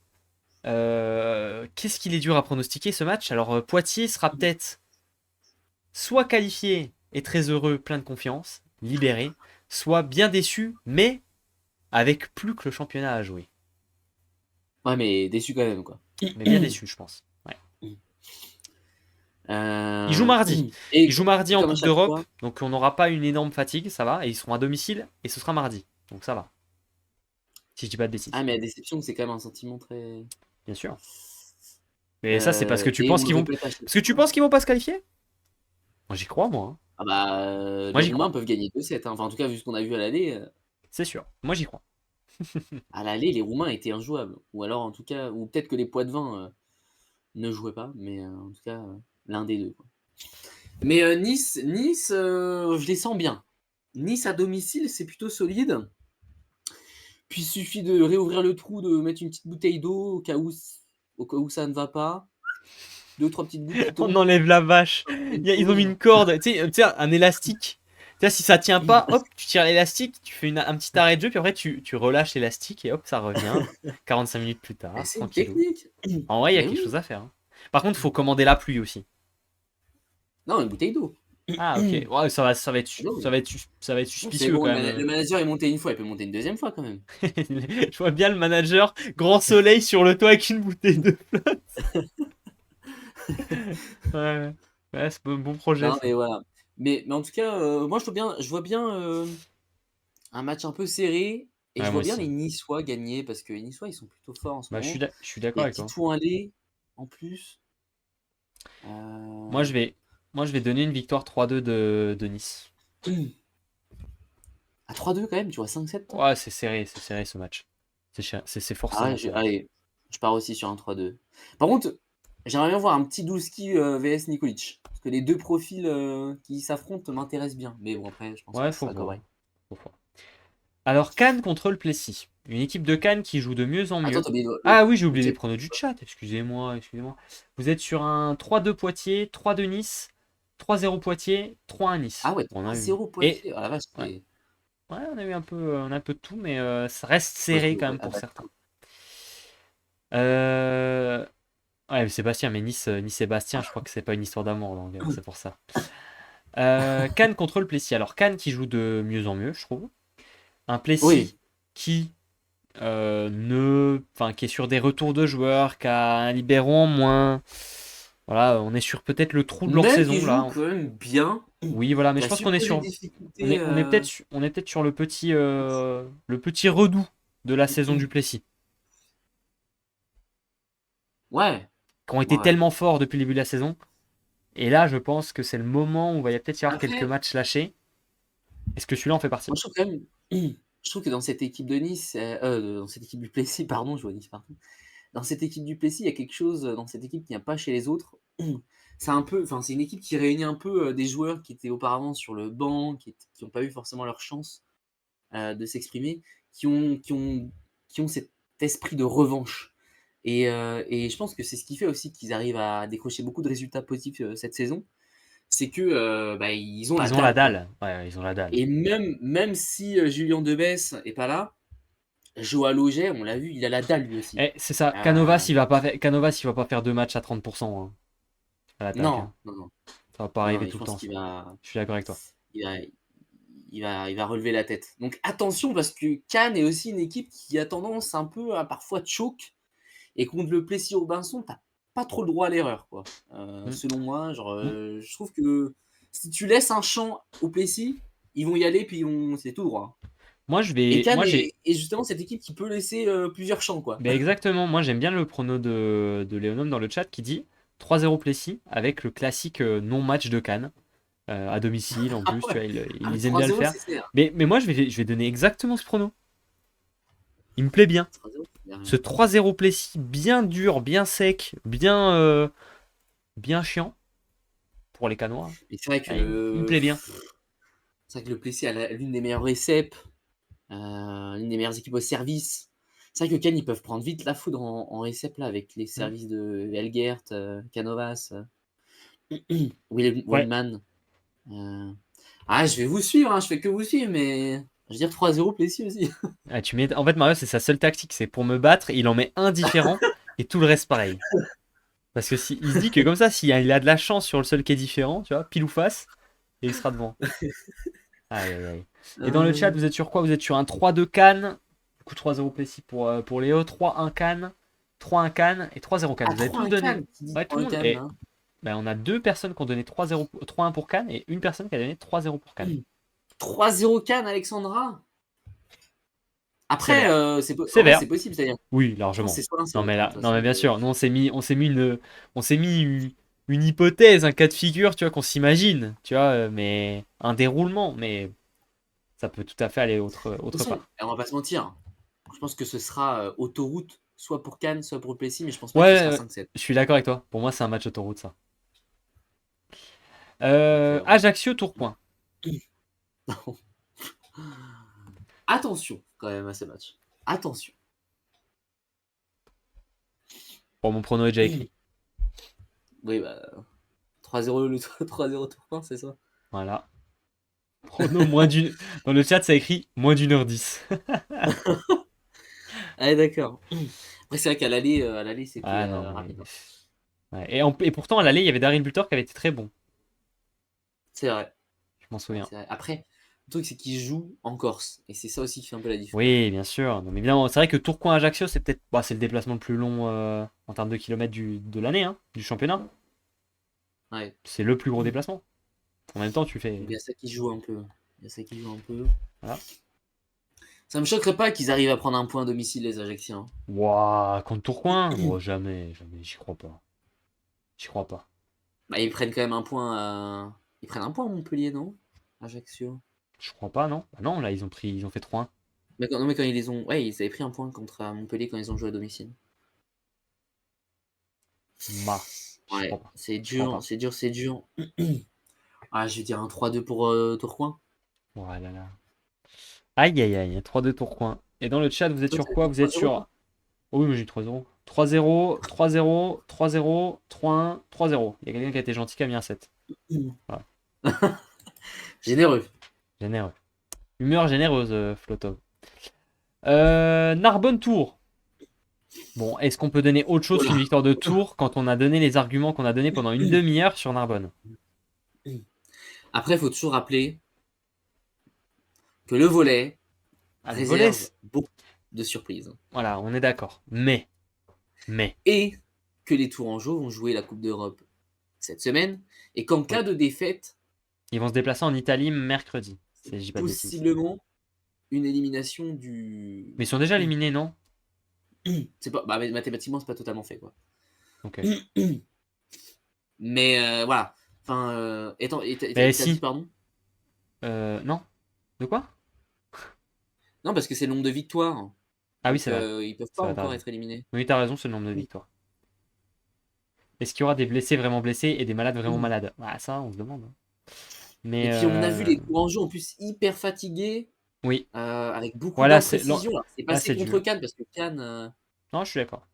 Qu'est-ce qu'il est dur à pronostiquer ce match? Alors Poitiers sera peut-être soit qualifié et très heureux, plein de confiance, libéré, soit bien déçu, mais avec plus que le championnat à jouer. Ouais, mais déçu quand même, quoi. Mais bien déçu, je pense. Ouais. Ils jouent Euh, mardi. Ils Et, jouent mardi et en comme à Coupe chaque d'Europe, fois, donc on n'aura pas une énorme fatigue, ça va, et ils seront à domicile, et ce sera mardi. Donc ça va, si je dis pas de bêtises. ah, mais la déception, c'est quand même un sentiment très. Bien sûr. Mais ça, c'est parce que tu Et on penses le qu'ils vont. répète à chaque Parce que tu fois. penses qu'ils vont pas se qualifier? Moi, j'y crois, moi, hein. Ah bah, Moi, les j'y Roumains crois. peuvent gagner 2-7, hein. Enfin, en tout cas, vu ce qu'on a vu C'est sûr. Moi, j'y crois. à l'aller, les Roumains étaient injouables. Ou alors, en tout cas, ou peut-être que les Poitevins ne jouaient pas, mais en tout cas, l'un des deux, quoi. Mais Nice, je les sens bien. Nice à domicile, c'est plutôt solide. Puis il suffit de réouvrir le trou, de mettre une petite bouteille d'eau au cas où ça ne va pas. Deux, trois petites gouttes qui On tombent. enlève la vache. Une Ils ont mis pause. une corde, tu sais, un élastique. Tu sais, si ça tient pas, hop, tu tires l'élastique, tu fais un petit arrêt de jeu, puis après, tu relâches l'élastique, et hop, ça revient. 45 minutes plus Eh, tard, c'est une tranquillou. technique. En vrai, il y a Mais quelque oui. chose à faire, hein. Par contre, il faut commander la pluie aussi. Non, une bouteille d'eau. Ah, ok. Ouais, Non, ça va être c'est suspicieux bon, quand le même. manager est monté une fois, il peut monter une deuxième fois quand même. Je vois bien le manager, grand soleil sur le toit avec une bouteille de flotte. Ouais, ouais, c'est bon projet Non, ça. mais voilà. Mais en tout cas, moi je vois bien un match un peu serré et Ouais, je moi vois bien aussi. les Niçois gagner parce que les Niçois ils sont plutôt forts en ce Bah, moment. je suis Il d'accord y a avec toi. Titouan aller en plus. Moi, Euh, je vais, moi, je vais donner une victoire 3-2 de Nice. À 3-2 quand même, tu vois, 5-7 toi? Ouais, c'est serré ce match. C'est Ah ouais, forcément serré. allez, je pars aussi sur un 3-2. Par contre, j'aimerais bien voir un petit Douski vs Nikolic. Parce que les deux profils qui s'affrontent m'intéressent bien. Mais bon, après, je pense pas Ouais, que ce faut sera voir. correct. Faut voir. Alors, Cannes contre le Plessis. Une équipe de Cannes qui joue de mieux en Attends, mieux. t'as oublié Ah oui, j'ai oublié les l'objectif. pronos du chat. Excusez-moi, excusez-moi. Vous êtes sur un 3-2 Poitiers, 3-2 Nice, 3-0 Poitiers, 3-1 Nice. Ah ouais, On a eu. 3-0 Et Poitiers. Ah la vache, ouais, c'est. ouais, on a un peu de tout, mais ça reste Ouais, serré quand même ah pour bah, certains. Euh, Ouais, mais Sébastien, mais Nice-Sébastien, je crois que c'est pas une histoire d'amour, donc c'est pour ça. Cannes contre le Plessis. Alors, Cannes qui joue de mieux en mieux, je trouve. Un oui. Plessis qui, qui est sur des retours de joueurs, qui a un libéro en moins. Voilà, on est sur peut-être le trou de leur Mais qui saison, joue là. quand même bien, Oui, voilà, mais qui je a pense su qu'on est poser sur. des difficultés. On est peut-être sur le petit redout de la saison du Plessis, Ouais, qui ont été ouais. tellement forts depuis le début de la saison. Et là, je pense que c'est le moment où il va peut-être y avoir quelques Après, matchs lâchés. Est-ce que celui-là en fait partie? moi je trouve quand même, je trouve que dans cette équipe de Nice, dans cette équipe du Plessis, pardon, je vois Nice partout. Dans cette équipe du Plessis, il y a quelque chose dans cette équipe qui n'y a pas chez les autres. C'est un peu, enfin, c'est une équipe qui réunit un peu des joueurs qui étaient auparavant sur le banc, qui n'ont pas eu forcément leur chance de s'exprimer, qui ont cet esprit de revanche. Et je pense que c'est ce qui fait aussi qu'ils arrivent à décrocher beaucoup de résultats positifs cette saison. C'est que bah, ils ont la Ils ont la dalle, quoi. dalle. Ouais, ils ont la dalle. Et même si Julien Debesse est pas là, Joao Loget, on l'a vu, il a la dalle lui aussi. Eh, c'est ça. Euh, Canovas, il va pas faire deux matchs à 30% hein, à l'attaque, non, hein. non, non, Ça va pas non, arriver mais tout je le pense temps, qu'il ça. va, Je suis d'accord avec toi. il va, il va relever la tête. Donc attention, parce que Cannes est aussi une équipe qui a tendance un peu à parfois choke. Et contre le Plessis-Robinson, t'as pas trop le droit à l'erreur, quoi. Mm. Selon moi, Mm. je trouve que si tu laisses un champ au Plessis, ils vont y aller, puis c'est tout droit. Et Cannes est justement cette équipe qui peut laisser plusieurs champs, quoi. Ben exactement, moi j'aime bien le prono de Léonome dans le chat qui dit 3-0 Plessis avec le classique non-match de Cannes. À domicile en Ah plus, tu vois, ouais, ils aiment bien le 3-0, faire. c'est clair. Mais moi je vais donner exactement ce prono. Il me plaît bien. 3-0, c'est clair. Ce 3-0 Plessis, bien dur, bien sec, bien chiant pour les Canois. Mais c'est vrai Il me que plaît bien. le Plessis a l'une des meilleures réceps, l'une des meilleures équipes au service. C'est vrai que Cannes, ils peuvent prendre vite la foudre en récep, là, avec les Mm. services de Elgert, Canovas, Ouais. Wellman. Ah, je vais vous suivre, hein, je fais que vous suivre, mais je veux dire 3-0 Plessis aussi. Ah, en fait, Mario, c'est sa seule tactique, c'est pour me battre, il en met un différent et tout le reste pareil. Parce que si, il se dit que comme ça, s'il a de la chance sur le seul qui est différent, tu vois, pile ou face, et il sera devant. Aïe, aïe, aïe. Et dans le chat, Euh, vous êtes sur quoi? Vous êtes sur un 3-2 Cannes. Du coup, 3-0 Plessis pour Léo. 3-1 Cannes. 3-1 Cannes et 3-0 Cannes. Ah, Vous avez tous 3-1 donné. Cannes, qui dit Ouais, tout le 3-1 monde. Cannes, Et hein. ben, on a deux personnes qui ont donné 3-0, 3-1 pour Cannes et une personne qui a donné 3-0 pour Cannes. 3-0 Cannes, Alexandra. Après, Sévère. en vrai, Sévère. c'est possible, c'est-à-dire. Oui, Je pense que largement. c'est soit l'un, soit Non mais l'autre, hein, de là, toute non mais façon. bien sûr. Nous on s'est mis une hypothèse, un cas de figure, tu vois, qu'on s'imagine, tu vois, mais un déroulement, mais ça peut tout à fait aller De toute autre façon, part. on va pas se mentir. Je pense que ce sera autoroute, soit pour Cannes, soit pour le Plessis, mais je pense pas que ce sera Ouais, 5-7. je suis d'accord avec toi. Pour moi, c'est un match autoroute, ça. Donc, Ajaccio Tourcoing. attention quand même à ces matchs. Attention. Bon, mon prono est déjà écrit. Oui, bah, 3-0 le 3-0 Tourcoing, c'est ça? Voilà. Prono moins d'une. Dans le chat, ça écrit moins d'1h10. Ah, d'accord. Après, c'est vrai à l'aller, c'était Ah non, mais. rapide, hein. Ouais. Et pourtant, à l'aller, il y avait Daryl Butor qui avait été très bon. C'est vrai. Je m'en souviens. C'est vrai. Après, le truc, c'est qu'ils jouent en Corse. Et c'est ça aussi qui fait un peu la différence. Oui, bien sûr. Non, mais évidemment, c'est vrai que Tourcoing-Ajaccio, c'est peut-être. Bah, c'est le déplacement le plus long en termes de kilomètres de l'année, hein, du championnat. Ouais. C'est le plus gros déplacement. En même temps, tu Donc, fais. il y a ça qui joue un peu. Il y a ça qui joue un peu. Voilà. Ça me choquerait pas qu'ils arrivent à prendre un point à domicile, les Ajacciens. Waouh, contre Tourcoing? Oh, jamais, jamais, j'y crois pas. J'y crois pas. Bah, ils prennent quand même un point à... Ils prennent un point à Montpellier, non? Ajaccio. Je crois pas, non? Bah non, là, ils ont fait 3-1. Non, mais quand ils les ont... Ouais, ils avaient pris un point contre Montpellier quand ils ont joué à domicile. J'y crois Ouais, pas. c'est Je crois dur, pas. c'est dur, c'est dur. Ah, je vais dire un 3-2 pour Tourcoing. Voilà là. Aïe aïe aïe, 3-2 Tourcoing. Et dans le chat, vous êtes Toi, sur t'as quoi? dit Vous êtes 3-0, sur. toi? Oh oui, moi j'ai 3-0. 3-0, 3-0, 3-0, 3-1, 3-0. Il y a quelqu'un qui a été gentil qui a mis un 7. Voilà. Généreux. Généreux. Humeur généreuse, Flotov. Narbonne Tours. Bon, est-ce qu'on peut donner autre chose qu'une Voilà. victoire de Tours quand on a donné les arguments qu'on a donnés pendant une demi-heure sur Narbonne? Après, il faut toujours rappeler que le volet Ah, le volet, réserve beaucoup de surprises. voilà, on est d'accord. Mais, Et que les Tourangeaux vont jouer la Coupe d'Europe cette semaine. Et qu'en cas oui. de défaite, Ils vont se déplacer en Italie mercredi. c'est Si je dis pas de bêtises. possiblement une élimination du. Mais ils sont déjà éliminés, non? C'est pas, bah, mathématiquement, c'est pas totalement fait, quoi. Ok. Mais voilà. Enfin, Mais t'as dit si. pardon? Non? De quoi? Non, parce que c'est le nombre de victoires. Ah oui, Donc, c'est vrai. ils peuvent C'est pas vrai, t'as encore raison. être éliminés. Oui, t'as raison, c'est le nombre de victoires. Est-ce qu'il y aura des blessés vraiment blessés et des malades vraiment malades? Ah, ça, on se demande, hein. Et Mais puis, on a vu les Tourangeaux en plus hyper fatigués, oui. avec beaucoup Voilà, d'imprécisions. Alors, c'est là, passé c'est contre du. Cannes parce que Cannes. Non, je suis d'accord.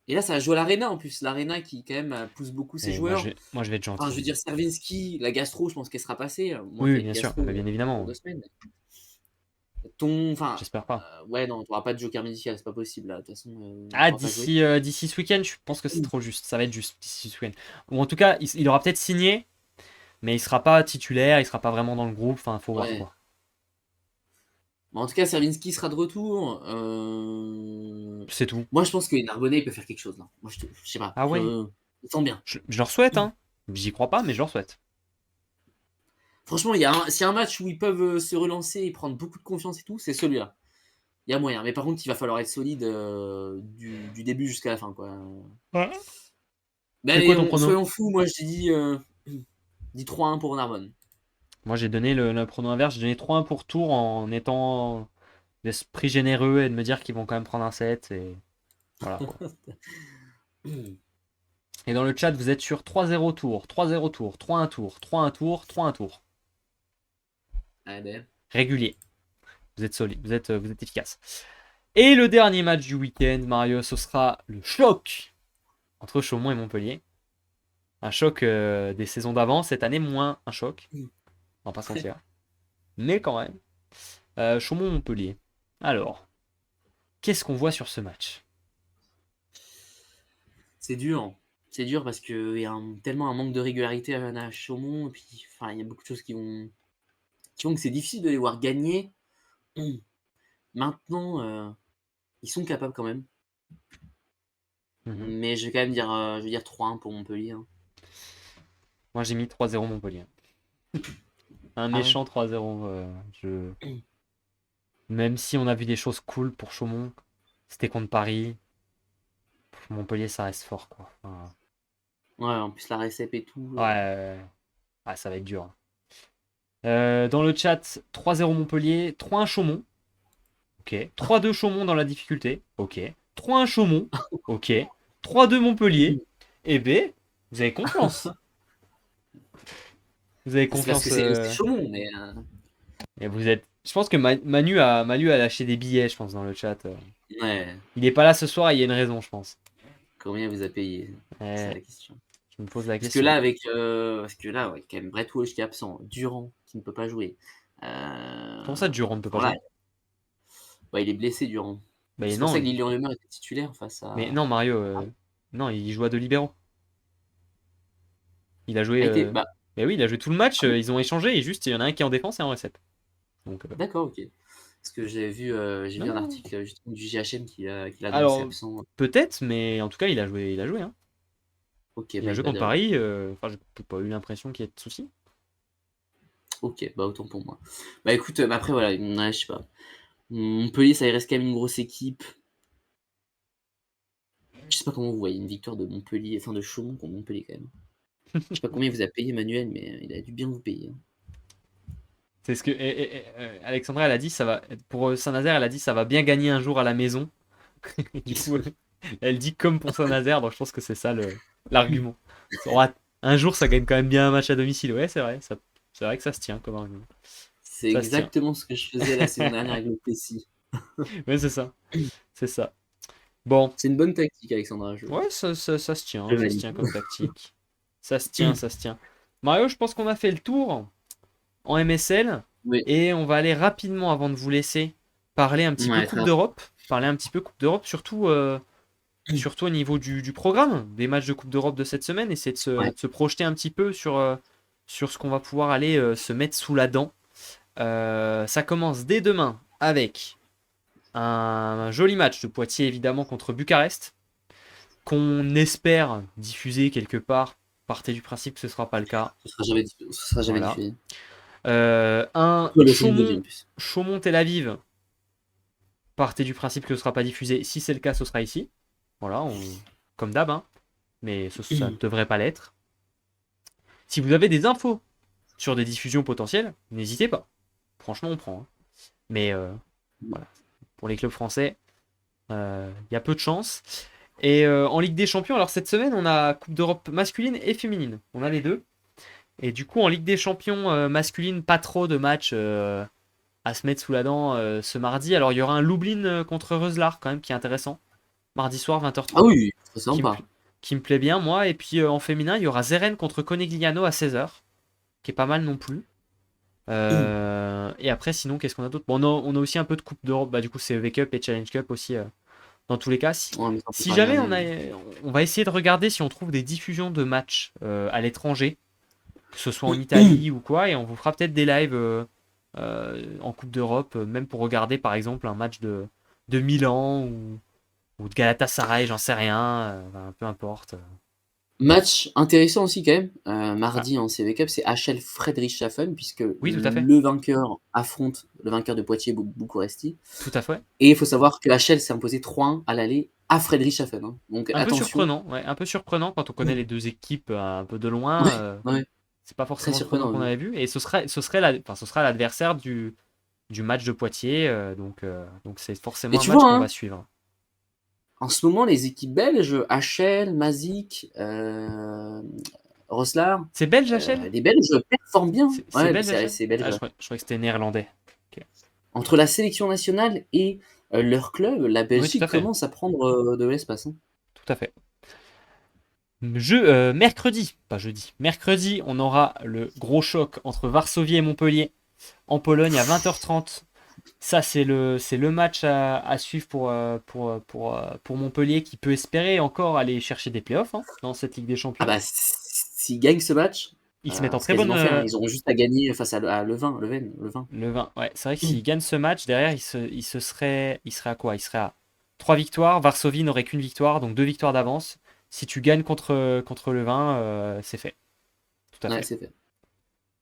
Et là, ça a joué à l'Arena en plus. L'Arena qui, quand même, pousse beaucoup ses Et joueurs. moi, je vais être Enfin, je veux gentil. dire, Servinski, la gastro, je pense qu'elle sera passée. Moi Oui, qui oui, ai une bien sûr. gastro Mais bien pour évidemment. 2 semaines. Enfin, J'espère pas. ouais, non, t'auras pas de joker médical, c'est pas possible là. De toute façon, tu Ah, pourras pas jouer. d'ici ce week-end, je pense que c'est trop juste. Ça va être juste d'ici ce week-end. Ou en tout cas, il aura peut-être signé. Mais il sera pas titulaire, il sera pas vraiment dans le groupe. Enfin, faut voir Ouais. quoi. Bon, en tout cas, Servinski sera de retour. C'est tout. Moi, je pense que Narbonnet il peut faire quelque chose là. Moi, je sais pas. Ah ouais. Je sens bien. Je leur souhaite, hein. J'y crois pas, mais je leur souhaite. Franchement, s'il y a un match où ils peuvent se relancer et prendre beaucoup de confiance et tout, c'est celui-là. Il y a moyen. Mais par contre, il va falloir être solide du début jusqu'à la fin, quoi. Ouais. Mais C'est quoi allez, ton prono? soyons fous. Moi, je dis 3-1 pour Narbonne. Moi, j'ai donné le prono inverse. J'ai donné 3-1 pour Tours en étant d'esprit généreux et de me dire qu'ils vont quand même prendre un set. Et voilà quoi. Et dans le chat, vous êtes sur 3-0 tour, 3-0 tour, 3-1 tour, 3-1 tour, 3-1 tour. Ah ben. Régulier. Vous êtes solide, vous êtes efficace. Et le dernier match du week-end, Mario, ce sera le choc entre Chaumont et Montpellier. Un choc des saisons d'avant. Cette année, moins un choc. On va pas se mentir. Mais quand même. Chaumont-Montpellier. Alors, qu'est-ce qu'on voit sur ce match? C'est dur. C'est dur parce qu'il y a tellement un manque de régularité à Chaumont. Et puis, enfin, il y a beaucoup de choses qui font que c'est difficile de les voir gagner. Maintenant, ils sont capables quand même. Mhm. Mais je vais quand même dire 3-1 pour Montpellier, hein. Moi, j'ai mis 3-0 Montpellier. Un Ah ouais. méchant 3-0. Même si on a vu des choses cool pour Chaumont, c'était contre Paris. Pour Montpellier, ça reste fort, quoi. Enfin, Ouais, en plus la récep et tout. ouais, ouais, ça va être dur. Dans le chat, 3-0 Montpellier, 3-1 Chaumont. Ok. 3-2 Chaumont dans la difficulté. Ok. 3-1 Chaumont. Ok. 3-2 Montpellier. Eh ben, vous avez confiance. Vous avez C'est parce que confiance. c'est Chaumont, mais Et vous êtes. Je pense que Manu a lâché des billets, je pense, dans le chat. ouais. Il n'est pas là ce soir, il y a une raison, je pense. Combien vous a payé? C'est Eh, la question. je me pose la Parce que question. là, parce que là, ouais, quand même, Brett Walsh qui est absent, Durand qui ne peut pas jouer. Comment ça, Durand ne peut pas Voilà, jouer? bah, il est blessé, Durand. Mais C'est pour non, ça que Lilian Lemeur était titulaire face mais à. non, Mario. Non, il joue à deux libéraux. Il a joué. A été. Bah, Mais oui, il a joué tout le match. ah bon. Ils ont échangé et juste, il y en a un qui est en défense et un en réception. Donc, D'accord, ok. Parce que j'ai vu un non. article justement du GHM qui l'a annoncé Alors, absent. peut-être, mais en tout cas, il a joué. Il a joué, hein. Ok, Il a my joué contre bad alors. Paris. Enfin, j'ai pas eu l'impression qu'il y ait de soucis. Ok, bah autant pour moi. Bah écoute, après voilà, ouais, je sais pas. Montpellier, ça il reste quand même une grosse équipe. Je sais pas comment vous voyez une victoire de Montpellier, enfin de Chaumont contre Montpellier quand même. Je sais pas combien il vous a payé Manuel, mais il a dû bien vous payer, hein. C'est ce que Alexandra, elle a dit, ça va. Pour Saint-Nazaire, elle a dit, ça va bien gagner un jour à la maison. Et du coup, elle dit comme pour Saint-Nazaire, donc je pense que c'est ça l'argument. Un jour, ça gagne quand même bien un match à domicile. Ouais, c'est vrai. C'est vrai que ça se tient comme argument. C'est Ça se tient. exactement ce que je faisais la saison dernière avec le Plessis. Ouais, c'est ça. C'est ça. Bon, C'est une bonne tactique, Alexandra. ouais, ça Je se valide. tient comme tactique. Ça se tient, ça se tient. Mario, je pense qu'on a fait le tour en MSL Oui, et on va aller rapidement avant de vous laisser parler un petit peu ouais, Coupe très d'Europe. Parler un petit peu Coupe d'Europe, surtout au niveau du programme, des matchs de Coupe d'Europe de cette semaine, essayer ouais. de se projeter un petit peu sur ce qu'on va pouvoir aller se mettre sous la dent. Ça commence dès demain avec un joli match de Poitiers évidemment contre Bucarest, qu'on espère diffuser quelque part. Partez du principe que ce ne sera pas le cas. Ce sera jamais Voilà. diffusé. Un Toi, Los Angeles, Chaumont, en plus. Chaumont Tel Aviv. Partez du principe que ce ne sera pas diffusé. Si c'est le cas, ce sera ici. Voilà, comme d'hab, hein. Mais ça ne devrait pas l'être. Si vous avez des infos sur des diffusions potentielles, n'hésitez pas. Franchement, on prend, hein. Mais voilà, pour les clubs français, il y a peu de chance. Et en Ligue des Champions, alors cette semaine, on a Coupe d'Europe masculine et féminine. On a les deux. Et du coup, en Ligue des Champions masculine, pas trop de matchs à se mettre sous la dent ce mardi. Alors, il y aura un Lublin contre Reuslar, quand même, qui est intéressant. Mardi soir, Ah 20h30. oui, c'est Qui me, sympa. qui me plaît bien, moi. Et puis en féminin, il y aura Zeren contre Conegliano à 16h, qui est pas mal non plus. Et après, sinon, qu'est-ce qu'on a d'autre? Bon, on a aussi un peu de Coupe d'Europe. Bah, du coup, c'est EV Cup et Challenge Cup aussi. Dans tous les cas, Ouais, mais ça, on peut si pas jamais regarder. on va essayer de regarder si on trouve des diffusions de matchs à l'étranger. que ce soit en Italie ou quoi, et on vous fera peut-être des lives en Coupe d'Europe, même pour regarder par exemple un match de Milan ou de Galatasaray, j'en sais rien, enfin, peu importe. Match intéressant aussi quand même, Ah, mardi en CEV Cup, c'est HL Friedrichshafen puisque oui, tout à fait, le vainqueur affronte le vainqueur de Poitiers Bucuresti tout à fait. et il faut savoir que HL s'est imposé 3-1 à l'aller à Friedrichshafen, hein. Donc Un peu attention. surprenant, ouais, un peu surprenant quand on connaît les deux équipes un peu de Ouais, loin. ouais, C'est pas très forcément le pronom surprenant, qu'on oui. avait vu, et ce sera l'adversaire du match de Poitiers, donc c'est Mais forcément un tu match vois, qu'on va hein, suivre. en ce moment les équipes belges, HL, Mazik, Roslar, C'est belge, HL? les Belges performent bien. C'est Ouais, belge, HL? c'est belge, Ah, ouais. je croyais que c'était néerlandais. Ok. Entre la sélection nationale et leur club, la Oui, tout Belgique à fait, commence à prendre, de l'espace, hein. tout à fait. Mercredi, pas jeudi, mercredi, on aura le gros choc entre Varsovie et Montpellier en Pologne à 20h30. Ça, c'est le match à suivre pour Montpellier qui peut espérer encore aller chercher des playoffs dans cette Ligue des Ah Champions. bah, s'ils gagnent ce match, Ils se mettent en c'est très bonne. quasiment fait, hein. Ils auront juste à gagner face à Leuven. Le 20, ouais, c'est vrai que s'ils gagnent ce match, derrière, il serait à quoi? Il serait à 3 victoires. Varsovie n'aurait qu'une victoire, donc 2 victoires d'avance. Si tu gagnes contre le 20, c'est fait. Tout à Ouais, fait. c'est fait.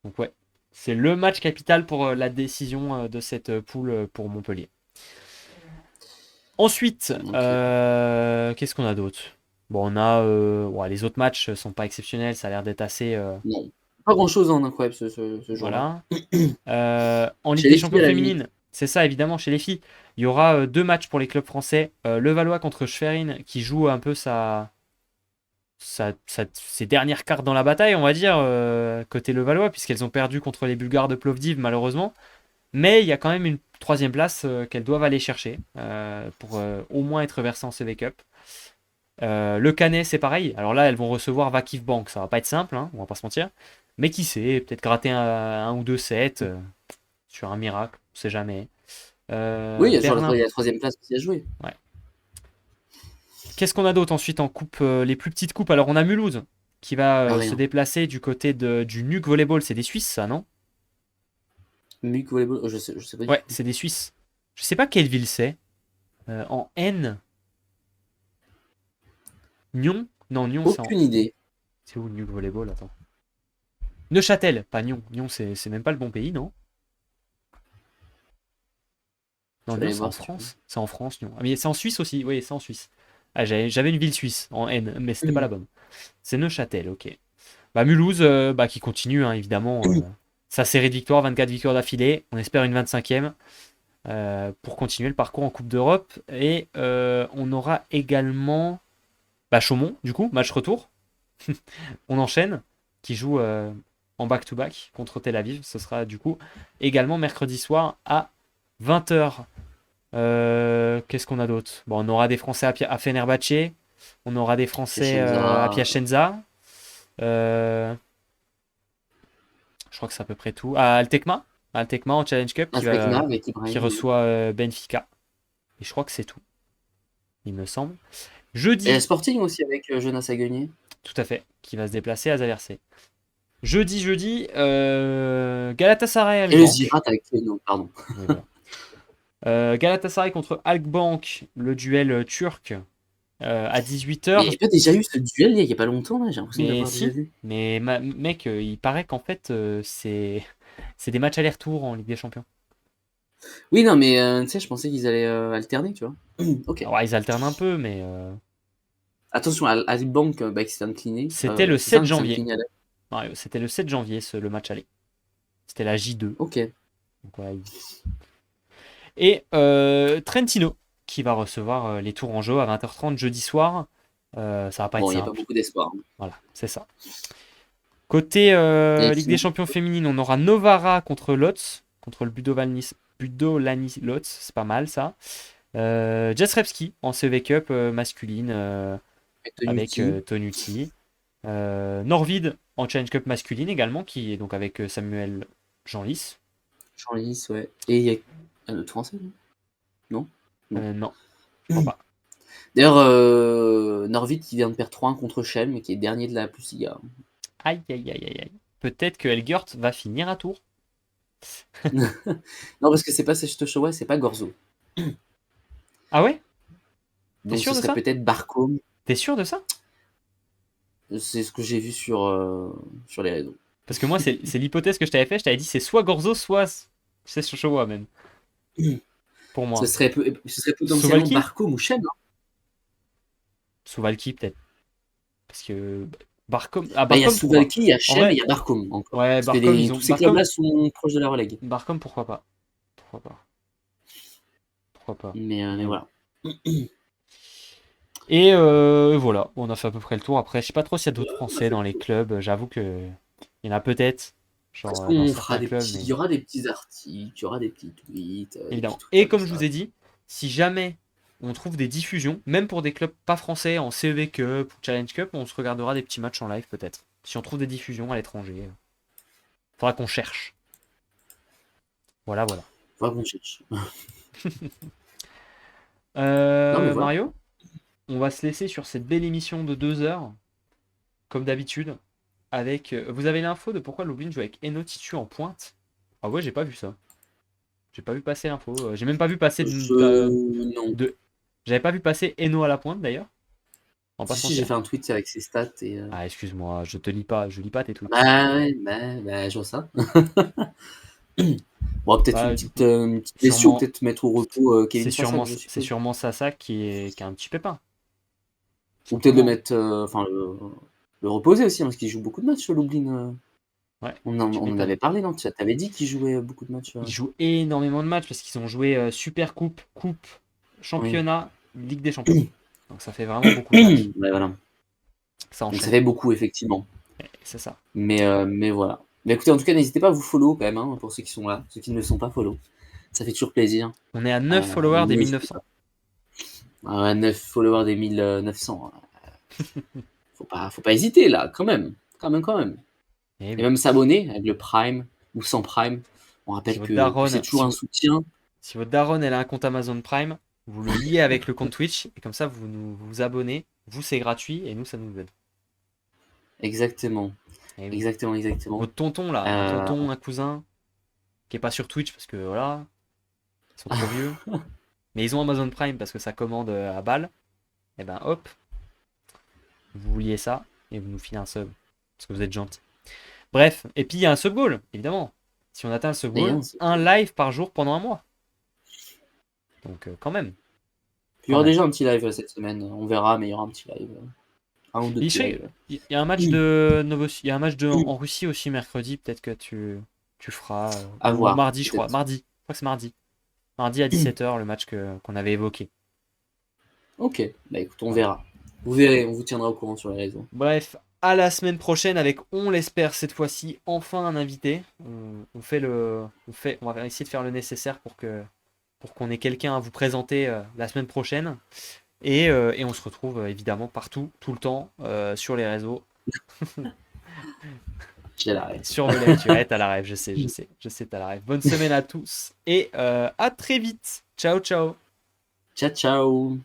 Donc, ouais, c'est le match capital pour la décision de cette poule pour Montpellier. Ensuite, Donc, qu'est-ce qu'on a d'autre? Bon, on a. Ouais, les autres matchs sont pas exceptionnels, ça a l'air d'être assez. non, pas grand-chose en incroyable ce jour-là. Voilà. En Ligue Chez des les filles, Champions à la limite. féminines, c'est ça évidemment chez les filles. Il y aura deux matchs pour les clubs français. Levallois contre Schwerin qui joue un peu ses dernières cartes dans la bataille, on va dire, côté Levallois, puisqu'elles ont perdu contre les Bulgares de Plovdiv malheureusement. Mais il y a quand même une troisième place qu'elles doivent aller chercher pour au moins être versées en CV Cup. Le Canet, c'est pareil. Alors là, elles vont recevoir Vakif Bank. Ça va pas être simple, hein, on va pas se mentir. Mais qui sait, peut-être gratter un ou deux sets sur un miracle, on sait jamais. Oui, il y a toujours Berlin, la 3e place aussi à jouer. ouais. Qu'est-ce qu'on a d'autre ensuite en coupe, les plus petites coupes? Alors on a Mulhouse qui va Ah, se rien. déplacer du côté du NUC Volleyball. C'est des Suisses, ça, non? Muc Volleyball, je sais pas du Ouais, tout. c'est des Suisses. Je sais pas quelle ville c'est. En N, Nyon? Non, Nyon, Aucune idée. c'est où NUC Volleyball? Attends. Neuchâtel, pas Nyon. Nyon, c'est même pas le bon pays, non? Non, Je vais Nyon, aller c'est en voir si tu veux. France. C'est en France, Nyon. Ah, mais c'est en Suisse aussi. Oui, c'est en Suisse. Ah, j'avais une ville suisse en N, mais c'était pas la bonne. C'est Neuchâtel, ok. Bah, Mulhouse, bah, qui continue, hein, évidemment. Sa série de victoires, 24 victoires d'affilée. On espère une 25e pour continuer le parcours en Coupe d'Europe. Et on aura également bah, Chaumont, du coup, match retour. On enchaîne, qui joue en back-to-back contre Tel Aviv. Ce sera du coup également mercredi soir à 20h. Qu'est-ce qu'on a d'autre? Bon, on aura des Français à Fenerbahçe. On aura des Français à Piacenza, Piacenza. Euh, je crois que c'est à peu près tout. À Altecma. Altecma en Challenge Cup Aztekma avec qui Ibrahim, oui. reçoit Benfica. Et je crois que c'est tout, il me semble. Et Jeudi, Sporting aussi avec Jonas Aguenier. tout à fait, qui va se déplacer à Zaversé. Jeudi, Galatasaray Et le Alkbank. Zirat avec non, pardon. Oui, voilà. Galatasaray contre Alkbank, le duel turc à Mais il 18h. n'y a pas déjà eu ce duel il y a pas longtemps là? J'ai l'impression de Mais l'avoir déjà si, vu. mais mec, il paraît qu'en fait, c'est des matchs aller-retour en Ligue des Champions. Oui, non, mais tu sais, je pensais qu'ils allaient alterner, tu vois. Ok. Alors, ils alternent un peu, mais Attention, Albank bah, qui s'est incliné. c'était le C'est ça, 7 qui s'est janvier. incliné à la... Ouais, c'était le 7 janvier, le match aller. C'était la J2. Ok. Donc, ouais. Et Trentino, qui va recevoir les Tourangeaux à 20h30 jeudi soir. Ça va pas être Bon, il n'y a pas simple. beaucoup d'espoir, hein. Voilà, c'est ça. Côté Et Ligue des sinon, Champions féminine, on aura Novara contre Lotz, contre le Budolani Lotz, c'est pas mal ça. Jastrzębski en CV Cup masculine avec avec Tonuti, Tonuti. Norvid en Challenge Cup masculine également, qui est donc avec Samuel Jeanlis. Jean-Lys, ouais. Et il y a un autre français, non? Non. Non, je crois pas. D'ailleurs, Norvid qui vient de perdre 3-1 contre Chelm, qui est dernier de la Plus Liga. Aïe, aïe, aïe, aïe, aïe. peut-être que Elgert va finir à Tours. Non, parce que c'est pas Sechtochowa, c'est pas Gorzo. Ah ouais? T'es Donc sûr ce de serait ça? peut-être Barcombe. T'es sûr de ça? C'est ce que j'ai vu sur les réseaux. Parce que moi, c'est l'hypothèse que je t'avais fait. Je t'avais dit c'est soit Gorzo, soit c'est Showa même. Pour Ce moi. serait, ce serait potentiellement Suwalki? Barcombe ou Chen. Hein. Suwalki peut-être. Parce que Barcom. Ah, Bah, il y a Barcom, pourquoi pas? Souvalki, il y a En Chen et il vrai, y a Barcombe encore. ouais, Parce que Barcom, ils ont. tous ces clubs-là Barcom, sont proches de la relègue. Barcom, pourquoi pas? Pourquoi pas? Pourquoi pas? Mais Mais bon. voilà. Et voilà, on a fait à peu près le tour. Après, je sais pas trop s'il y a d'autres Français dans les clubs. J'avoue que il y en a peut-être, Parce genre dans qu'on fera certains des clubs, petits, il mais y aura des petits articles, il y aura des petits tweets, des petits évidemment. trucs Et comme comme je vous ça. ai dit, si jamais on trouve des diffusions, même pour des clubs pas français, en CEV Cup ou Challenge Cup, on se regardera des petits matchs en live peut-être. Si on trouve des diffusions à l'étranger, faudra qu'on cherche. Voilà, voilà. Faudra qu'on cherche. Non, mais voilà. Mario, on va se laisser sur cette belle émission de 2 heures, comme d'habitude. Avec, vous avez l'info de pourquoi Lublin joue avec Eno Titu en pointe? Ah ouais, j'ai pas vu ça. J'ai pas vu passer l'info. J'ai même pas vu passer Non. de- J'avais pas vu passer Eno à la pointe d'ailleurs. On va pas Si, se si, j'ai mentir. fait un tweet avec ses stats et. Ah, excuse-moi, je te lis pas, je lis pas tes tweets. Bah ouais, bah, je vois ça. Bon, peut-être Bah, une petite blessure, ou sûrement, peut-être mettre au repos Kevin Sasak, je c'est suppose. sûrement Sasa qui a un petit pépin. Ou peut-être le Simplement. mettre, enfin, le reposer aussi, hein, parce qu'il joue beaucoup de matchs, Lublin. Ouais, tu On en m'étonnes. avait parlé, non? Tu avais dit qu'il jouait beaucoup de matchs. Ils jouent énormément de matchs parce qu'ils ont joué Super Coupe, Coupe, Oui. Championnat, Ligue des Champions. Donc ça fait vraiment beaucoup de matchs. Ouais, voilà. Ça Donc ça enchaîne. fait beaucoup, effectivement. C'est ça. Mais voilà. Mais écoutez, en tout cas, n'hésitez pas à vous follow quand même, hein, pour ceux qui sont là, ceux qui ne le sont pas follow. Ça fait toujours plaisir. On est à 9 followers Donc des n'hésitez 1900. pas. 9 followers des 1900. Faut pas hésiter là, quand même. Quand même. Eh Et oui. même s'abonner avec le Prime ou sans Prime. On Si rappelle votre que c'est daronne, toujours un soutien. si votre daronne elle a un compte Amazon Prime, vous le liez avec le compte Twitch et comme ça vous vous abonnez. Vous c'est gratuit et nous ça nous aide. Exactement. Eh oui. Exactement. Votre tonton là, un Euh, tonton, un cousin qui est pas sur Twitch parce que voilà, ils sont trop vieux. Mais ils ont Amazon Prime parce que ça commande à balle. Et ben hop, vous liez ça et vous nous filez un sub parce que vous êtes gentil. Bref, et puis il y a un sub goal, évidemment. Si on atteint le sub goal, D'ailleurs, un live par jour pendant un mois. Donc quand même, il y quand aura même. déjà un petit live cette semaine. On verra, mais il y aura un petit live. Un ou deux petits lives. Il y a un match de il y a un match en Russie aussi mercredi, peut-être que tu feras À ou voir, mardi je crois, peut-être. mardi. Je crois que c'est mardi. Mardi à 17h le match qu'on avait évoqué. Ok, bah écoute, on Voilà. verra. Vous verrez, on vous tiendra au courant sur les réseaux. Bref, à la semaine prochaine avec, on l'espère cette fois-ci, enfin un invité. On va essayer de faire le nécessaire pour qu'on ait quelqu'un à vous présenter la semaine prochaine. Et on se retrouve évidemment partout, tout le temps, sur les réseaux. J'ai la rêve. Sur vos lives. T'as la rêve, je sais, t'as la rêve. Bonne semaine à tous et à très vite. Ciao, ciao. Ciao, ciao.